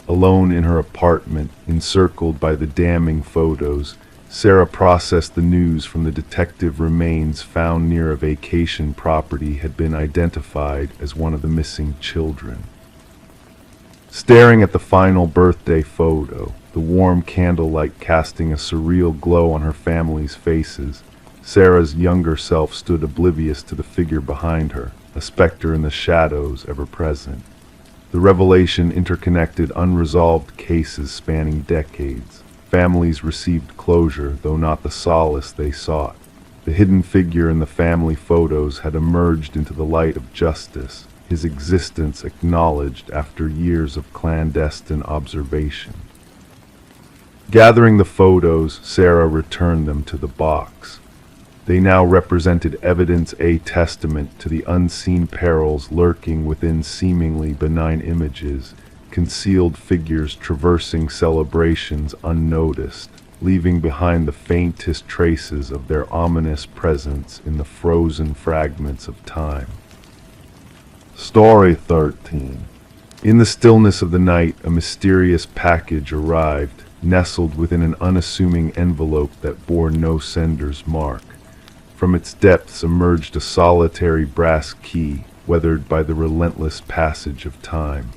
Alone in her apartment, encircled by the damning photos, Sarah processed the news from the detective. Remains found near a vacation property had been identified as one of the missing children. Staring at the final birthday photo, the warm candlelight casting a surreal glow on her family's faces, Sarah's younger self stood oblivious to the figure behind her, a specter in the shadows ever present. The revelation interconnected unresolved cases spanning decades. Families received closure, though not the solace they sought. The hidden figure in the family photos had emerged into the light of justice, his existence acknowledged after years of clandestine observation. Gathering the photos, Sarah returned them to the box. They now represented evidence, a testament to the unseen perils lurking within seemingly benign images, concealed figures traversing celebrations unnoticed, leaving behind the faintest traces of their ominous presence in the frozen fragments of time. Story 13. In the stillness of the night, a mysterious package arrived, nestled within an unassuming envelope that bore no sender's mark. From its depths emerged a solitary brass key, weathered by the relentless passage of time.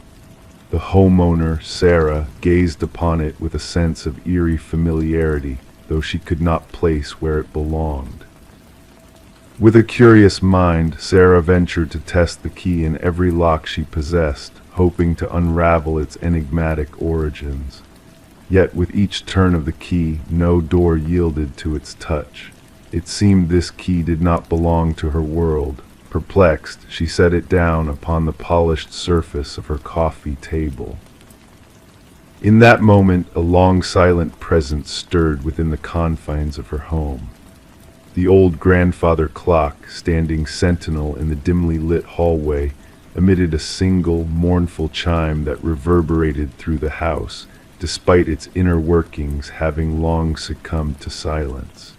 The homeowner, Sarah, gazed upon it with a sense of eerie familiarity, though she could not place where it belonged. With a curious mind, Sarah ventured to test the key in every lock she possessed, hoping to unravel its enigmatic origins. Yet with each turn of the key, no door yielded to its touch. It seemed this key did not belong to her world. Perplexed, she set it down upon the polished surface of her coffee table. In that moment, a long silent presence stirred within the confines of her home. The old grandfather clock, standing sentinel in the dimly lit hallway, emitted a single, mournful chime that reverberated through the house, despite its inner workings having long succumbed to silence.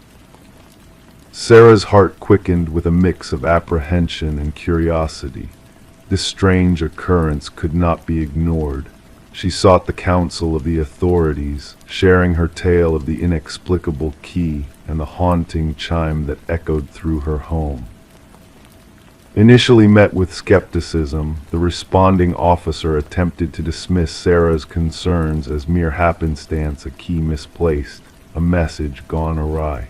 Sarah's heart quickened with a mix of apprehension and curiosity. This strange occurrence could not be ignored. She sought the counsel of the authorities, sharing her tale of the inexplicable key and the haunting chime that echoed through her home. Initially met with skepticism, the responding officer attempted to dismiss Sarah's concerns as mere happenstance, a key misplaced, a message gone awry.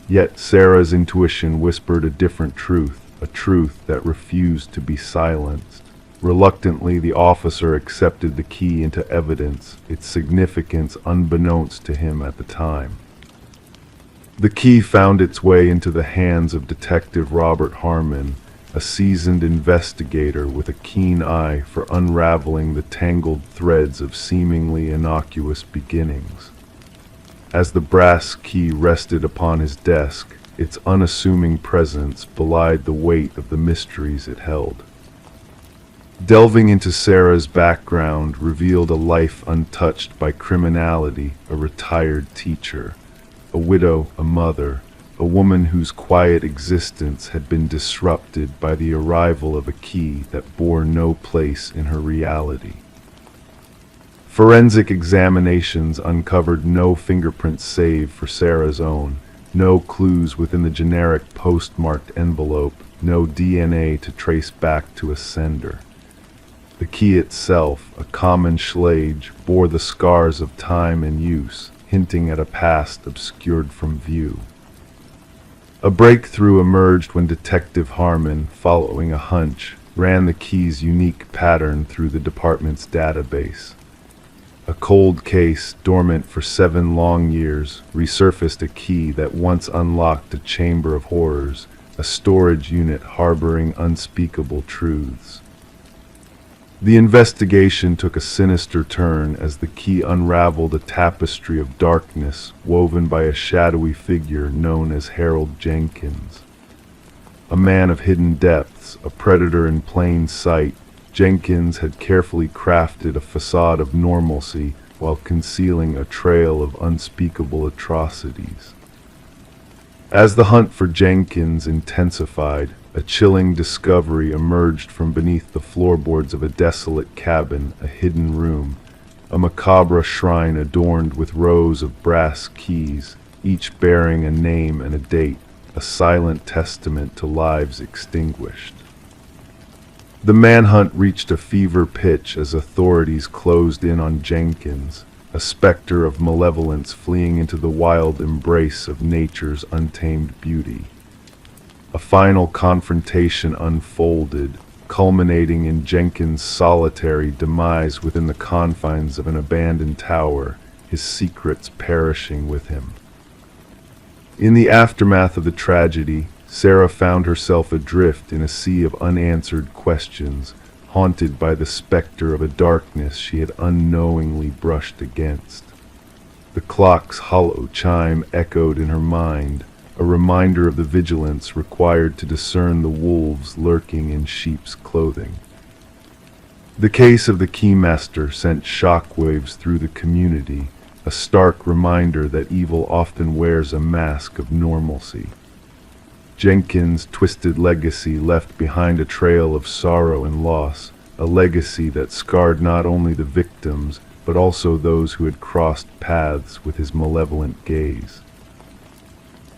Yet Sarah's intuition whispered a different truth, a truth that refused to be silenced. Reluctantly, the officer accepted the key into evidence, its significance unbeknownst to him at the time. The key found its way into the hands of Detective Robert Harmon, a seasoned investigator with a keen eye for unraveling the tangled threads of seemingly innocuous beginnings. As the brass key rested upon his desk, its unassuming presence belied the weight of the mysteries it held. Delving into Sarah's background revealed a life untouched by criminality, a retired teacher, a widow, a mother, a woman whose quiet existence had been disrupted by the arrival of a key that bore no place in her reality. Forensic examinations uncovered no fingerprints save for Sarah's own, no clues within the generic postmarked envelope, no DNA to trace back to a sender. The key itself, a common schlage, bore the scars of time and use, hinting at a past obscured from view. A breakthrough emerged when Detective Harmon, following a hunch, ran the key's unique pattern through the department's database. A cold case, dormant for 7 long years, resurfaced a key that once unlocked a chamber of horrors, a storage unit harboring unspeakable truths. The investigation took a sinister turn as the key unraveled a tapestry of darkness woven by a shadowy figure known as Harold Jenkins. A man of hidden depths, a predator in plain sight, Jenkins had carefully crafted a facade of normalcy while concealing a trail of unspeakable atrocities. As the hunt for Jenkins intensified, a chilling discovery emerged from beneath the floorboards of a desolate cabin, a hidden room, a macabre shrine adorned with rows of brass keys, each bearing a name and a date, a silent testament to lives extinguished. The manhunt reached a fever pitch as authorities closed in on Jenkins, a specter of malevolence fleeing into the wild embrace of nature's untamed beauty. A final confrontation unfolded, culminating in Jenkins' solitary demise within the confines of an abandoned tower, his secrets perishing with him. In the aftermath of the tragedy, Sarah found herself adrift in a sea of unanswered questions, haunted by the specter of a darkness she had unknowingly brushed against. The clock's hollow chime echoed in her mind, a reminder of the vigilance required to discern the wolves lurking in sheep's clothing. The case of the Keymaster sent shockwaves through the community, a stark reminder that evil often wears a mask of normalcy. Jenkins' twisted legacy left behind a trail of sorrow and loss, a legacy that scarred not only the victims, but also those who had crossed paths with his malevolent gaze.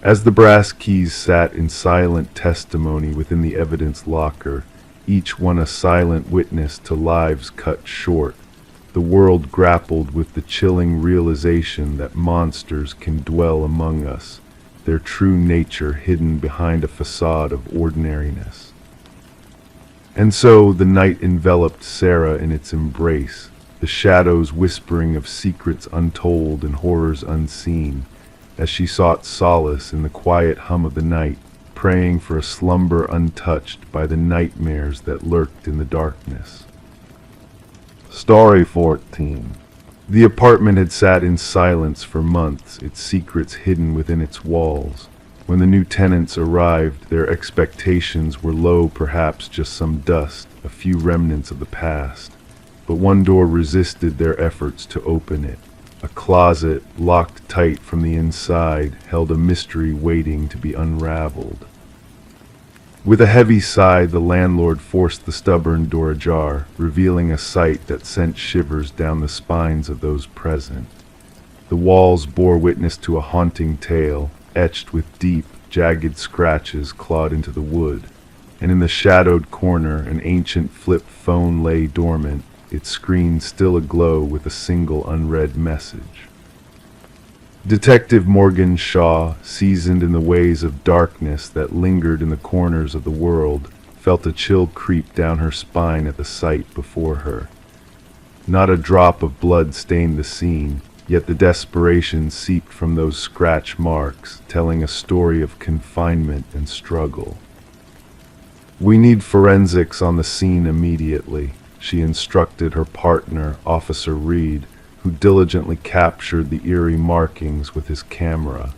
As the brass keys sat in silent testimony within the evidence locker, each one a silent witness to lives cut short, the world grappled with the chilling realization that monsters can dwell among us, their true nature hidden behind a facade of ordinariness. And so the night enveloped Sarah in its embrace, the shadows whispering of secrets untold and horrors unseen, as she sought solace in the quiet hum of the night, praying for a slumber untouched by the nightmares that lurked in the darkness. Story 14. The apartment had sat in silence for months, its secrets hidden within its walls. When the new tenants arrived, their expectations were low, perhaps just some dust, a few remnants of the past. But one door resisted their efforts to open it. A closet, locked tight from the inside, held a mystery waiting to be unraveled. With a heavy sigh, the landlord forced the stubborn door ajar, revealing a sight that sent shivers down the spines of those present. The walls bore witness to a haunting tale, etched with deep, jagged scratches clawed into the wood, and in the shadowed corner an ancient flip phone lay dormant, its screen still aglow with a single unread message. Detective Morgan Shaw, seasoned in the ways of darkness that lingered in the corners of the world, felt a chill creep down her spine at the sight before her. Not a drop of blood stained the scene, yet the desperation seeped from those scratch marks, telling a story of confinement and struggle. "We need forensics on the scene immediately," she instructed her partner, Officer Reed, who diligently captured the eerie markings with his camera,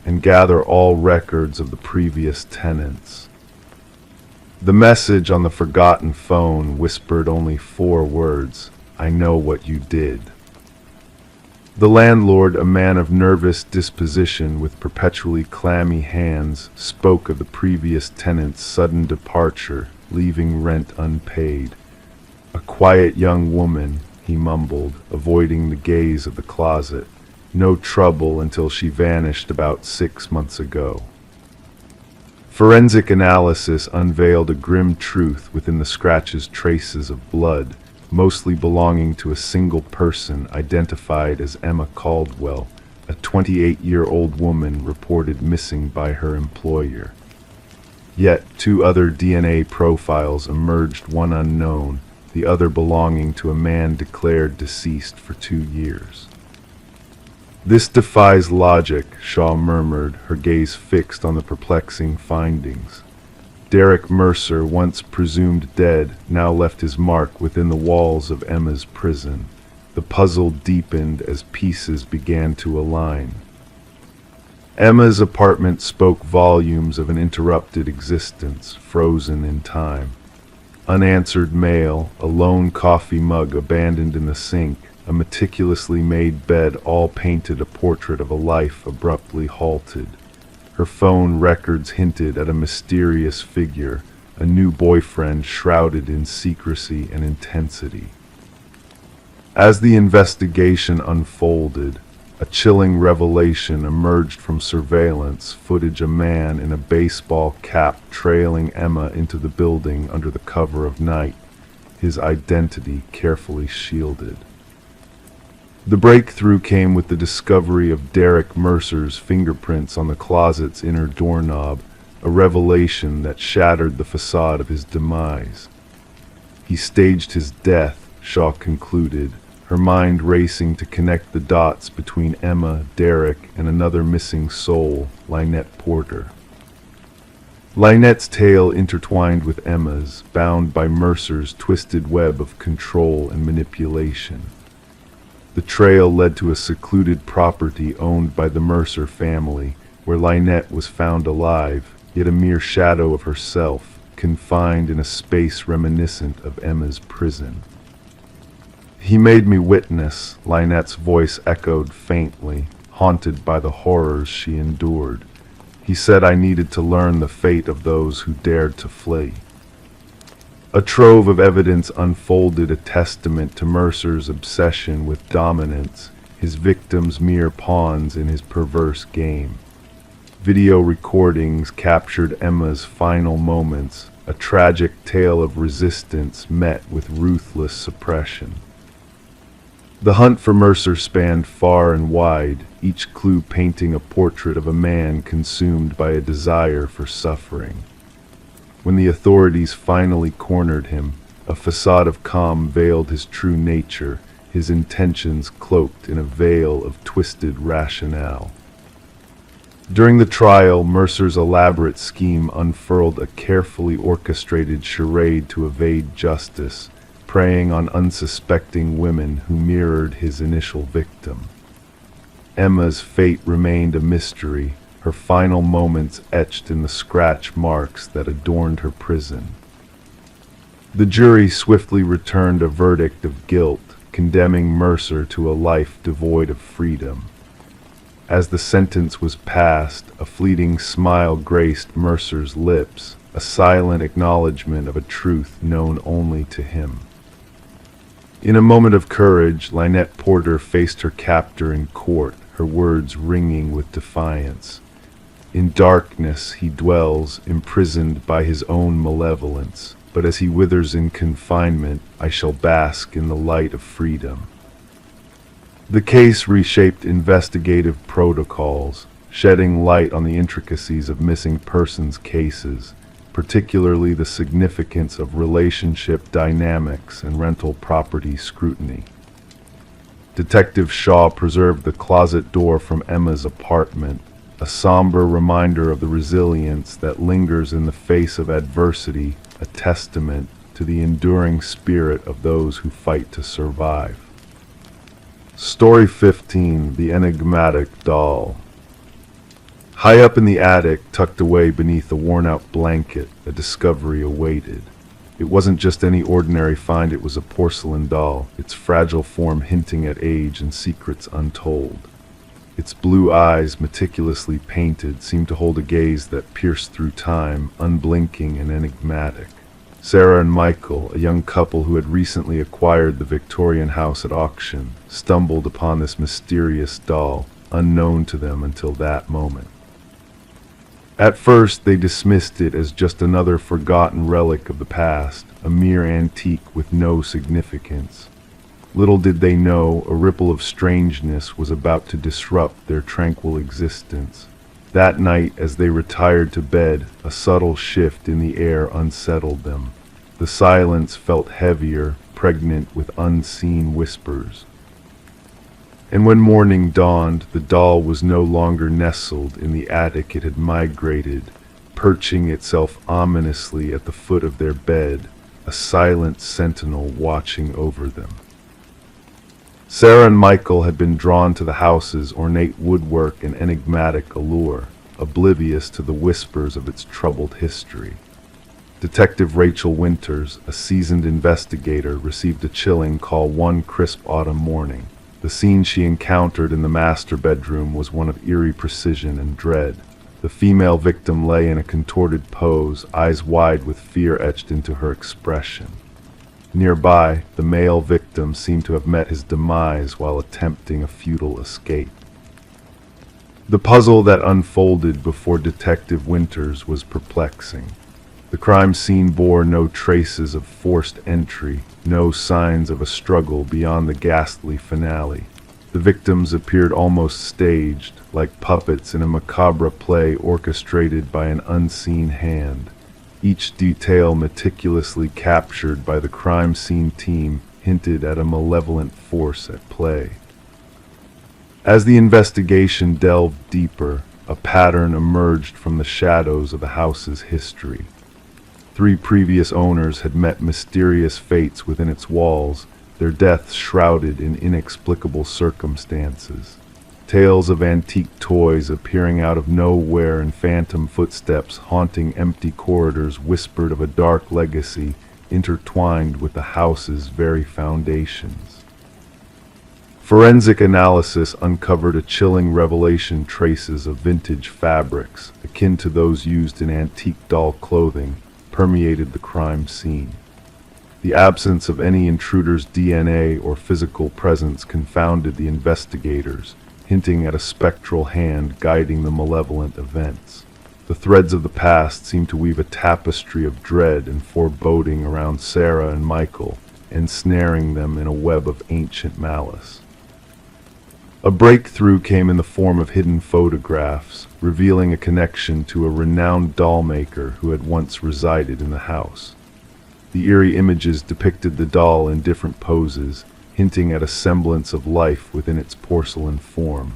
and gather all records of the previous tenants. The message on the forgotten phone whispered only 4 words: "I know what you did." The landlord, a man of nervous disposition with perpetually clammy hands, spoke of the previous tenant's sudden departure, leaving rent unpaid. "A quiet young woman," he mumbled, avoiding the gaze of the closet. "No trouble until she vanished about 6 months ago." Forensic analysis unveiled a grim truth within the scratches: traces of blood, mostly belonging to a single person identified as Emma Caldwell, a 28-year-old woman reported missing by her employer. Yet 2 other DNA profiles emerged, one unknown, the other belonging to a man declared deceased for 2 years. "This defies logic," Shaw murmured, her gaze fixed on the perplexing findings. Derek Mercer, once presumed dead, now left his mark within the walls of Emma's prison. The puzzle deepened as pieces began to align. Emma's apartment spoke volumes of an interrupted existence, frozen in time. Unanswered mail, a lone coffee mug abandoned in the sink, a meticulously made bed all painted a portrait of a life abruptly halted. Her phone records hinted at a mysterious figure, a new boyfriend shrouded in secrecy and intensity. As the investigation unfolded, a chilling revelation emerged from surveillance footage: a man in a baseball cap trailing Emma into the building under the cover of night, his identity carefully shielded. The breakthrough came with the discovery of Derek Mercer's fingerprints on the closet's inner doorknob, a revelation that shattered the facade of his demise. He staged his death, Shaw concluded, her mind racing to connect the dots between Emma, Derek, and another missing soul, Lynette Porter. Lynette's tale intertwined with Emma's, bound by Mercer's twisted web of control and manipulation. The trail led to a secluded property owned by the Mercer family, where Lynette was found alive, yet a mere shadow of herself, confined in a space reminiscent of Emma's prison. "He made me witness," Lynette's voice echoed faintly, haunted by the horrors she endured. "He said I needed to learn the fate of those who dared to flee." A trove of evidence unfolded, a testament to Mercer's obsession with dominance, his victims mere pawns in his perverse game. Video recordings captured Emma's final moments, a tragic tale of resistance met with ruthless suppression. The hunt for Mercer spanned far and wide, each clue painting a portrait of a man consumed by a desire for suffering. When the authorities finally cornered him, a facade of calm veiled his true nature, his intentions cloaked in a veil of twisted rationale. During the trial, Mercer's elaborate scheme unfurled a carefully orchestrated charade to evade justice, preying on unsuspecting women who mirrored his initial victim. Emma's fate remained a mystery, her final moments etched in the scratch marks that adorned her prison. The jury swiftly returned a verdict of guilt, condemning Mercer to a life devoid of freedom. As the sentence was passed, a fleeting smile graced Mercer's lips, a silent acknowledgement of a truth known only to him. In a moment of courage, Lynette Porter faced her captor in court, her words ringing with defiance. "In darkness he dwells, imprisoned by his own malevolence, but as he withers in confinement, I shall bask in the light of freedom." The case reshaped investigative protocols, shedding light on the intricacies of missing persons cases, particularly the significance of relationship dynamics and rental property scrutiny. Detective Shaw preserved the closet door from Emma's apartment, a somber reminder of the resilience that lingers in the face of adversity, a testament to the enduring spirit of those who fight to survive. Story 15: The Enigmatic Doll. High up in the attic, tucked away beneath a worn-out blanket, a discovery awaited. It wasn't just any ordinary find, it was a porcelain doll, its fragile form hinting at age and secrets untold. Its blue eyes, meticulously painted, seemed to hold a gaze that pierced through time, unblinking and enigmatic. Sarah and Michael, a young couple who had recently acquired the Victorian house at auction, stumbled upon this mysterious doll, unknown to them until that moment. At first, they dismissed it as just another forgotten relic of the past, a mere antique with no significance. Little did they know, a ripple of strangeness was about to disrupt their tranquil existence. That night, as they retired to bed, a subtle shift in the air unsettled them. The silence felt heavier, pregnant with unseen whispers. And when morning dawned, the doll was no longer nestled in the attic it had migrated, perching itself ominously at the foot of their bed, a silent sentinel watching over them. Sarah and Michael had been drawn to the house's ornate woodwork and enigmatic allure, oblivious to the whispers of its troubled history. Detective Rachel Winters, a seasoned investigator, received a chilling call one crisp autumn morning. The scene she encountered in the master bedroom was one of eerie precision and dread. The female victim lay in a contorted pose, eyes wide with fear etched into her expression. Nearby, the male victim seemed to have met his demise while attempting a futile escape. The puzzle that unfolded before Detective Winters was perplexing. The crime scene bore no traces of forced entry, no signs of a struggle beyond the ghastly finale. The victims appeared almost staged, like puppets in a macabre play orchestrated by an unseen hand. Each detail meticulously captured by the crime scene team hinted at a malevolent force at play. As the investigation delved deeper, a pattern emerged from the shadows of the house's history. 3 previous owners had met mysterious fates within its walls, their deaths shrouded in inexplicable circumstances. Tales of antique toys appearing out of nowhere and phantom footsteps haunting empty corridors whispered of a dark legacy intertwined with the house's very foundations. Forensic analysis uncovered a chilling revelation: traces of vintage fabrics, akin to those used in antique doll clothing, permeated the crime scene. The absence of any intruder's DNA or physical presence confounded the investigators, hinting at a spectral hand guiding the malevolent events. The threads of the past seemed to weave a tapestry of dread and foreboding around Sarah and Michael, ensnaring them in a web of ancient malice. A breakthrough came in the form of hidden photographs, revealing a connection to a renowned doll maker who had once resided in the house. The eerie images depicted the doll in different poses, hinting at a semblance of life within its porcelain form.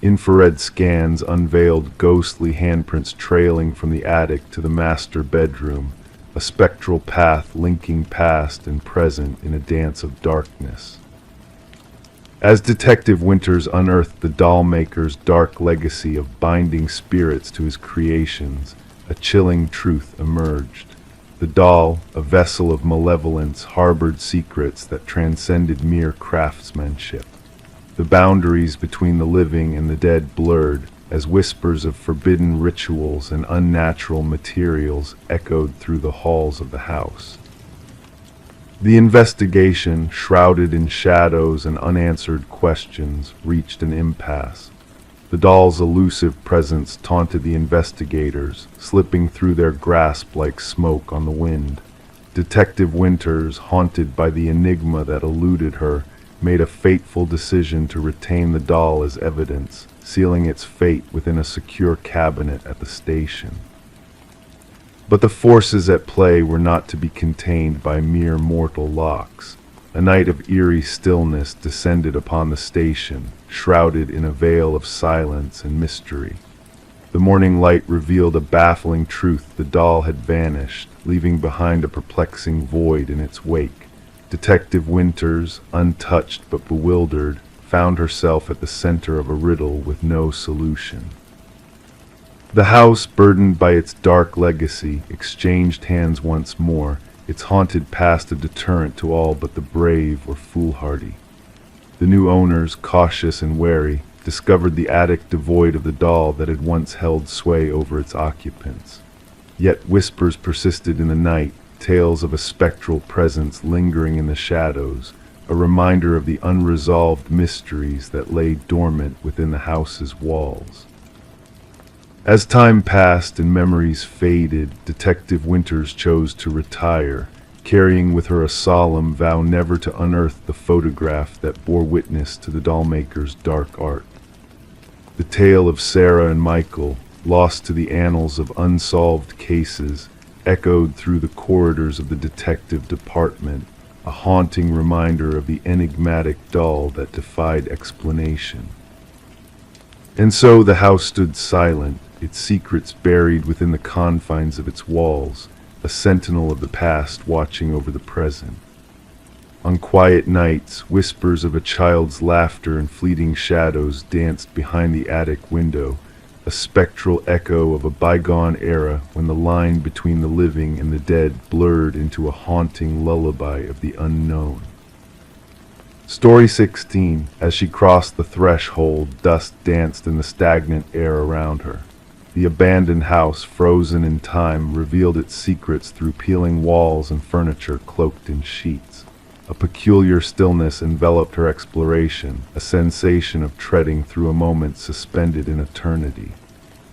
Infrared scans unveiled ghostly handprints trailing from the attic to the master bedroom, a spectral path linking past and present in a dance of darkness. As Detective Winters unearthed the doll maker's dark legacy of binding spirits to his creations, a chilling truth emerged. The doll, a vessel of malevolence, harbored secrets that transcended mere craftsmanship. The boundaries between the living and the dead blurred, as whispers of forbidden rituals and unnatural materials echoed through the halls of the house. The investigation, shrouded in shadows and unanswered questions, reached an impasse. The doll's elusive presence taunted the investigators, slipping through their grasp like smoke on the wind. Detective Winters, haunted by the enigma that eluded her, made a fateful decision to retain the doll as evidence, sealing its fate within a secure cabinet at the station. But the forces at play were not to be contained by mere mortal locks. A night of eerie stillness descended upon the station, shrouded in a veil of silence and mystery. The morning light revealed a baffling truth: the doll had vanished, leaving behind a perplexing void in its wake. Detective Winters, untouched but bewildered, found herself at the center of a riddle with no solution. The house, burdened by its dark legacy, exchanged hands once more, its haunted past a deterrent to all but the brave or foolhardy. The new owners, cautious and wary, discovered the attic devoid of the doll that had once held sway over its occupants. Yet whispers persisted in the night, tales of a spectral presence lingering in the shadows, a reminder of the unresolved mysteries that lay dormant within the house's walls. As time passed and memories faded, Detective Winters chose to retire, carrying with her a solemn vow never to unearth the photograph that bore witness to the dollmaker's dark art. The tale of Sarah and Michael, lost to the annals of unsolved cases, echoed through the corridors of the detective department, a haunting reminder of the enigmatic doll that defied explanation. And so the house stood silent, its secrets buried within the confines of its walls, a sentinel of the past watching over the present. On quiet nights, whispers of a child's laughter and fleeting shadows danced behind the attic window, a spectral echo of a bygone era when the line between the living and the dead blurred into a haunting lullaby of the unknown. Story 16. As she crossed the threshold, dust danced in the stagnant air around her. The abandoned house, frozen in time, revealed its secrets through peeling walls and furniture cloaked in sheets. A peculiar stillness enveloped her exploration, a sensation of treading through a moment suspended in eternity.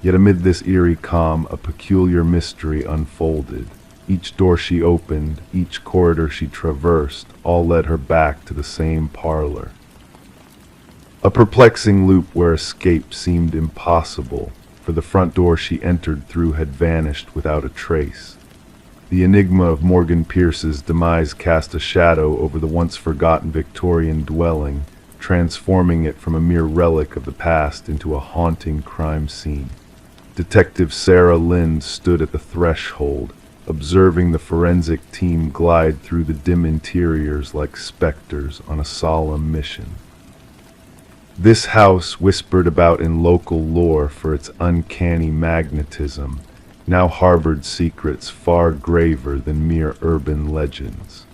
Yet amid this eerie calm, a peculiar mystery unfolded. Each door she opened, each corridor she traversed, all led her back to the same parlor. A perplexing loop where escape seemed impossible, for the front door she entered through had vanished without a trace. The enigma of Morgan Pierce's demise cast a shadow over the once-forgotten Victorian dwelling, transforming it from a mere relic of the past into a haunting crime scene. Detective Sarah Lind stood at the threshold, observing the forensic team glide through the dim interiors like specters on a solemn mission. This house, whispered about in local lore for its uncanny magnetism, now harbored secrets far graver than mere urban legends.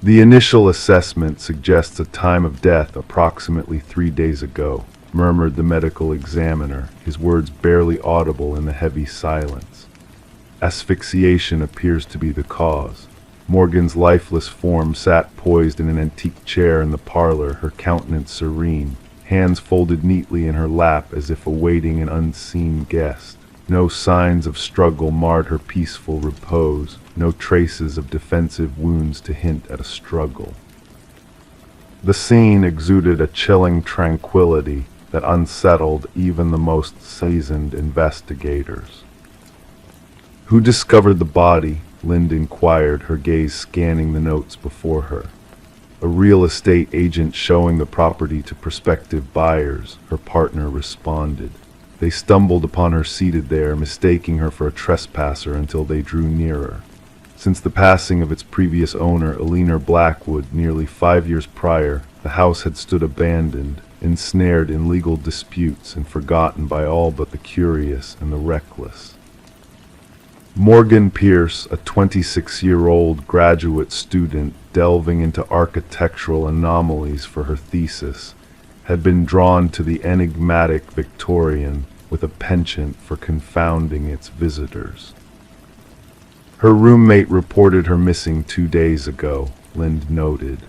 The initial assessment suggests a time of death approximately 3 days ago, murmured the medical examiner, his words barely audible in the heavy silence. Asphyxiation appears to be the cause. Morgan's lifeless form sat poised in an antique chair in the parlor, her countenance serene, hands folded neatly in her lap as if awaiting an unseen guest. No signs of struggle marred her peaceful repose, no traces of defensive wounds to hint at a struggle. The scene exuded a chilling tranquility that unsettled even the most seasoned investigators. "Who discovered the body?" Lind inquired, her gaze scanning the notes before her. "A real estate agent showing the property to prospective buyers," her partner responded. They stumbled upon her seated there, mistaking her for a trespasser until they drew nearer. Since the passing of its previous owner, Eleanor Blackwood, nearly 5 years prior, the house had stood abandoned, ensnared in legal disputes and forgotten by all but the curious and the reckless. Morgan Pierce, a 26-year-old graduate student delving into architectural anomalies for her thesis, had been drawn to the enigmatic Victorian with a penchant for confounding its visitors. Her roommate reported her missing 2 days ago, Lind noted.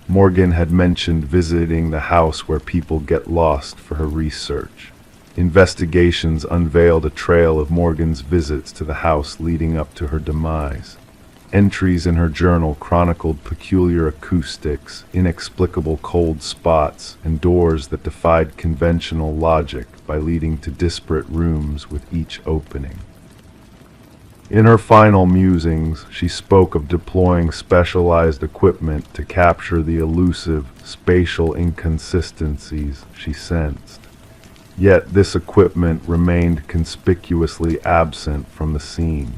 Morgan had mentioned visiting the house where people get lost for her research. Investigations unveiled a trail of Morgan's visits to the house leading up to her demise. Entries in her journal chronicled peculiar acoustics, inexplicable cold spots, and doors that defied conventional logic by leading to disparate rooms with each opening. In her final musings, she spoke of deploying specialized equipment to capture the elusive, spatial inconsistencies she sensed. Yet this equipment remained conspicuously absent from the scene.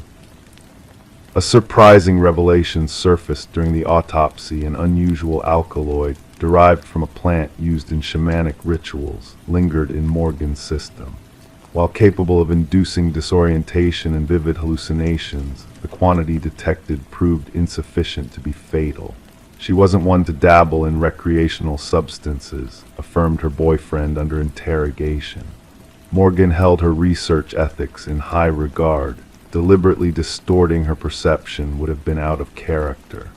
A surprising revelation surfaced during the autopsy. An unusual alkaloid, derived from a plant used in shamanic rituals, lingered in Morgan's system. While capable of inducing disorientation and vivid hallucinations, the quantity detected proved insufficient to be fatal. She wasn't one to dabble in recreational substances, affirmed her boyfriend under interrogation. Morgan held her research ethics in high regard. Deliberately distorting her perception would have been out of character.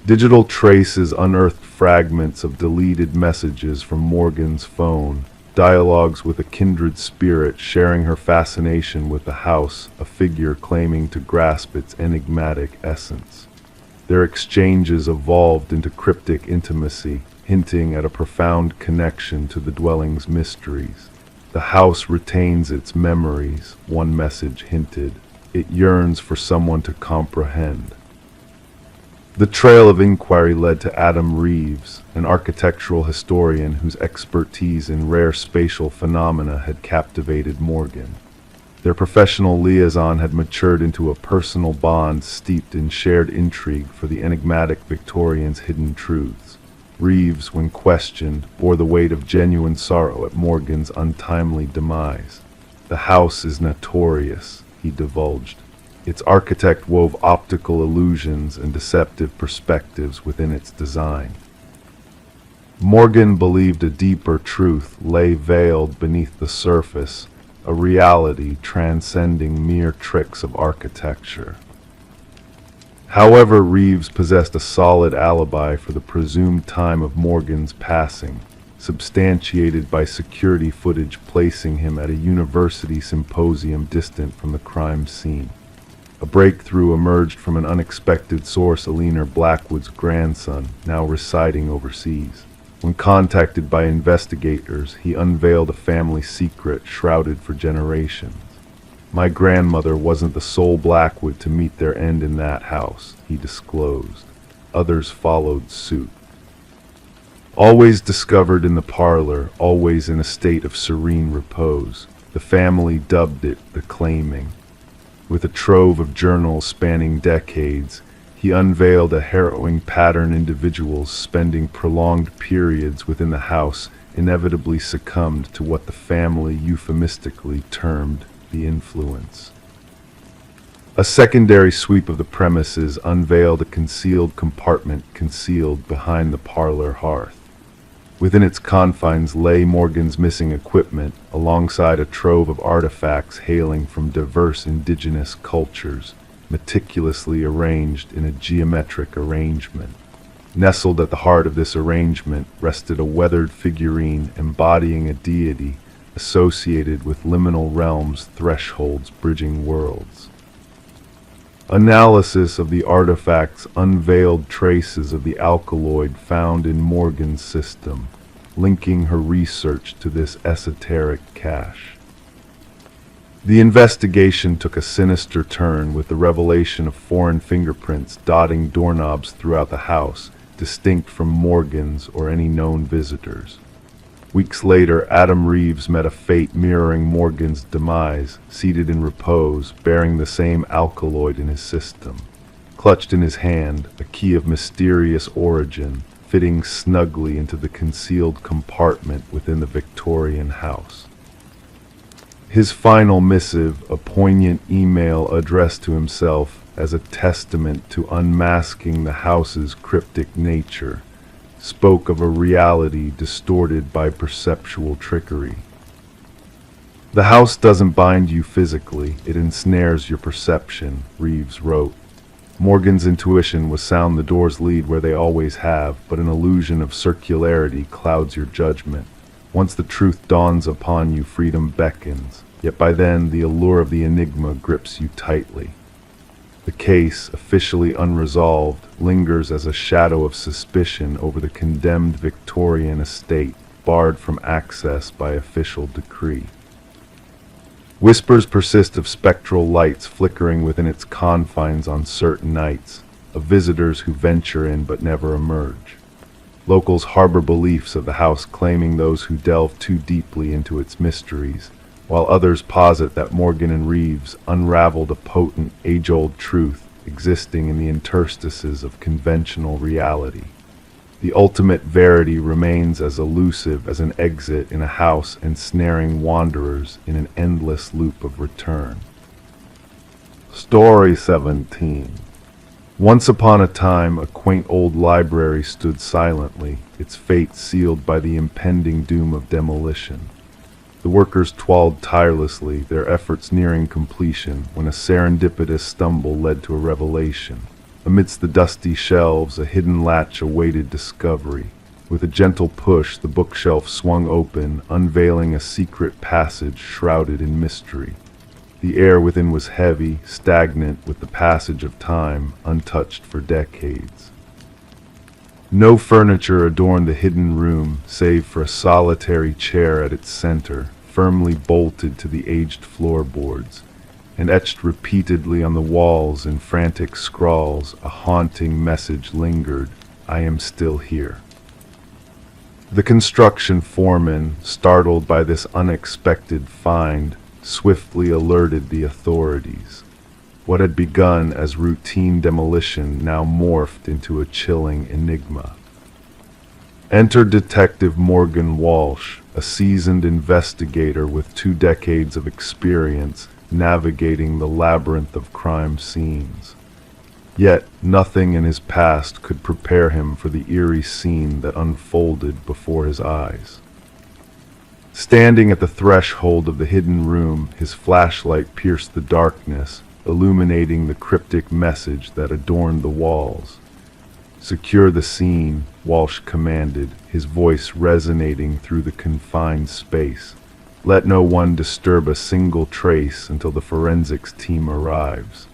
Digital traces unearthed fragments of deleted messages from Morgan's phone, dialogues with a kindred spirit sharing her fascination with the house, a figure claiming to grasp its enigmatic essence. Their exchanges evolved into cryptic intimacy, hinting at a profound connection to the dwelling's mysteries. The house retains its memories, one message hinted. It yearns for someone to comprehend. The trail of inquiry led to Adam Reeves, an architectural historian whose expertise in rare spatial phenomena had captivated Morgan. Their professional liaison had matured into a personal bond steeped in shared intrigue for the enigmatic Victorian's hidden truths. Reeves, when questioned, bore the weight of genuine sorrow at Morgan's untimely demise. "The house is notorious," he divulged. Its architect wove optical illusions and deceptive perspectives within its design. Morgan believed a deeper truth lay veiled beneath the surface, a reality transcending mere tricks of architecture. However, Reeves possessed a solid alibi for the presumed time of Morgan's passing, substantiated by security footage placing him at a university symposium distant from the crime scene. A breakthrough emerged from an unexpected source: Alina Blackwood's grandson, now residing overseas. When contacted by investigators, he unveiled a family secret shrouded for generations. "My grandmother wasn't the sole Blackwood to meet their end in that house," he disclosed. Others followed suit. Always discovered in the parlor, always in a state of serene repose, the family dubbed it the Claiming. With a trove of journals spanning decades, he unveiled a harrowing pattern: individuals spending prolonged periods within the house inevitably succumbed to what the family euphemistically termed the influence. A secondary sweep of the premises unveiled a concealed compartment concealed behind the parlor hearth. Within its confines lay Morgan's missing equipment, alongside a trove of artifacts hailing from diverse indigenous cultures, meticulously arranged in a geometric arrangement. Nestled at the heart of this arrangement rested a weathered figurine embodying a deity associated with liminal realms, thresholds bridging worlds. Analysis of the artifacts unveiled traces of the alkaloid found in Morgan's system, linking her research to this esoteric cache. The investigation took a sinister turn with the revelation of foreign fingerprints dotting doorknobs throughout the house, distinct from Morgan's or any known visitors. Weeks later, Adam Reeves met a fate mirroring Morgan's demise, seated in repose, bearing the same alkaloid in his system. Clutched in his hand, a key of mysterious origin, fitting snugly into the concealed compartment within the Victorian house. His final missive, a poignant email addressed to himself as a testament to unmasking the house's cryptic nature, spoke of a reality distorted by perceptual trickery. "The house doesn't bind you physically, it ensnares your perception," Reeves wrote. Morgan's intuition was sound: the doors lead where they always have, but an illusion of circularity clouds your judgment. Once the truth dawns upon you, freedom beckons, yet by then the allure of the enigma grips you tightly. The case, officially unresolved, lingers as a shadow of suspicion over the condemned Victorian estate, barred from access by official decree. Whispers persist of spectral lights flickering within its confines on certain nights, of visitors who venture in but never emerge. Locals harbor beliefs of the house, claiming those who delve too deeply into its mysteries, while others posit that Morgan and Reeves unraveled a potent, age-old truth existing in the interstices of conventional reality. The ultimate verity remains as elusive as an exit in a house, ensnaring wanderers in an endless loop of return. Story 17. Once upon a time, a quaint old library stood silently, its fate sealed by the impending doom of demolition. The workers toiled tirelessly, their efforts nearing completion, when a serendipitous stumble led to a revelation. Amidst the dusty shelves, a hidden latch awaited discovery. With a gentle push, the bookshelf swung open, unveiling a secret passage shrouded in mystery. The air within was heavy, stagnant with the passage of time, untouched for decades. No furniture adorned the hidden room, save for a solitary chair at its center, firmly bolted to the aged floorboards, and etched repeatedly on the walls in frantic scrawls, a haunting message lingered: "I am still here." The construction foreman, startled by this unexpected find, swiftly alerted the authorities. What had begun as routine demolition now morphed into a chilling enigma. Enter Detective Morgan Walsh, a seasoned investigator with 2 decades of experience navigating the labyrinth of crime scenes. Yet nothing in his past could prepare him for the eerie scene that unfolded before his eyes. Standing at the threshold of the hidden room, his flashlight pierced the darkness, illuminating the cryptic message that adorned the walls. "Secure the scene," Walsh commanded, his voice resonating through the confined space. "Let no one disturb a single trace until the forensics team arrives."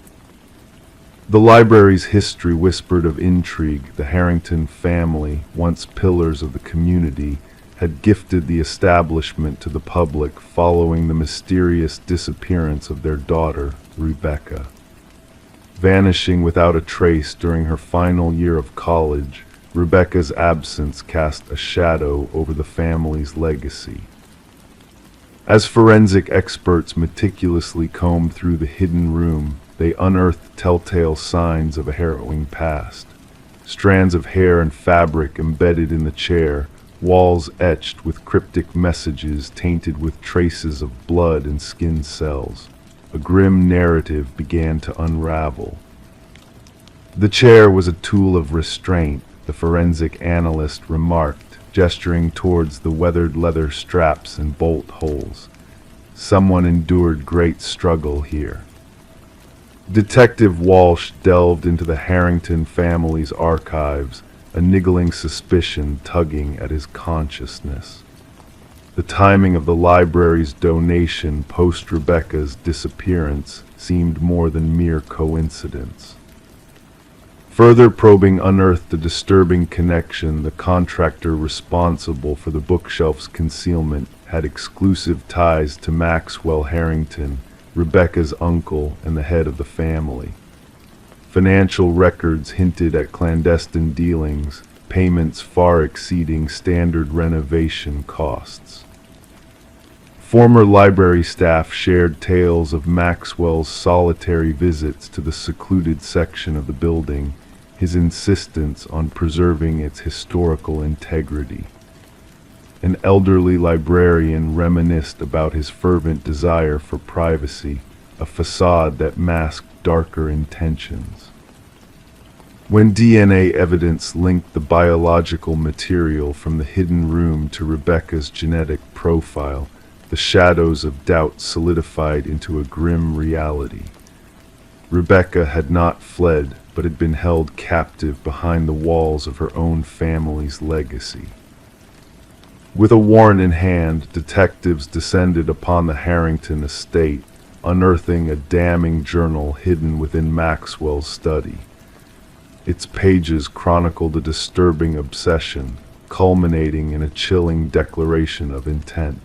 The library's history whispered of intrigue. The Harrington family, once pillars of the community, had gifted the establishment to the public following the mysterious disappearance of their daughter, Rebecca. Vanishing without a trace during her final year of college, Rebecca's absence cast a shadow over the family's legacy. As forensic experts meticulously combed through the hidden room, they unearthed telltale signs of a harrowing past. Strands of hair and fabric embedded in the chair, walls etched with cryptic messages tainted with traces of blood and skin cells. A grim narrative began to unravel. The chair was a tool of restraint, the forensic analyst remarked, gesturing towards the weathered leather straps and bolt holes. Someone endured great struggle here. Detective Walsh delved into the Harrington family's archives, a niggling suspicion tugging at his consciousness. The timing of the library's donation post Rebecca's disappearance seemed more than mere coincidence. Further probing unearthed a disturbing connection. The contractor responsible for the bookshelf's concealment had exclusive ties to Maxwell Harrington, Rebecca's uncle and the head of the family. Financial records hinted at clandestine dealings, payments far exceeding standard renovation costs. Former library staff shared tales of Maxwell's solitary visits to the secluded section of the building, his insistence on preserving its historical integrity. An elderly librarian reminisced about his fervent desire for privacy, a facade that masked darker intentions. When DNA evidence linked the biological material from the hidden room to Rebecca's genetic profile, the shadows of doubt solidified into a grim reality. Rebecca had not fled, but had been held captive behind the walls of her own family's legacy. With a warrant in hand, detectives descended upon the Harrington estate, unearthing a damning journal hidden within Maxwell's study. Its pages chronicled a disturbing obsession, culminating in a chilling declaration of intent.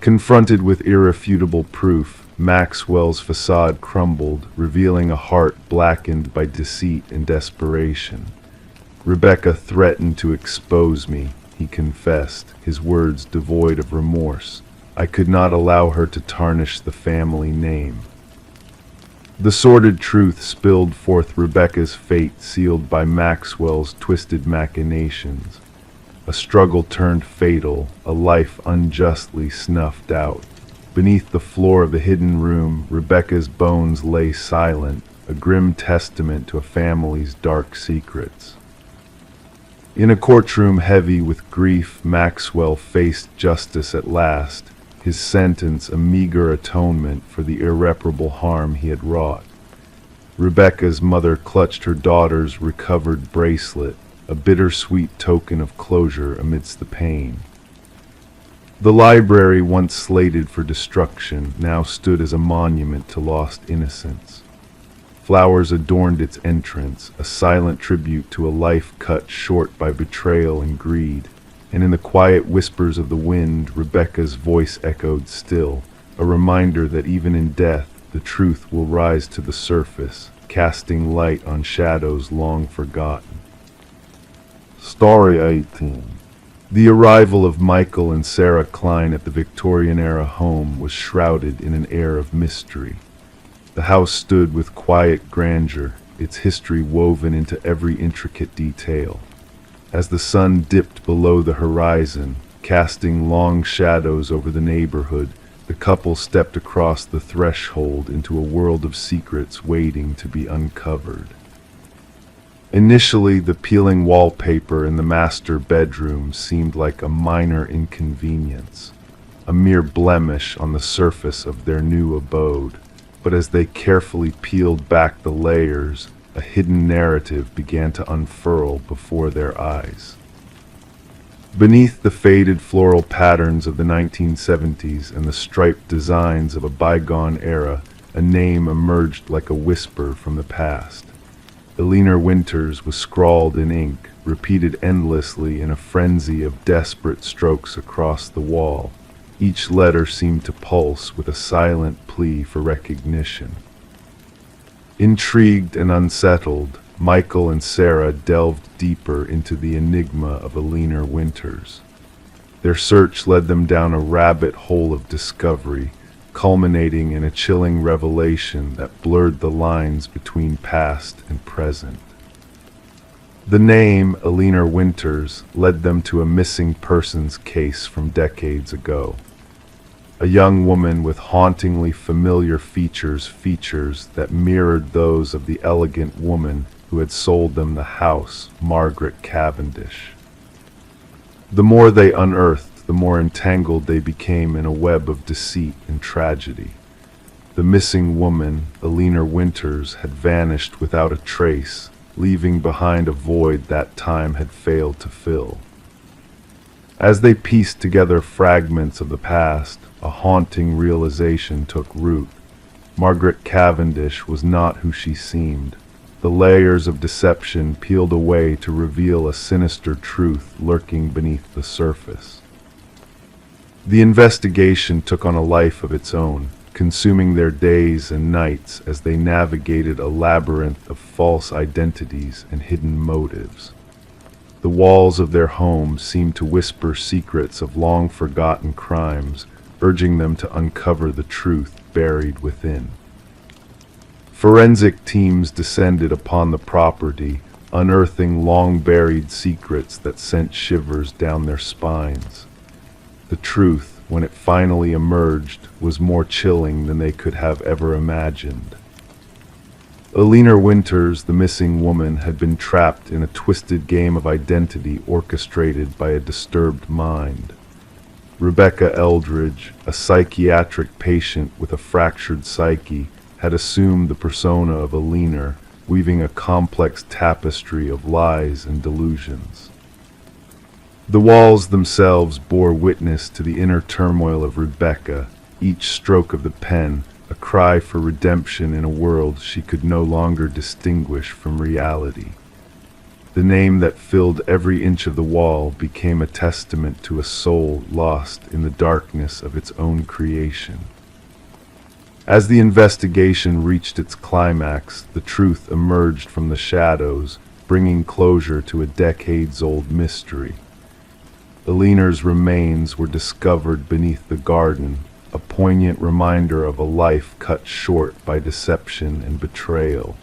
Confronted with irrefutable proof, Maxwell's facade crumbled, revealing a heart blackened by deceit and desperation. "Rebecca threatened to expose me," he confessed, his words devoid of remorse. "I could not allow her to tarnish the family name." The sordid truth spilled forth: Rebecca's fate sealed by Maxwell's twisted machinations. A struggle turned fatal, a life unjustly snuffed out. Beneath the floor of the hidden room, Rebecca's bones lay silent, a grim testament to a family's dark secrets. In a courtroom heavy with grief, Maxwell faced justice at last, his sentence a meager atonement for the irreparable harm he had wrought. Rebecca's mother clutched her daughter's recovered bracelet, a bittersweet token of closure amidst the pain. The library, once slated for destruction, now stood as a monument to lost innocence. Flowers adorned its entrance, a silent tribute to a life cut short by betrayal and greed. And in the quiet whispers of the wind, Rebecca's voice echoed still, a reminder that even in death, the truth will rise to the surface, casting light on shadows long forgotten. Story 18. The arrival of Michael and Sarah Klein at the Victorian-era home was shrouded in an air of mystery. The house stood with quiet grandeur, its history woven into every intricate detail. As the sun dipped below the horizon, casting long shadows over the neighborhood, the couple stepped across the threshold into a world of secrets waiting to be uncovered. Initially, the peeling wallpaper in the master bedroom seemed like a minor inconvenience, a mere blemish on the surface of their new abode. But as they carefully peeled back the layers, a hidden narrative began to unfurl before their eyes. Beneath the faded floral patterns of the 1970s and the striped designs of a bygone era, a name emerged like a whisper from the past. Eleanor Winters was scrawled in ink, repeated endlessly in a frenzy of desperate strokes across the wall. Each letter seemed to pulse with a silent plea for recognition. Intrigued and unsettled, Michael and Sarah delved deeper into the enigma of Eleanor Winters. Their search led them down a rabbit hole of discovery, culminating in a chilling revelation that blurred the lines between past and present. The name Eleanor Winters led them to a missing persons case from decades ago. A young woman with hauntingly familiar features that mirrored those of the elegant woman who had sold them the house, Margaret Cavendish. The more they unearthed, the more entangled they became in a web of deceit and tragedy. The missing woman, Eleanor Winters, had vanished without a trace, leaving behind a void that time had failed to fill. As they pieced together fragments of the past, a haunting realization took root. Margaret Cavendish was not who she seemed. The layers of deception peeled away to reveal a sinister truth lurking beneath the surface. The investigation took on a life of its own, consuming their days and nights as they navigated a labyrinth of false identities and hidden motives. The walls of their home seemed to whisper secrets of long-forgotten crimes, urging them to uncover the truth buried within. Forensic teams descended upon the property, unearthing long-buried secrets that sent shivers down their spines. The truth, when it finally emerged, was more chilling than they could have ever imagined. Eleanor Winters, the missing woman, had been trapped in a twisted game of identity orchestrated by a disturbed mind. Rebecca Eldridge, a psychiatric patient with a fractured psyche, had assumed the persona of Eleanor, weaving a complex tapestry of lies and delusions. The walls themselves bore witness to the inner turmoil of Rebecca, each stroke of the pen a cry for redemption in a world she could no longer distinguish from reality. The name that filled every inch of the wall became a testament to a soul lost in the darkness of its own creation. As the investigation reached its climax, the truth emerged from the shadows, bringing closure to a decades-old mystery. Eleanor's remains were discovered beneath the garden, a poignant reminder of a life cut short by deception and betrayal.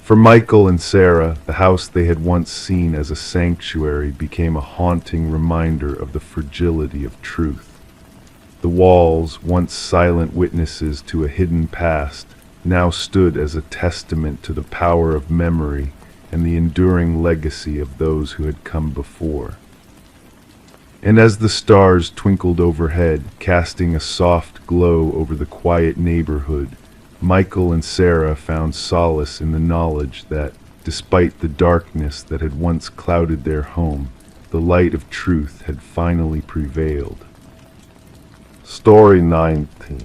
For Michael and Sarah, the house they had once seen as a sanctuary became a haunting reminder of the fragility of truth. The walls, once silent witnesses to a hidden past, now stood as a testament to the power of memory and the enduring legacy of those who had come before. And as the stars twinkled overhead, casting a soft glow over the quiet neighborhood, Michael and Sarah found solace in the knowledge that, despite the darkness that had once clouded their home, the light of truth had finally prevailed. Story 19.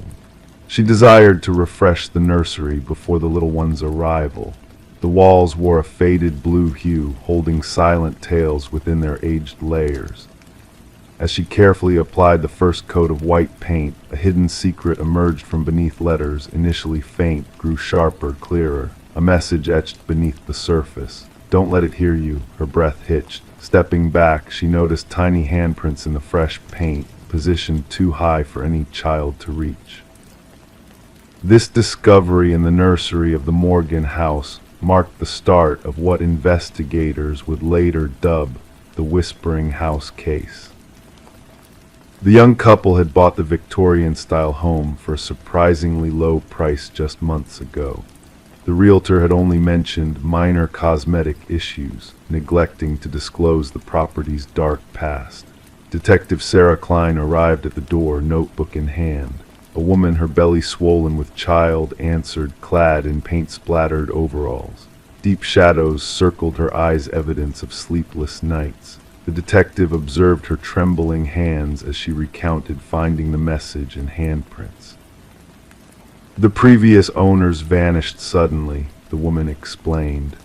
She desired to refresh the nursery before the little one's arrival. The walls wore a faded blue hue, holding silent tales within their aged layers. As she carefully applied the first coat of white paint, a hidden secret emerged from beneath letters, initially faint, grew sharper, clearer. A message etched beneath the surface. Don't let it hear you. Her breath hitched. Stepping back, she noticed tiny handprints in the fresh paint, positioned too high for any child to reach. This discovery in the nursery of the Morgan house marked the start of what investigators would later dub the Whispering House case. The young couple had bought the Victorian-style home for a surprisingly low price just months ago. The realtor had only mentioned minor cosmetic issues, neglecting to disclose the property's dark past. Detective Sarah Klein arrived at the door, notebook in hand. A woman, her belly swollen with child, answered, clad in paint-splattered overalls. Deep shadows circled her eyes, evidence of sleepless nights. The detective observed her trembling hands as she recounted finding the message in handprints. The previous owners vanished suddenly, the woman explained.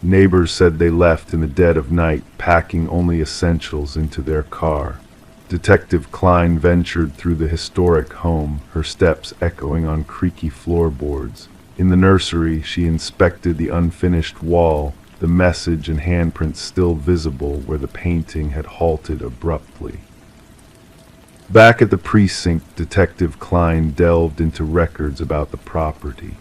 Neighbors said they left in the dead of night, packing only essentials into their car. Detective Klein ventured through the historic home, her steps echoing on creaky floorboards. In the nursery, she inspected the unfinished wall, the message and handprints still visible where the painting had halted abruptly. Back at the precinct, Detective Klein delved into records about the property.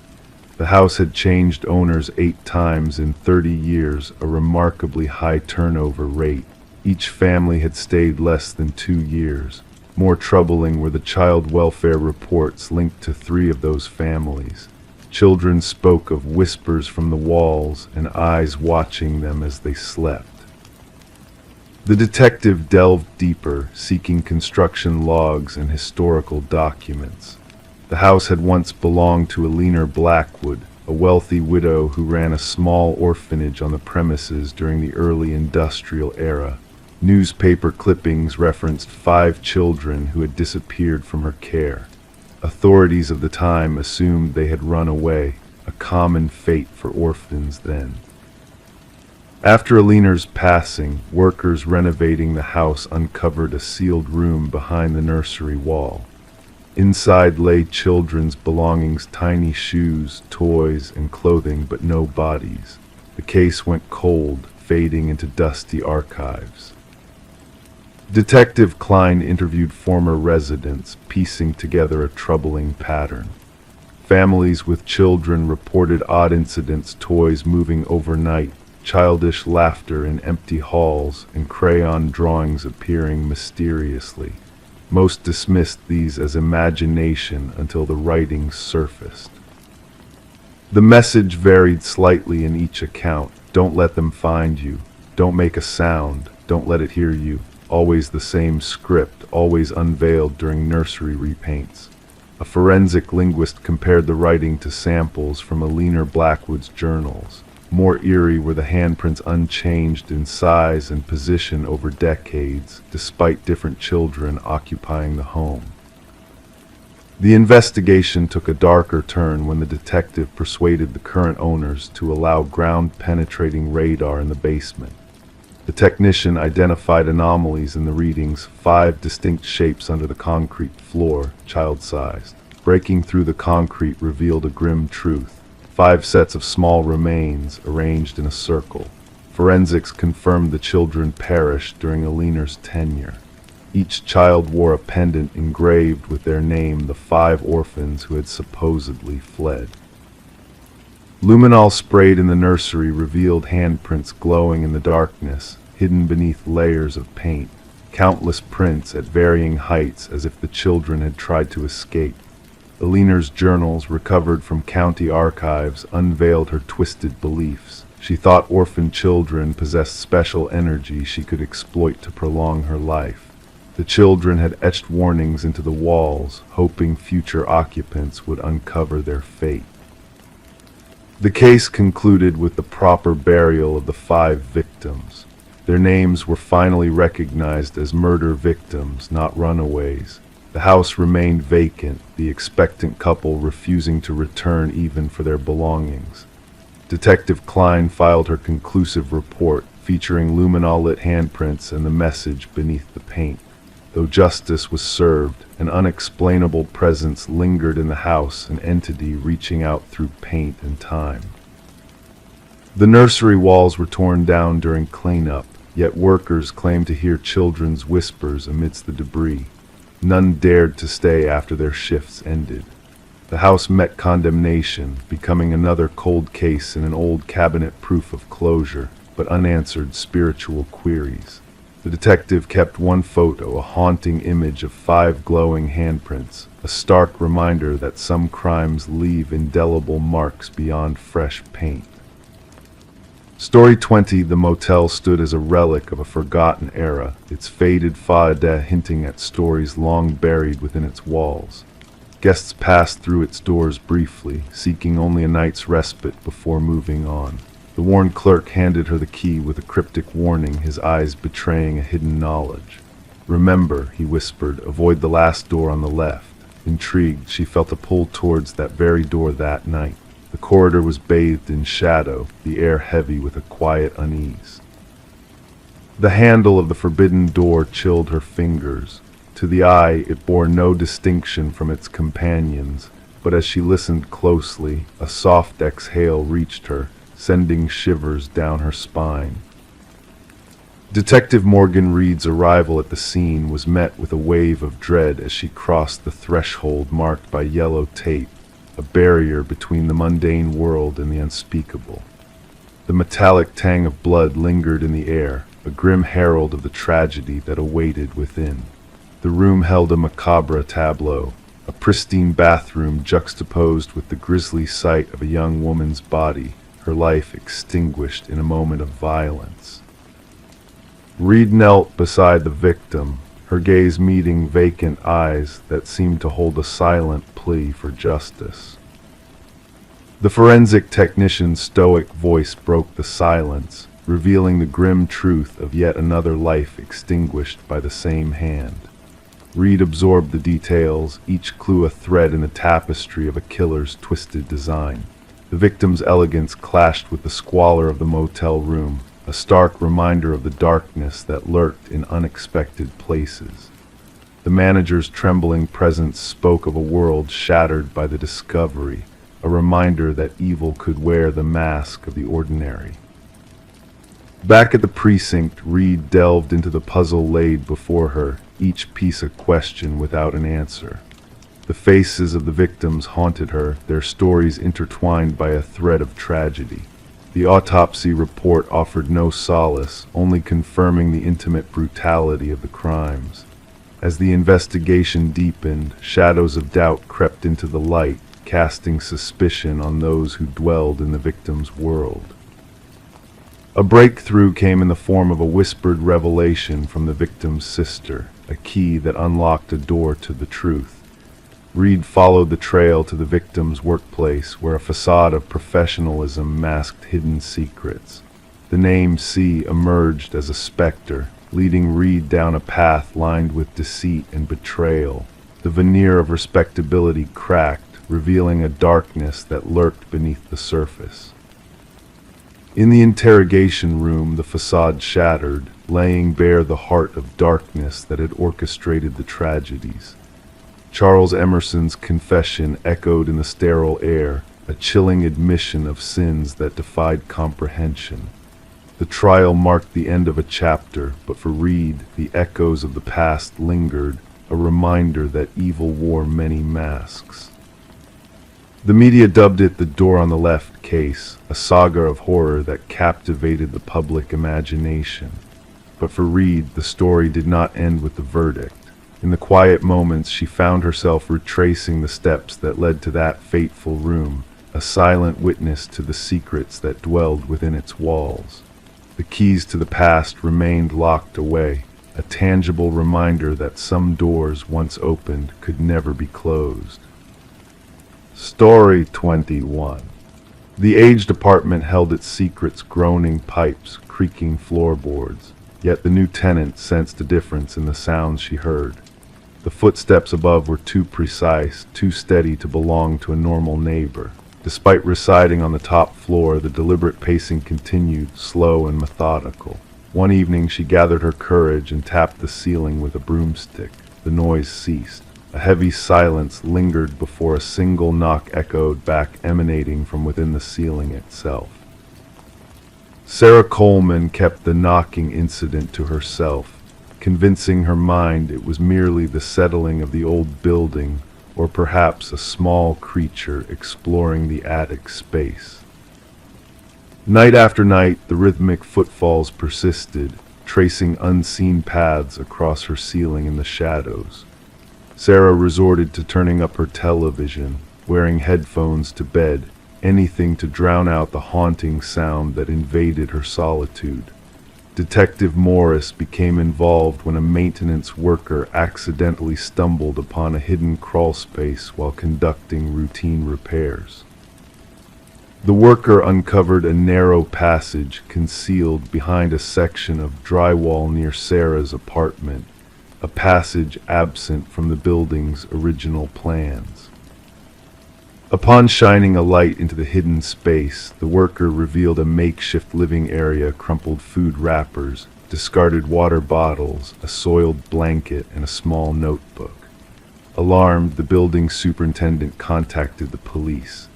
The house had changed owners 8 times in 30 years, a remarkably high turnover rate. Each family had stayed less than 2 years. More troubling were the child welfare reports linked to 3 of those families. Children spoke of whispers from the walls and eyes watching them as they slept. The detective delved deeper, seeking construction logs and historical documents. The house had once belonged to Eleanor Blackwood, a wealthy widow who ran a small orphanage on the premises during the early industrial era. Newspaper clippings referenced 5 children who had disappeared from her care. Authorities of the time assumed they had run away, a common fate for orphans then. After Eleanor's passing, workers renovating the house uncovered a sealed room behind the nursery wall. Inside lay children's belongings, tiny shoes, toys, and clothing, but no bodies. The case went cold, fading into dusty archives. Detective Klein interviewed former residents, piecing together a troubling pattern. Families with children reported odd incidents, toys moving overnight, childish laughter in empty halls, and crayon drawings appearing mysteriously. Most dismissed these as imagination until the writings surfaced. The message varied slightly in each account. Don't let them find you. Don't make a sound. Don't let it hear you. Always the same script, always unveiled during nursery repaints. A forensic linguist compared the writing to samples from Eleanor Blackwood's journals. More eerie were the handprints, unchanged in size and position over decades, despite different children occupying the home. The investigation took a darker turn when the detective persuaded the current owners to allow ground-penetrating radar in the basement. The technician identified anomalies in the readings, 5 distinct shapes under the concrete floor, child-sized. Breaking through the concrete revealed a grim truth. 5 sets of small remains arranged in a circle. Forensics confirmed the children perished during Eleanor's tenure. Each child wore a pendant engraved with their name, the 5 orphans who had supposedly fled. Luminol sprayed in the nursery revealed handprints glowing in the darkness, hidden beneath layers of paint. Countless prints at varying heights, as if the children had tried to escape. Eleanor's journals, recovered from county archives, unveiled her twisted beliefs. She thought orphan children possessed special energy she could exploit to prolong her life. The children had etched warnings into the walls, hoping future occupants would uncover their fate. The case concluded with the proper burial of the 5 victims. Their names were finally recognized as murder victims, not runaways. The house remained vacant, the expectant couple refusing to return even for their belongings. Detective Klein filed her conclusive report, featuring luminol-lit handprints and the message beneath the paint. Though justice was served, an unexplainable presence lingered in the house, an entity reaching out through paint and time. The nursery walls were torn down during cleanup, yet workers claimed to hear children's whispers amidst the debris. None dared to stay after their shifts ended. The house met condemnation, becoming another cold case in an old cabinet proof of closure, but unanswered spiritual queries. The detective kept one photo, a haunting image of 5 glowing handprints, a stark reminder that some crimes leave indelible marks beyond fresh paint. Story 20, the motel stood as a relic of a forgotten era, its faded façade hinting at stories long buried within its walls. Guests passed through its doors briefly, seeking only a night's respite before moving on. The worn clerk handed her the key with a cryptic warning, his eyes betraying a hidden knowledge. "Remember," he whispered, "avoid the last door on the left." Intrigued, she felt a pull towards that very door that night. The corridor was bathed in shadow, the air heavy with a quiet unease. The handle of the forbidden door chilled her fingers. To the eye, it bore no distinction from its companions, but as she listened closely, a soft exhale reached her, sending shivers down her spine. Detective Morgan Reed's arrival at the scene was met with a wave of dread as she crossed the threshold marked by yellow tape, a barrier between the mundane world and the unspeakable. The metallic tang of blood lingered in the air, a grim herald of the tragedy that awaited within. The room held a macabre tableau, a pristine bathroom juxtaposed with the grisly sight of a young woman's body, her life extinguished in a moment of violence. Reed knelt beside the victim, her gaze meeting vacant eyes that seemed to hold a silent plea for justice. The forensic technician's stoic voice broke the silence, revealing the grim truth of yet another life extinguished by the same hand. Reed absorbed the details, each clue a thread in the tapestry of a killer's twisted design. The victim's elegance clashed with the squalor of the motel room, a stark reminder of the darkness that lurked in unexpected places. The manager's trembling presence spoke of a world shattered by the discovery, a reminder that evil could wear the mask of the ordinary. Back at the precinct, Reed delved into the puzzle laid before her, each piece a question without an answer. The faces of the victims haunted her, their stories intertwined by a thread of tragedy. The autopsy report offered no solace, only confirming the intimate brutality of the crimes. As the investigation deepened, shadows of doubt crept into the light, casting suspicion on those who dwelled in the victim's world. A breakthrough came in the form of a whispered revelation from the victim's sister, a key that unlocked a door to the truth. Reed followed the trail to the victim's workplace, where a facade of professionalism masked hidden secrets. The name C emerged as a specter, leading Reed down a path lined with deceit and betrayal. The veneer of respectability cracked, revealing a darkness that lurked beneath the surface. In the interrogation room, the facade shattered, laying bare the heart of darkness that had orchestrated the tragedies. Charles Emerson's confession echoed in the sterile air, a chilling admission of sins that defied comprehension. The trial marked the end of a chapter, but for Reed, the echoes of the past lingered, a reminder that evil wore many masks. The media dubbed it the Door on the Left case, a saga of horror that captivated the public imagination. But for Reed, the story did not end with the verdict. In the quiet moments, she found herself retracing the steps that led to that fateful room, a silent witness to the secrets that dwelled within its walls. The keys to the past remained locked away, a tangible reminder that some doors once opened could never be closed. Story 21. The aged apartment held its secrets, groaning pipes, creaking floorboards. Yet the new tenant sensed a difference in the sounds she heard. The footsteps above were too precise, too steady to belong to a normal neighbor. Despite residing on the top floor, the deliberate pacing continued, slow and methodical. One evening she gathered her courage and tapped the ceiling with a broomstick. The noise ceased. A heavy silence lingered before a single knock echoed back, emanating from within the ceiling itself. Sarah Coleman kept the knocking incident to herself, convincing her mind it was merely the settling of the old building, or perhaps a small creature exploring the attic space. Night after night, the rhythmic footfalls persisted, tracing unseen paths across her ceiling in the shadows. Sarah resorted to turning up her television, wearing headphones to bed, anything to drown out the haunting sound that invaded her solitude. Detective Morris became involved when a maintenance worker accidentally stumbled upon a hidden crawl space while conducting routine repairs. The worker uncovered a narrow passage concealed behind a section of drywall near Sarah's apartment, a passage absent from the building's original plans. Upon shining a light into the hidden space, the worker revealed a makeshift living area, crumpled food wrappers, discarded water bottles, a soiled blanket, and a small notebook. Alarmed, the building superintendent contacted the police.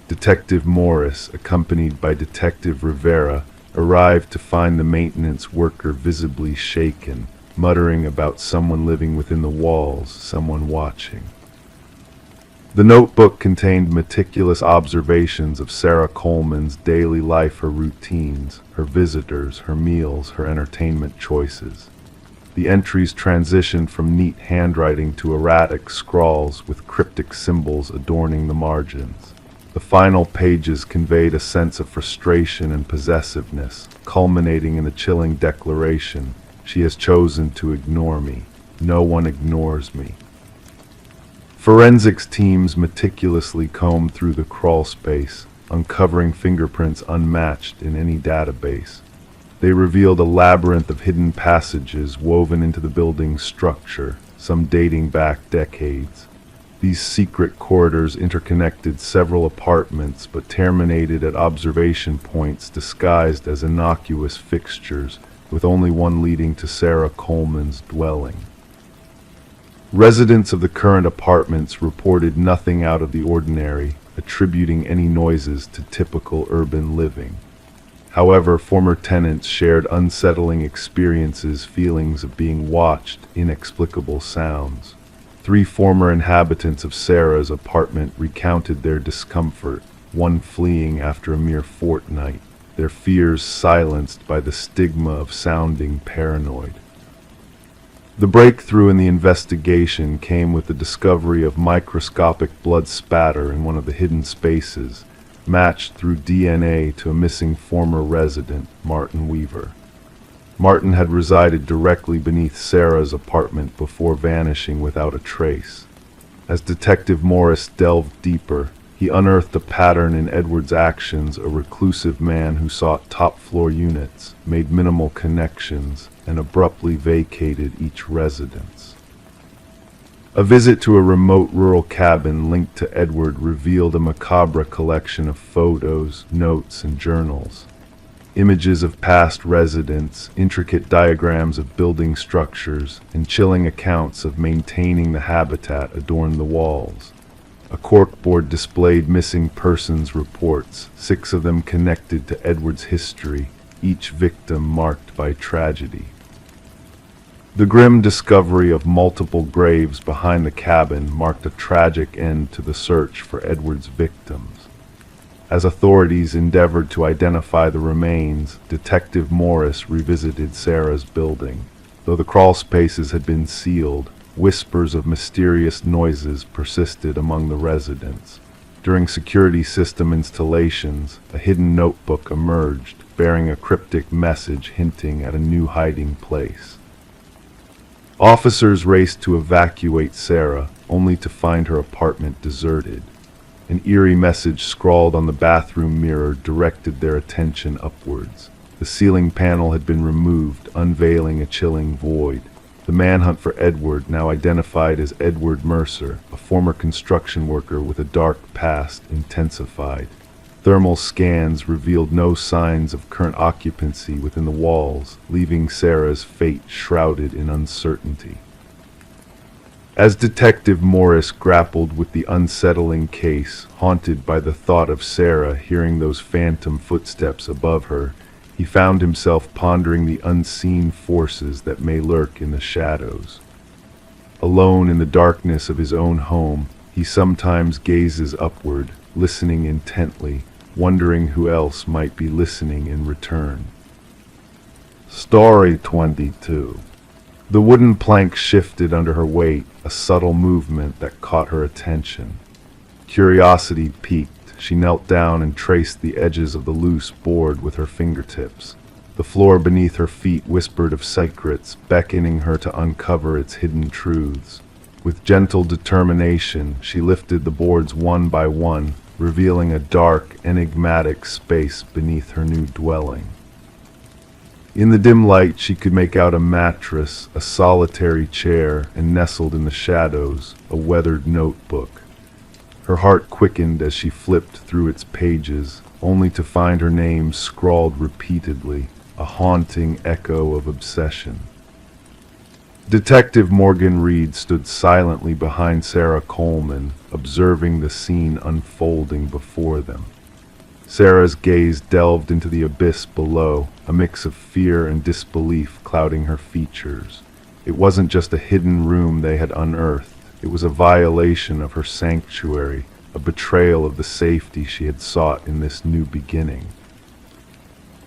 Detective Morris, accompanied by Detective Rivera, arrived to find the maintenance worker visibly shaken, muttering about someone living within the walls, someone watching. The notebook contained meticulous observations of Sarah Coleman's daily life, her routines, her visitors, her meals, her entertainment choices. The entries transitioned from neat handwriting to erratic scrawls with cryptic symbols adorning the margins. The final pages conveyed a sense of frustration and possessiveness, culminating in the chilling declaration, "She has chosen to ignore me. No one ignores me." Forensics teams meticulously combed through the crawl space, uncovering fingerprints unmatched in any database. They revealed a labyrinth of hidden passages woven into the building's structure, some dating back decades. These secret corridors interconnected several apartments but terminated at observation points disguised as innocuous fixtures, with only one leading to Sarah Coleman's dwelling. Residents of the current apartments reported nothing out of the ordinary, attributing any noises to typical urban living. However, former tenants shared unsettling experiences, feelings of being watched, inexplicable sounds. 3 former inhabitants of Sarah's apartment recounted their discomfort, one fleeing after a mere fortnight, their fears silenced by the stigma of sounding paranoid. The breakthrough in the investigation came with the discovery of microscopic blood spatter in one of the hidden spaces, matched through DNA to a missing former resident, Martin Weaver. Martin had resided directly beneath Sarah's apartment before vanishing without a trace. As Detective Morris delved deeper, he unearthed a pattern in Edward's actions, a reclusive man who sought top-floor units, made minimal connections, and abruptly vacated each residence. A visit to a remote rural cabin linked to Edward revealed a macabre collection of photos, notes, and journals. Images of past residents, intricate diagrams of building structures, and chilling accounts of maintaining the habitat adorned the walls. A corkboard displayed missing persons reports, 6 of them connected to Edward's history, each victim marked by tragedy. The grim discovery of multiple graves behind the cabin marked a tragic end to the search for Edward's victims. As authorities endeavored to identify the remains, Detective Morris revisited Sarah's building. Though the crawl spaces had been sealed, whispers of mysterious noises persisted among the residents. During security system installations, a hidden notebook emerged, bearing a cryptic message hinting at a new hiding place. Officers raced to evacuate Sarah, only to find her apartment deserted. An eerie message scrawled on the bathroom mirror directed their attention upwards. The ceiling panel had been removed, unveiling a chilling void. The manhunt for Edward, now identified as Edward Mercer, a former construction worker with a dark past, intensified. Thermal scans revealed no signs of current occupancy within the walls, leaving Sarah's fate shrouded in uncertainty. As Detective Morris grappled with the unsettling case, haunted by the thought of Sarah hearing those phantom footsteps above her, he found himself pondering the unseen forces that may lurk in the shadows. Alone in the darkness of his own home, he sometimes gazes upward, listening intently, wondering who else might be listening in return. Story 22. The wooden plank shifted under her weight, a subtle movement that caught her attention. Curiosity piqued. She knelt down and traced the edges of the loose board with her fingertips. The floor beneath her feet whispered of secrets, beckoning her to uncover its hidden truths. With gentle determination, she lifted the boards one by one, revealing a dark, enigmatic space beneath her new dwelling. In the dim light, she could make out a mattress, a solitary chair, and nestled in the shadows, a weathered notebook. Her heart quickened as she flipped through its pages, only to find her name scrawled repeatedly, a haunting echo of obsession. Detective Morgan Reed stood silently behind Sarah Coleman, observing the scene unfolding before them. Sarah's gaze delved into the abyss below, a mix of fear and disbelief clouding her features. It wasn't just a hidden room they had unearthed. It was a violation of her sanctuary, a betrayal of the safety she had sought in this new beginning.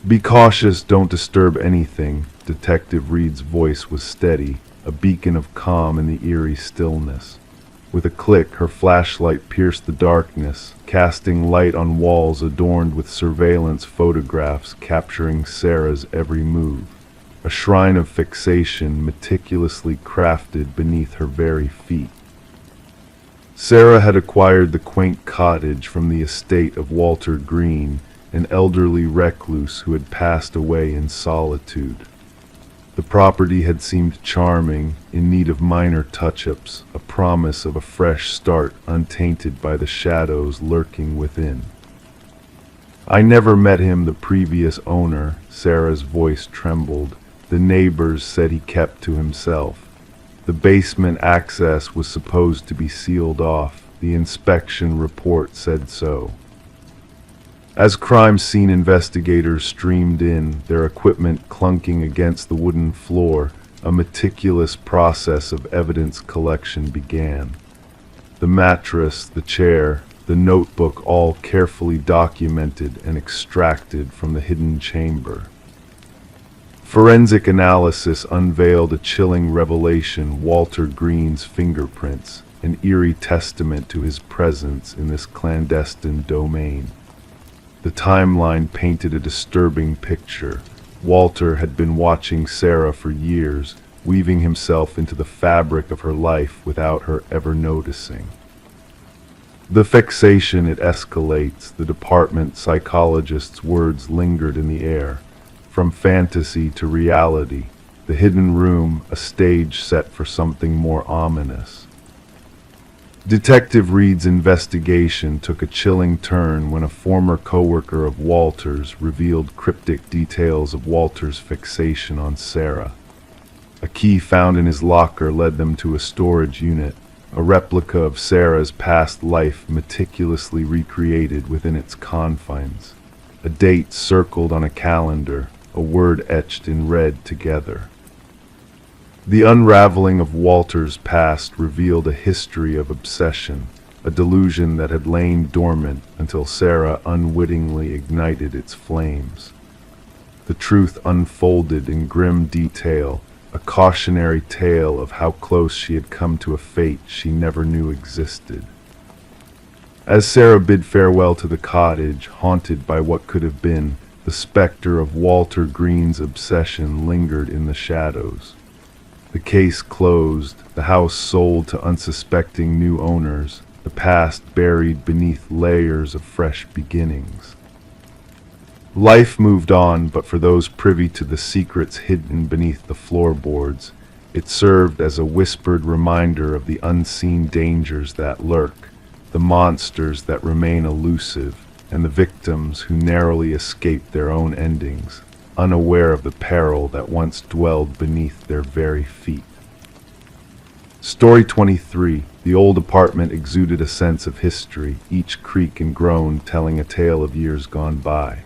"Be cautious, don't disturb anything." Detective Reed's voice was steady, a beacon of calm in the eerie stillness. With a click, her flashlight pierced the darkness, casting light on walls adorned with surveillance photographs capturing Sarah's every move, a shrine of fixation meticulously crafted beneath her very feet. Sarah had acquired the quaint cottage from the estate of Walter Green, an elderly recluse who had passed away in solitude. The property had seemed charming, in need of minor touch-ups, a promise of a fresh start untainted by the shadows lurking within. "I never met him, the previous owner," Sarah's voice trembled. "The neighbors said he kept to himself. The basement access was supposed to be sealed off. The inspection report said so." As crime scene investigators streamed in, their equipment clunking against the wooden floor, a meticulous process of evidence collection began. The mattress, the chair, the notebook, all carefully documented and extracted from the hidden chamber. Forensic analysis unveiled a chilling revelation: Walter Green's fingerprints, an eerie testament to his presence in this clandestine domain. The timeline painted a disturbing picture. Walter had been watching Sarah for years, weaving himself into the fabric of her life without her ever noticing. The fixation, it escalates. The department psychologist's words lingered in the air. From fantasy to reality, the hidden room, a stage set for something more ominous. Detective Reed's investigation took a chilling turn when a former coworker of Walter's revealed cryptic details of Walter's fixation on Sarah. A key found in his locker led them to a storage unit, a replica of Sarah's past life meticulously recreated within its confines. A date circled on a calendar, a word etched in red together. The unraveling of Walter's past revealed a history of obsession, a delusion that had lain dormant until Sarah unwittingly ignited its flames. The truth unfolded in grim detail, a cautionary tale of how close she had come to a fate she never knew existed. As Sarah bid farewell to the cottage, haunted by what could have been, the specter of Walter Green's obsession lingered in the shadows. The case closed, the house sold to unsuspecting new owners, the past buried beneath layers of fresh beginnings. Life moved on, but for those privy to the secrets hidden beneath the floorboards, it served as a whispered reminder of the unseen dangers that lurk, the monsters that remain elusive, and the victims who narrowly escape their own endings, unaware of the peril that once dwelled beneath their very feet. Story 23. The old apartment exuded a sense of history, each creak and groan telling a tale of years gone by.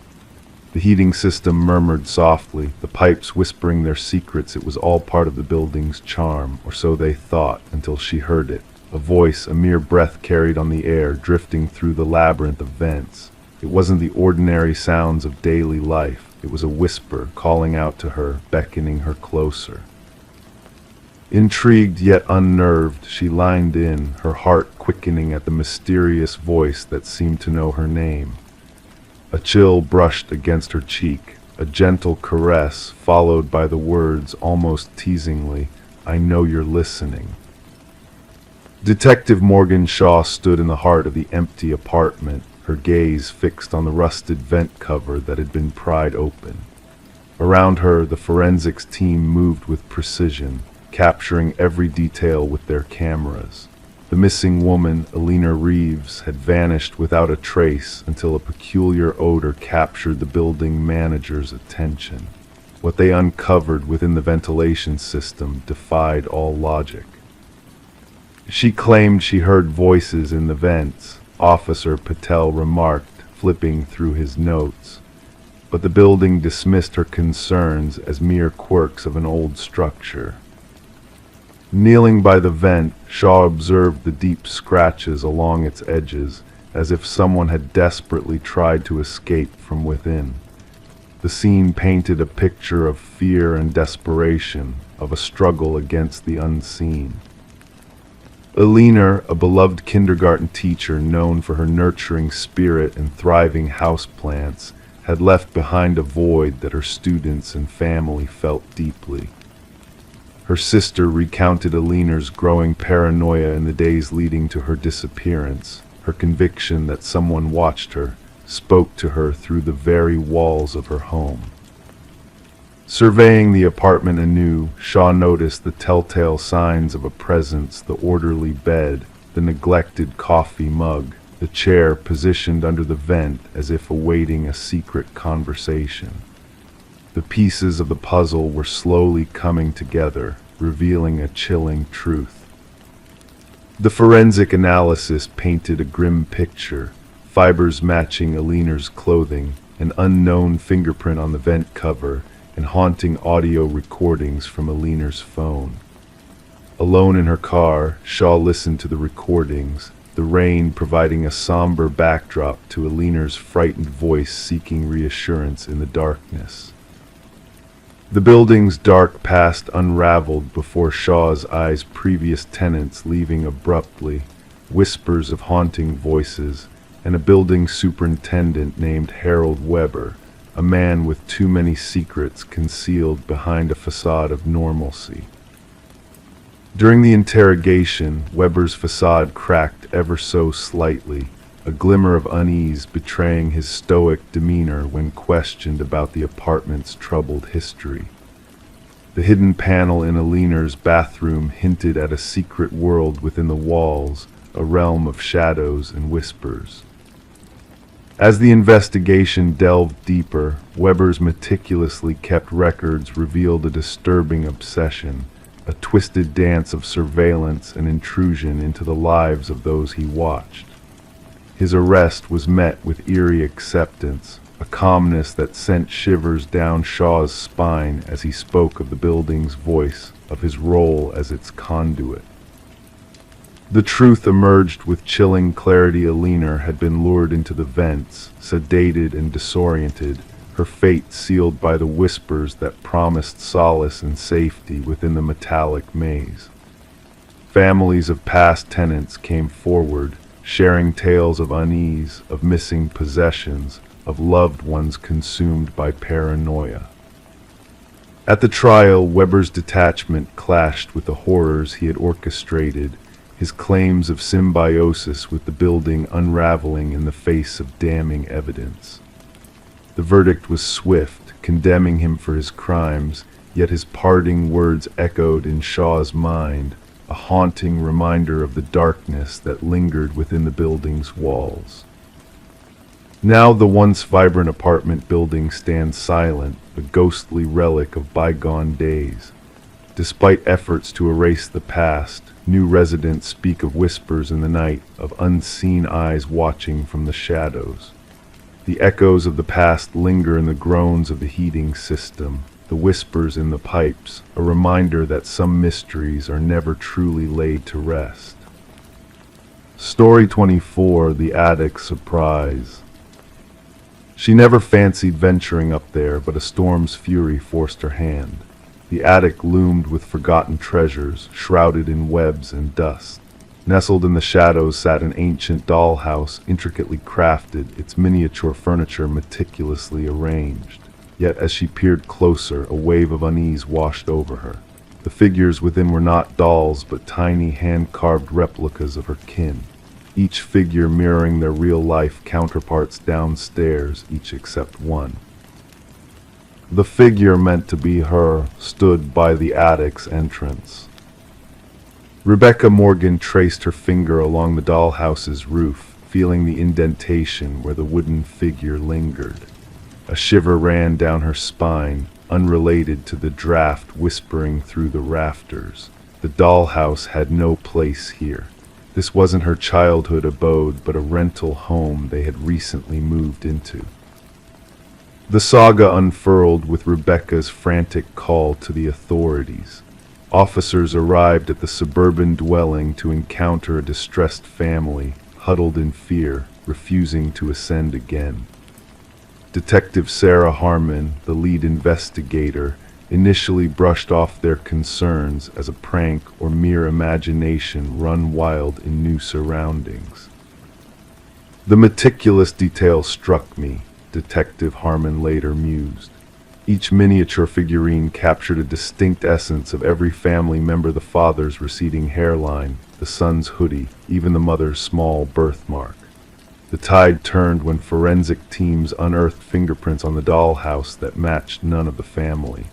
The heating system murmured softly, the pipes whispering their secrets. It was all part of the building's charm, or so they thought, until she heard it. A voice, a mere breath carried on the air, drifting through the labyrinth of vents. It wasn't the ordinary sounds of daily life. It was a whisper, calling out to her, beckoning her closer. Intrigued yet unnerved, she lined in, her heart quickening at the mysterious voice that seemed to know her name. A chill brushed against her cheek, a gentle caress, followed by the words, almost teasingly, "I know you're listening." Detective Morgan Shaw stood in the heart of the empty apartment, her gaze fixed on the rusted vent cover that had been pried open. Around her, the forensics team moved with precision, capturing every detail with their cameras. The missing woman, Alina Reeves, had vanished without a trace until a peculiar odor captured the building manager's attention. What they uncovered within the ventilation system defied all logic. She claimed she heard voices in the vents, Officer Patel remarked, flipping through his notes. But the building dismissed her concerns as mere quirks of an old structure. Kneeling by the vent, Shaw observed the deep scratches along its edges, as if someone had desperately tried to escape from within. The scene painted a picture of fear and desperation, of a struggle against the unseen. Alina, a beloved kindergarten teacher known for her nurturing spirit and thriving houseplants, had left behind a void that her students and family felt deeply. Her sister recounted Alina's growing paranoia in the days leading to her disappearance, her conviction that someone watched her, spoke to her through the very walls of her home. Surveying the apartment anew, Shaw noticed the telltale signs of a presence: the orderly bed, the neglected coffee mug, the chair positioned under the vent as if awaiting a secret conversation. The pieces of the puzzle were slowly coming together, revealing a chilling truth. The forensic analysis painted a grim picture, fibers matching Alina's clothing, an unknown fingerprint on the vent cover, and haunting audio recordings from Alina's phone. Alone in her car, Shaw listened to the recordings, the rain providing a somber backdrop to Alina's frightened voice seeking reassurance in the darkness. The building's dark past unraveled before Shaw's eyes, previous tenants leaving abruptly, whispers of haunting voices, and a building superintendent named Harold Weber, a man with too many secrets concealed behind a facade of normalcy. During the interrogation, Weber's facade cracked ever so slightly, a glimmer of unease betraying his stoic demeanor when questioned about the apartment's troubled history. The hidden panel in Alina's bathroom hinted at a secret world within the walls, a realm of shadows and whispers. As the investigation delved deeper, Weber's meticulously kept records revealed a disturbing obsession, a twisted dance of surveillance and intrusion into the lives of those he watched. His arrest was met with eerie acceptance, a calmness that sent shivers down Shaw's spine as he spoke of the building's voice, of his role as its conduit. The truth emerged with chilling clarity. Alina had been lured into the vents, sedated and disoriented, her fate sealed by the whispers that promised solace and safety within the metallic maze. Families of past tenants came forward, sharing tales of unease, of missing possessions, of loved ones consumed by paranoia. At the trial, Weber's detachment clashed with the horrors he had orchestrated, his claims of symbiosis with the building unraveling in the face of damning evidence. The verdict was swift, condemning him for his crimes, yet his parting words echoed in Shaw's mind, a haunting reminder of the darkness that lingered within the building's walls. Now the once vibrant apartment building stands silent, a ghostly relic of bygone days. Despite efforts to erase the past, new residents speak of whispers in the night, of unseen eyes watching from the shadows. The echoes of the past linger in the groans of the heating system, the whispers in the pipes, a reminder that some mysteries are never truly laid to rest. Story 24, The Attic Surprise. She never fancied venturing up there, but a storm's fury forced her hand. The attic loomed with forgotten treasures, shrouded in webs and dust. Nestled in the shadows sat an ancient dollhouse, intricately crafted, its miniature furniture meticulously arranged. Yet as she peered closer, a wave of unease washed over her. The figures within were not dolls, but tiny hand-carved replicas of her kin. Each figure mirroring their real-life counterparts downstairs, each except one. The figure meant to be her stood by the attic's entrance. Rebecca Morgan traced her finger along the dollhouse's roof, feeling the indentation where the wooden figure lingered. A shiver ran down her spine, unrelated to the draft whispering through the rafters. The dollhouse had no place here. This wasn't her childhood abode, but a rental home they had recently moved into. The saga unfurled with Rebecca's frantic call to the authorities. Officers arrived at the suburban dwelling to encounter a distressed family, huddled in fear, refusing to ascend again. Detective Sarah Harmon, the lead investigator, initially brushed off their concerns as a prank or mere imagination run wild in new surroundings. The meticulous detail struck me, Detective Harmon later mused. Each miniature figurine captured a distinct essence of every family member: the father's receding hairline, the son's hoodie, even the mother's small birthmark. The tide turned when forensic teams unearthed fingerprints on the dollhouse that matched none of the family.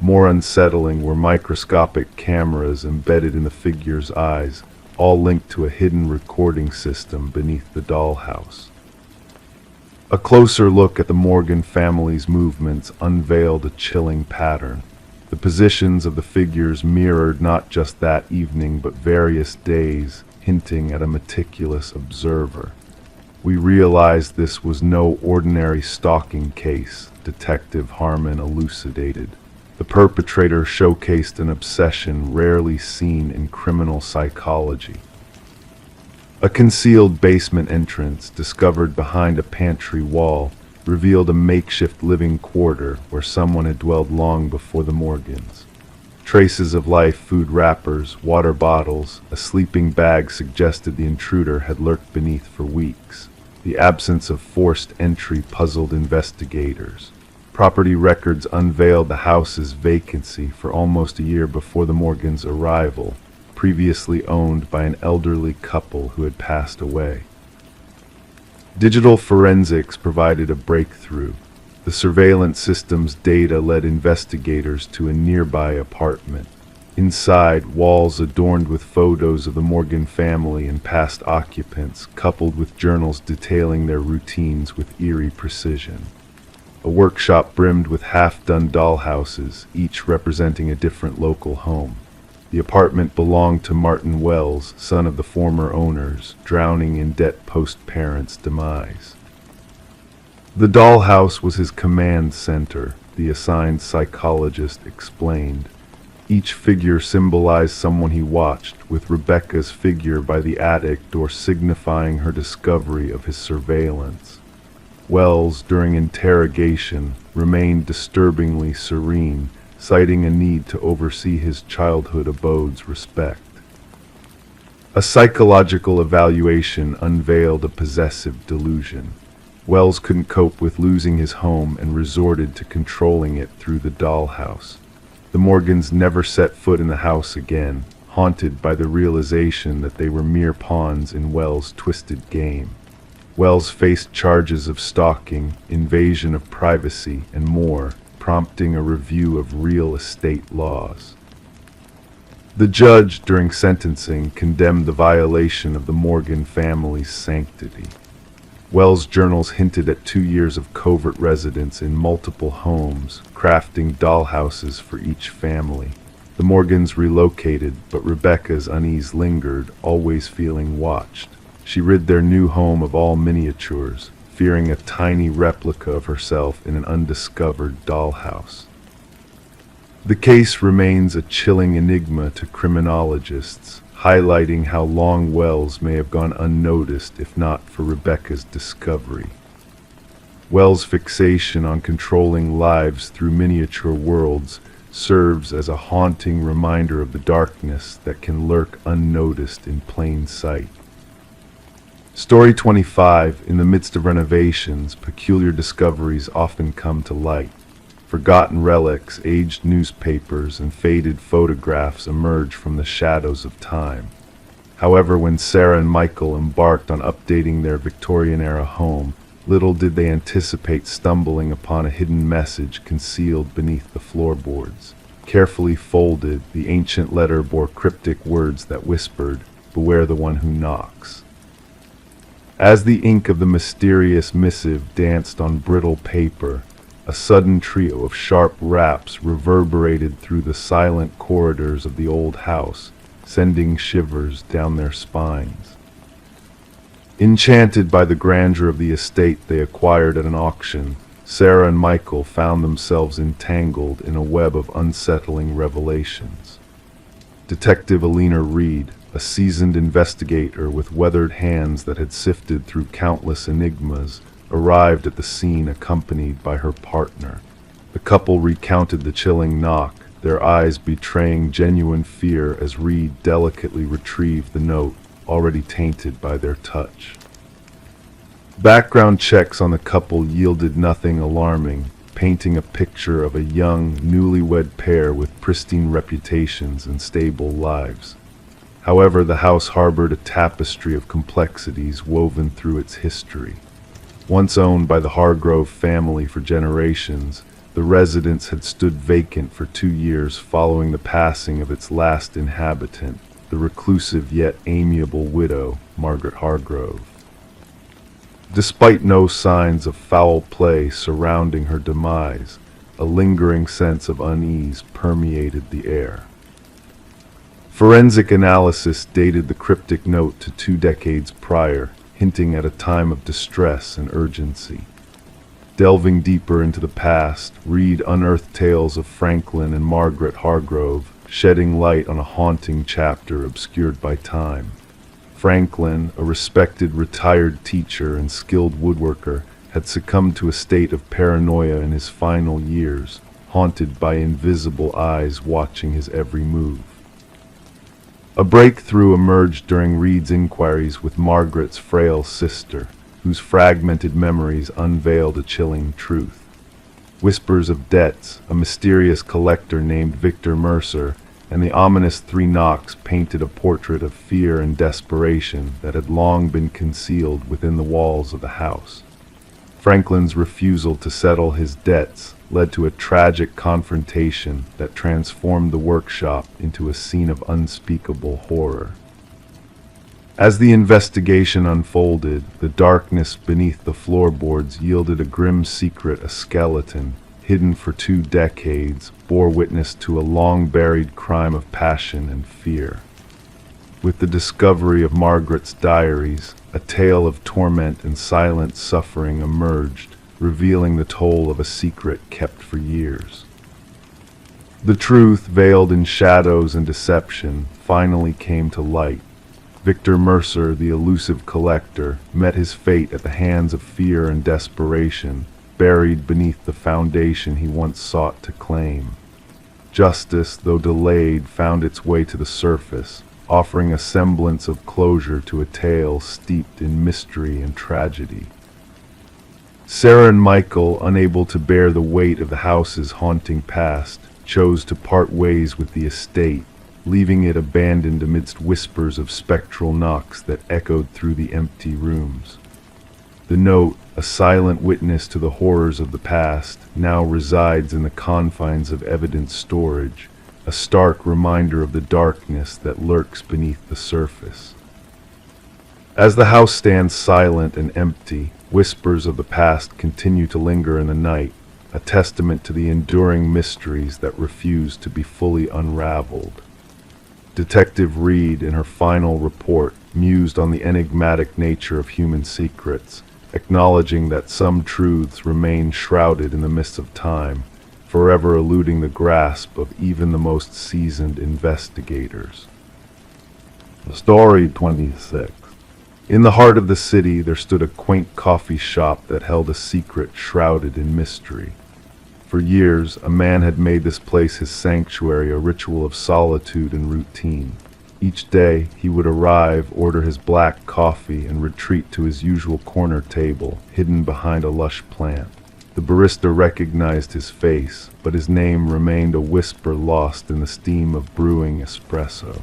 More unsettling were microscopic cameras embedded in the figure's eyes, all linked to a hidden recording system beneath the dollhouse. A closer look at the Morgan family's movements unveiled a chilling pattern. The positions of the figures mirrored not just that evening but various days, hinting at a meticulous observer. We realized this was no ordinary stalking case, Detective Harmon elucidated. The perpetrator showcased an obsession rarely seen in criminal psychology. A concealed basement entrance, discovered behind a pantry wall, revealed a makeshift living quarter where someone had dwelled long before the Morgans. Traces of life, food wrappers, water bottles, a sleeping bag suggested the intruder had lurked beneath for weeks. The absence of forced entry puzzled investigators. Property records unveiled the house's vacancy for almost a year before the Morgans' arrival, previously owned by an elderly couple who had passed away. Digital forensics provided a breakthrough. The surveillance system's data led investigators to a nearby apartment. Inside, walls adorned with photos of the Morgan family and past occupants, coupled with journals detailing their routines with eerie precision. A workshop brimmed with half-done dollhouses, each representing a different local home. The apartment belonged to Martin Wells, son of the former owners, drowning in debt post-parents' demise. The dollhouse was his command center, the assigned psychologist explained. Each figure symbolized someone he watched, with Rebecca's figure by the attic door signifying her discovery of his surveillance. Wells, during interrogation, remained disturbingly serene, citing a need to oversee his childhood abode's respect. A psychological evaluation unveiled a possessive delusion. Wells couldn't cope with losing his home and resorted to controlling it through the dollhouse. The Morgans never set foot in the house again, haunted by the realization that they were mere pawns in Wells' twisted game. Wells faced charges of stalking, invasion of privacy, and more, prompting a review of real estate laws. The judge, during sentencing, condemned the violation of the Morgan family's sanctity. Wells' journals hinted at 2 years of covert residence in multiple homes, crafting dollhouses for each family. The Morgans relocated, but Rebecca's unease lingered, always feeling watched. She rid their new home of all miniatures, fearing a tiny replica of herself in an undiscovered dollhouse. The case remains a chilling enigma to criminologists, highlighting how long Wells may have gone unnoticed if not for Rebecca's discovery. Wells' fixation on controlling lives through miniature worlds serves as a haunting reminder of the darkness that can lurk unnoticed in plain sight. Story 25. In the midst of renovations, peculiar discoveries often come to light. Forgotten relics, aged newspapers, and faded photographs emerge from the shadows of time. However, when Sarah and Michael embarked on updating their Victorian-era home, little did they anticipate stumbling upon a hidden message concealed beneath the floorboards. Carefully folded, the ancient letter bore cryptic words that whispered, "Beware the one who knocks." As the ink of the mysterious missive danced on brittle paper, a sudden trio of sharp raps reverberated through the silent corridors of the old house, sending shivers down their spines. Enchanted by the grandeur of the estate they acquired at an auction, Sarah and Michael found themselves entangled in a web of unsettling revelations. Detective Alina Reed, a seasoned investigator with weathered hands that had sifted through countless enigmas, arrived at the scene accompanied by her partner. The couple recounted the chilling knock, their eyes betraying genuine fear as Reed delicately retrieved the note, already tainted by their touch. Background checks on the couple yielded nothing alarming, painting a picture of a young, newlywed pair with pristine reputations and stable lives. However, the house harbored a tapestry of complexities woven through its history. Once owned by the Hargrove family for generations, the residence had stood vacant for 2 years following the passing of its last inhabitant, the reclusive yet amiable widow, Margaret Hargrove. Despite no signs of foul play surrounding her demise, a lingering sense of unease permeated the air. Forensic analysis dated the cryptic note to 2 decades prior, hinting at a time of distress and urgency. Delving deeper into the past, Reed unearthed tales of Franklin and Margaret Hargrove, shedding light on a haunting chapter obscured by time. Franklin, a respected retired teacher and skilled woodworker, had succumbed to a state of paranoia in his final years, haunted by invisible eyes watching his every move. A breakthrough emerged during Reed's inquiries with Margaret's frail sister, whose fragmented memories unveiled a chilling truth. Whispers of debts, a mysterious collector named Victor Mercer, and the ominous 3 knocks painted a portrait of fear and desperation that had long been concealed within the walls of the house. Franklin's refusal to settle his debts led to a tragic confrontation that transformed the workshop into a scene of unspeakable horror. As the investigation unfolded, the darkness beneath the floorboards yielded a grim secret. A skeleton, hidden for 2 decades, bore witness to a long-buried crime of passion and fear. With the discovery of Margaret's diaries, a tale of torment and silent suffering emerged, revealing the toll of a secret kept for years. The truth, veiled in shadows and deception, finally came to light. Victor Mercer, the elusive collector, met his fate at the hands of fear and desperation, buried beneath the foundation he once sought to claim. Justice, though delayed, found its way to the surface, offering a semblance of closure to a tale steeped in mystery and tragedy. Sarah and Michael, unable to bear the weight of the house's haunting past, chose to part ways with the estate, leaving it abandoned amidst whispers of spectral knocks that echoed through the empty rooms. The note, a silent witness to the horrors of the past, now resides in the confines of evidence storage, a stark reminder of the darkness that lurks beneath the surface. As the house stands silent and empty, whispers of the past continue to linger in the night, a testament to the enduring mysteries that refuse to be fully unraveled. Detective Reed, in her final report, mused on the enigmatic nature of human secrets, acknowledging that some truths remain shrouded in the mists of time, forever eluding the grasp of even the most seasoned investigators. Story 26. In the heart of the city there stood a quaint coffee shop that held a secret shrouded in mystery. For years, a man had made this place his sanctuary, a ritual of solitude and routine. Each day, he would arrive, order his black coffee, and retreat to his usual corner table, hidden behind a lush plant. The barista recognized his face, but his name remained a whisper lost in the steam of brewing espresso.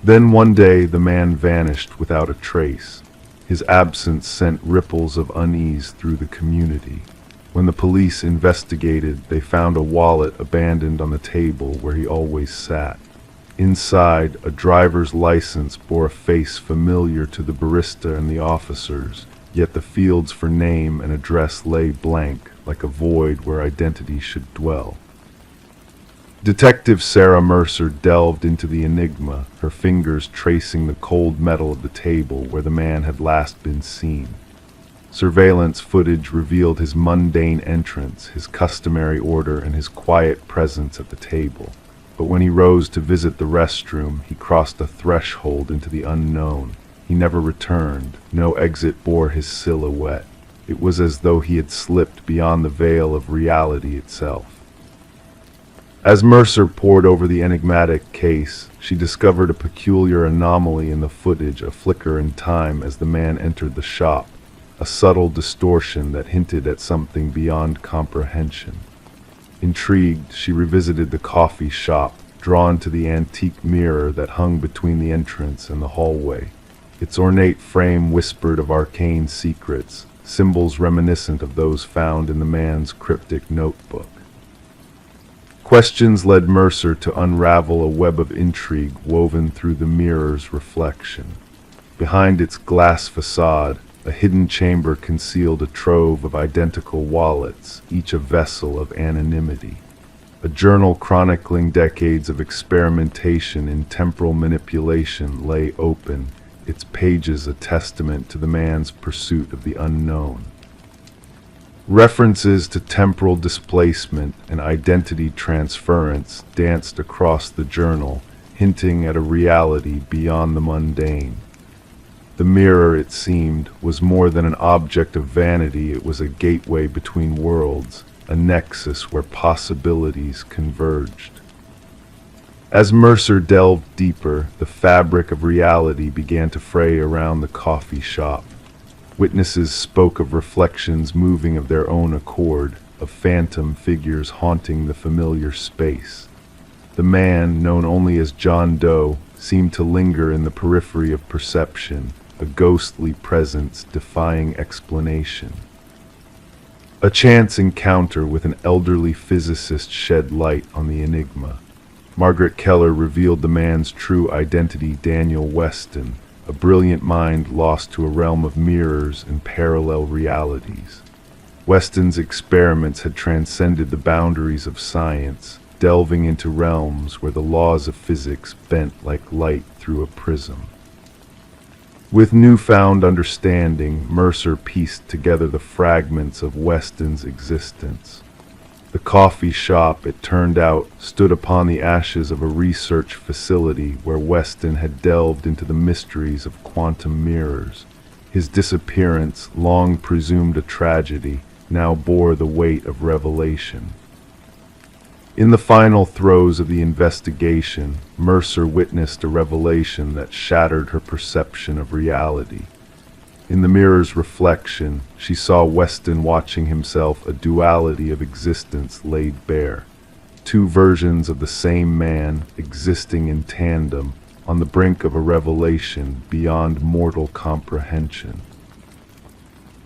Then one day, the man vanished without a trace. His absence sent ripples of unease through the community. When the police investigated, they found a wallet abandoned on the table where he always sat. Inside, a driver's license bore a face familiar to the barista and the officers, yet the fields for name and address lay blank, like a void where identity should dwell. Detective Sarah Mercer delved into the enigma, her fingers tracing the cold metal of the table where the man had last been seen. Surveillance footage revealed his mundane entrance, his customary order, and his quiet presence at the table. But when he rose to visit the restroom, he crossed a threshold into the unknown. He never returned. No exit bore his silhouette. It was as though he had slipped beyond the veil of reality itself. As Mercer pored over the enigmatic case, she discovered a peculiar anomaly in the footage, a flicker in time as the man entered the shop, a subtle distortion that hinted at something beyond comprehension. Intrigued, she revisited the coffee shop, drawn to the antique mirror that hung between the entrance and the hallway. Its ornate frame whispered of arcane secrets, symbols reminiscent of those found in the man's cryptic notebook. Questions led Mercer to unravel a web of intrigue woven through the mirror's reflection. Behind its glass facade, a hidden chamber concealed a trove of identical wallets, each a vessel of anonymity. A journal chronicling decades of experimentation in temporal manipulation lay open, its pages a testament to the man's pursuit of the unknown. References to temporal displacement and identity transference danced across the journal, hinting at a reality beyond the mundane. The mirror, it seemed, was more than an object of vanity. It was a gateway between worlds, a nexus where possibilities converged. As Mercer delved deeper, the fabric of reality began to fray around the coffee shop. Witnesses spoke of reflections moving of their own accord, of phantom figures haunting the familiar space. The man, known only as John Doe, seemed to linger in the periphery of perception, a ghostly presence defying explanation. A chance encounter with an elderly physicist shed light on the enigma. Margaret Keller revealed the man's true identity, Daniel Weston, a brilliant mind lost to a realm of mirrors and parallel realities. Weston's experiments had transcended the boundaries of science, delving into realms where the laws of physics bent like light through a prism. With newfound understanding, Mercer pieced together the fragments of Weston's existence. The coffee shop, it turned out, stood upon the ashes of a research facility where Weston had delved into the mysteries of quantum mirrors. His disappearance, long presumed a tragedy, now bore the weight of revelation. In the final throes of the investigation, Mercer witnessed a revelation that shattered her perception of reality. In the mirror's reflection, she saw Weston watching himself, a duality of existence laid bare. Two versions of the same man, existing in tandem, on the brink of a revelation beyond mortal comprehension.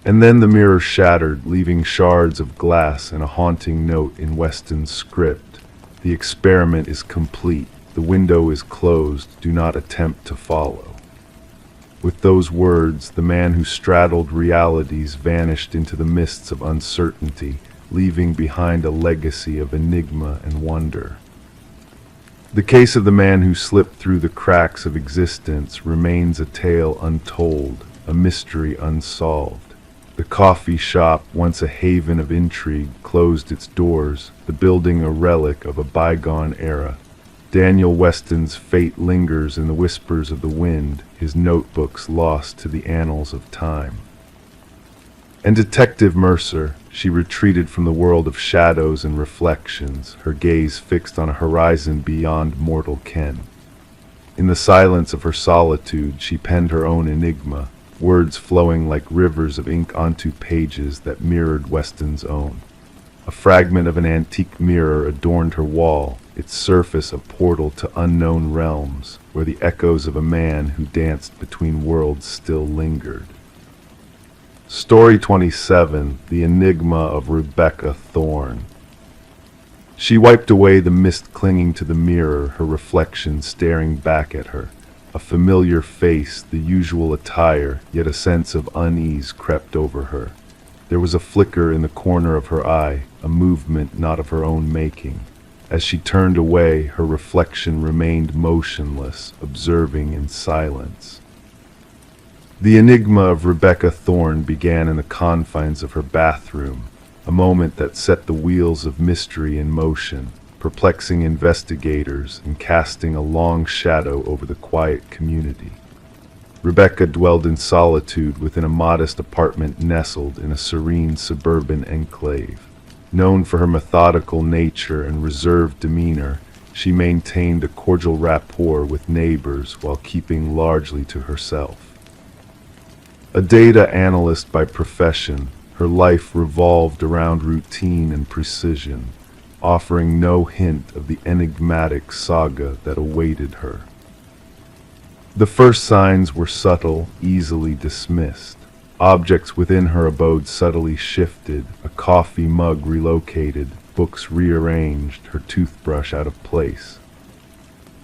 And then the mirror shattered, leaving shards of glass and a haunting note in Weston's script. The experiment is complete. The window is closed. Do not attempt to follow. With those words, the man who straddled realities vanished into the mists of uncertainty, leaving behind a legacy of enigma and wonder. The case of the man who slipped through the cracks of existence remains a tale untold, a mystery unsolved. The coffee shop, once a haven of intrigue, closed its doors, the building a relic of a bygone era. Daniel Weston's fate lingers in the whispers of the wind, his notebooks lost to the annals of time. And Detective Mercer, she retreated from the world of shadows and reflections, her gaze fixed on a horizon beyond mortal ken. In the silence of her solitude, she penned her own enigma, words flowing like rivers of ink onto pages that mirrored Weston's own. A fragment of an antique mirror adorned her wall, its surface a portal to unknown realms, where the echoes of a man who danced between worlds still lingered. Story 27, The Enigma of Rebecca Thorne. She wiped away the mist clinging to the mirror, her reflection staring back at her. A familiar face, the usual attire, yet a sense of unease crept over her. There was a flicker in the corner of her eye, a movement not of her own making. As she turned away, her reflection remained motionless, observing in silence. The enigma of Rebecca Thorne began in the confines of her bathroom, a moment that set the wheels of mystery in motion, perplexing investigators and casting a long shadow over the quiet community. Rebecca dwelled in solitude within a modest apartment nestled in a serene suburban enclave. Known for her methodical nature and reserved demeanor, she maintained a cordial rapport with neighbors while keeping largely to herself. A data analyst by profession, her life revolved around routine and precision, offering no hint of the enigmatic saga that awaited her. The first signs were subtle, easily dismissed. Objects within her abode subtly shifted, a coffee mug relocated, books rearranged, her toothbrush out of place.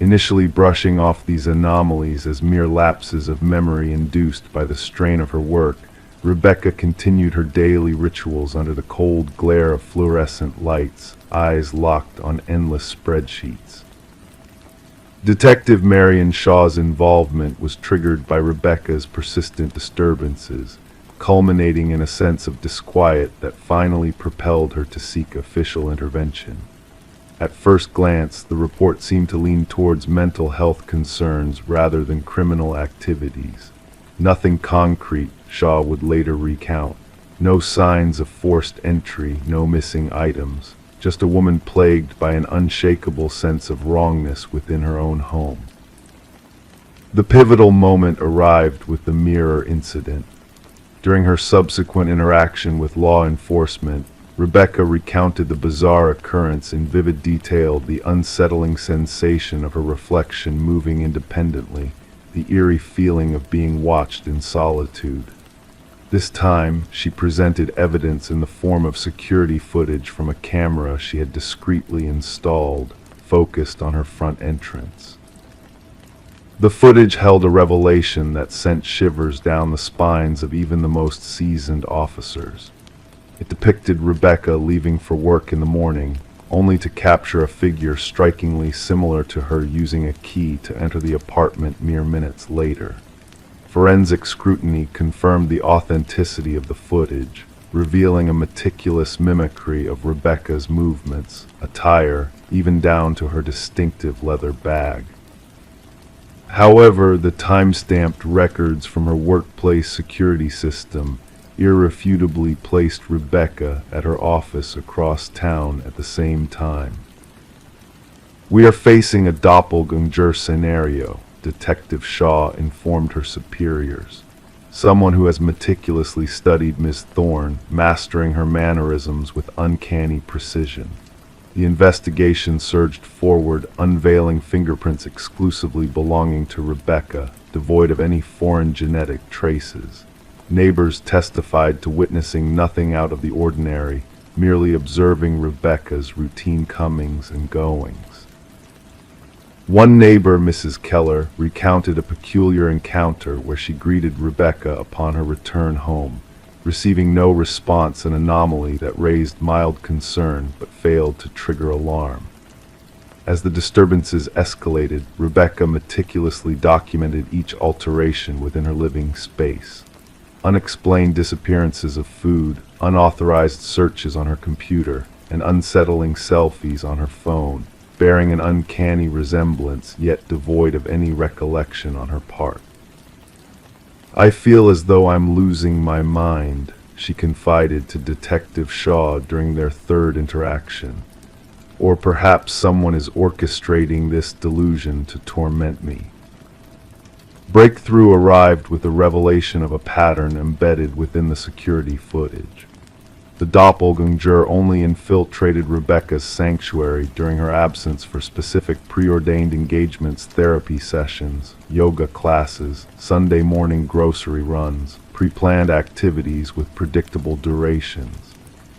Initially brushing off these anomalies as mere lapses of memory induced by the strain of her work, Rebecca continued her daily rituals under the cold glare of fluorescent lights, eyes locked on endless spreadsheets. Detective Marion Shaw's involvement was triggered by Rebecca's persistent disturbances, culminating in a sense of disquiet that finally propelled her to seek official intervention. At first glance, the report seemed to lean towards mental health concerns rather than criminal activities. Nothing concrete, Shaw would later recount. No signs of forced entry, no missing items. Just a woman plagued by an unshakable sense of wrongness within her own home. The pivotal moment arrived with the mirror incident. During her subsequent interaction with law enforcement, Rebecca recounted the bizarre occurrence in vivid detail, the unsettling sensation of her reflection moving independently, the eerie feeling of being watched in solitude. This time, she presented evidence in the form of security footage from a camera she had discreetly installed, focused on her front entrance. The footage held a revelation that sent shivers down the spines of even the most seasoned officers. It depicted Rebecca leaving for work in the morning, only to capture a figure strikingly similar to her using a key to enter the apartment mere minutes later. Forensic scrutiny confirmed the authenticity of the footage, revealing a meticulous mimicry of Rebecca's movements, attire, even down to her distinctive leather bag. However, the time-stamped records from her workplace security system irrefutably placed Rebecca at her office across town at the same time. "We are facing a doppelganger scenario," Detective Shaw informed her superiors. "Someone who has meticulously studied Miss Thorne, mastering her mannerisms with uncanny precision." The investigation surged forward, unveiling fingerprints exclusively belonging to Rebecca, devoid of any foreign genetic traces. Neighbors testified to witnessing nothing out of the ordinary, merely observing Rebecca's routine comings and goings. One neighbor, Mrs. Keller, recounted a peculiar encounter where she greeted Rebecca upon her return home, receiving no response, an anomaly that raised mild concern but failed to trigger alarm. As the disturbances escalated, Rebecca meticulously documented each alteration within her living space. unexplained disappearances of food, unauthorized searches on her computer, and unsettling selfies on her phone, bearing an uncanny resemblance, yet devoid of any recollection on her part. "I feel as though I'm losing my mind," she confided to Detective Shaw during their third interaction. "Or perhaps someone is orchestrating this delusion to torment me." Breakthrough arrived with the revelation of a pattern embedded within the security footage. The doppelganger only infiltrated Rebecca's sanctuary during her absence for specific preordained engagements, therapy sessions, yoga classes, Sunday morning grocery runs, pre-planned activities with predictable durations.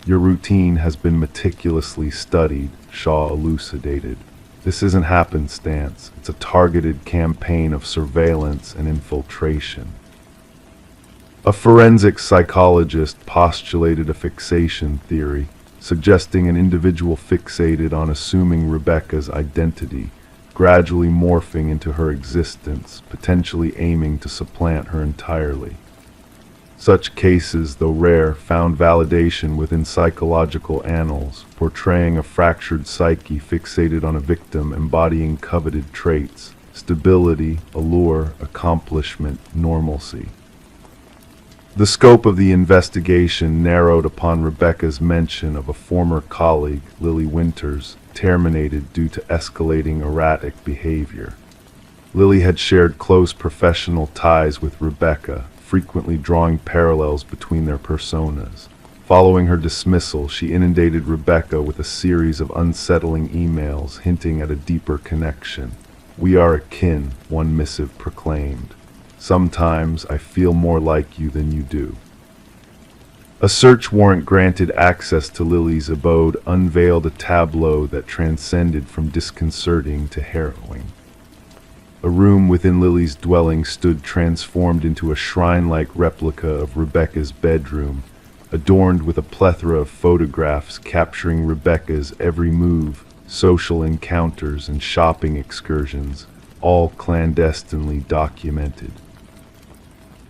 "Your routine has been meticulously studied," Shaw elucidated. "This isn't happenstance. It's a targeted campaign of surveillance and infiltration." A forensic psychologist postulated a fixation theory, suggesting an individual fixated on assuming Rebecca's identity, gradually morphing into her existence, potentially aiming to supplant her entirely. Such cases, though rare, found validation within psychological annals, portraying a fractured psyche fixated on a victim embodying coveted traits: stability, allure, accomplishment, normalcy. The scope of the investigation narrowed upon Rebecca's mention of a former colleague, Lily Winters, terminated due to escalating erratic behavior. Lily had shared close professional ties with Rebecca, frequently drawing parallels between their personas. Following her dismissal, she inundated Rebecca with a series of unsettling emails hinting at a deeper connection. "We are akin," one missive proclaimed. "Sometimes I feel more like you than you do." A search warrant granted access to Lily's abode unveiled a tableau that transcended from disconcerting to harrowing. A room within Lily's dwelling stood transformed into a shrine-like replica of Rebecca's bedroom, adorned with a plethora of photographs capturing Rebecca's every move, social encounters, and shopping excursions, all clandestinely documented.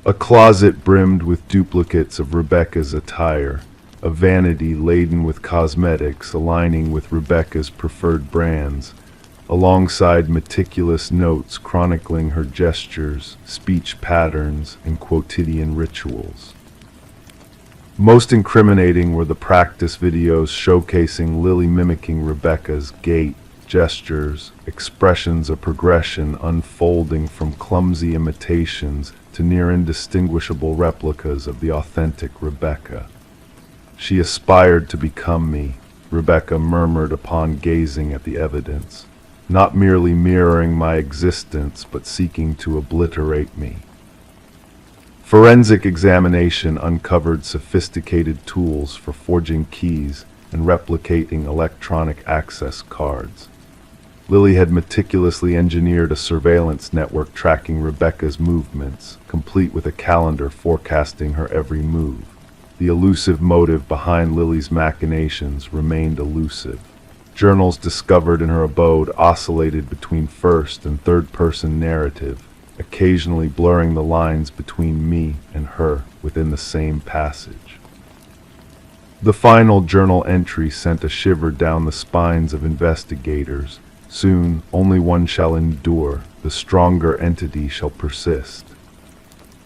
A closet brimmed with duplicates of Rebecca's attire, a vanity laden with cosmetics aligning with Rebecca's preferred brands, alongside meticulous notes chronicling her gestures, speech patterns, and quotidian rituals. Most incriminating were the practice videos showcasing Lily mimicking Rebecca's gait, gestures, expressions of progression unfolding from clumsy imitations to near indistinguishable replicas of the authentic Rebecca. "She aspired to become me," Rebecca murmured upon gazing at the evidence, "not merely mirroring my existence, but seeking to obliterate me." Forensic examination uncovered sophisticated tools for forging keys and replicating electronic access cards. Lily had meticulously engineered a surveillance network tracking Rebecca's movements, complete with a calendar forecasting her every move. The elusive motive behind Lily's machinations remained elusive. Journals discovered in her abode oscillated between first and third-person narrative, occasionally blurring the lines between me and her within the same passage. The final journal entry sent a shiver down the spines of investigators. "Soon, only one shall endure, the stronger entity shall persist."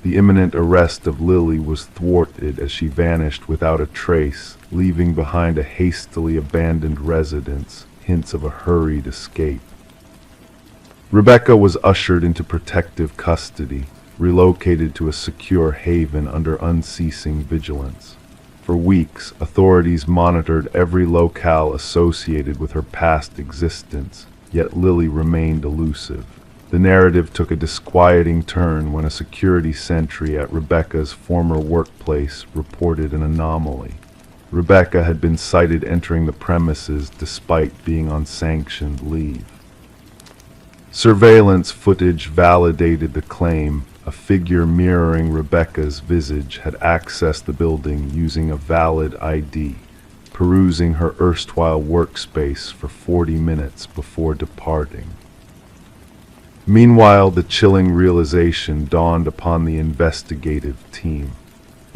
The imminent arrest of Lily was thwarted as she vanished without a trace, leaving behind a hastily abandoned residence, hints of a hurried escape. Rebecca was ushered into protective custody, relocated to a secure haven under unceasing vigilance. For weeks, authorities monitored every locale associated with her past existence, yet Lily remained elusive. The narrative took a disquieting turn when a security sentry at Rebecca's former workplace reported an anomaly. Rebecca had been sighted entering the premises despite being on sanctioned leave. Surveillance footage validated the claim. A figure mirroring Rebecca's visage had accessed the building using a valid ID, perusing her erstwhile workspace for 40 minutes before departing. Meanwhile, the chilling realization dawned upon the investigative team.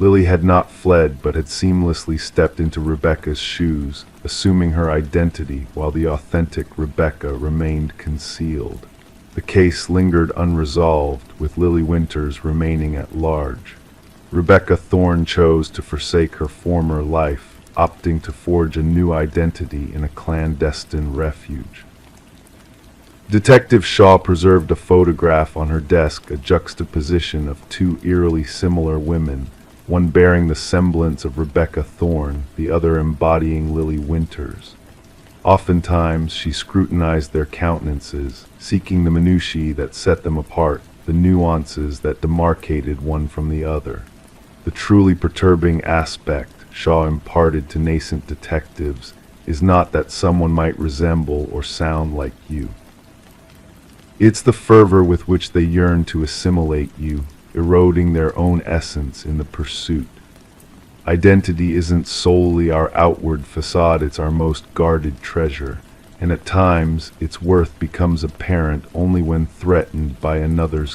Lily had not fled, but had seamlessly stepped into Rebecca's shoes, assuming her identity while the authentic Rebecca remained concealed. The case lingered unresolved, with Lily Winters remaining at large. Rebecca Thorne chose to forsake her former life, opting to forge a new identity in a clandestine refuge. Detective Shaw preserved a photograph on her desk, a juxtaposition of two eerily similar women, one bearing the semblance of Rebecca Thorne, the other embodying Lily Winters. Oftentimes she scrutinized their countenances, seeking the minutiae that set them apart, the nuances that demarcated one from the other. The truly perturbing aspect Shaw imparted to nascent detectives is not that someone might resemble or sound like you. It's the fervor with which they yearn to assimilate you, eroding their own essence in the pursuit. Identity isn't solely our outward facade, it's our most guarded treasure, and at times its worth becomes apparent only when threatened by another's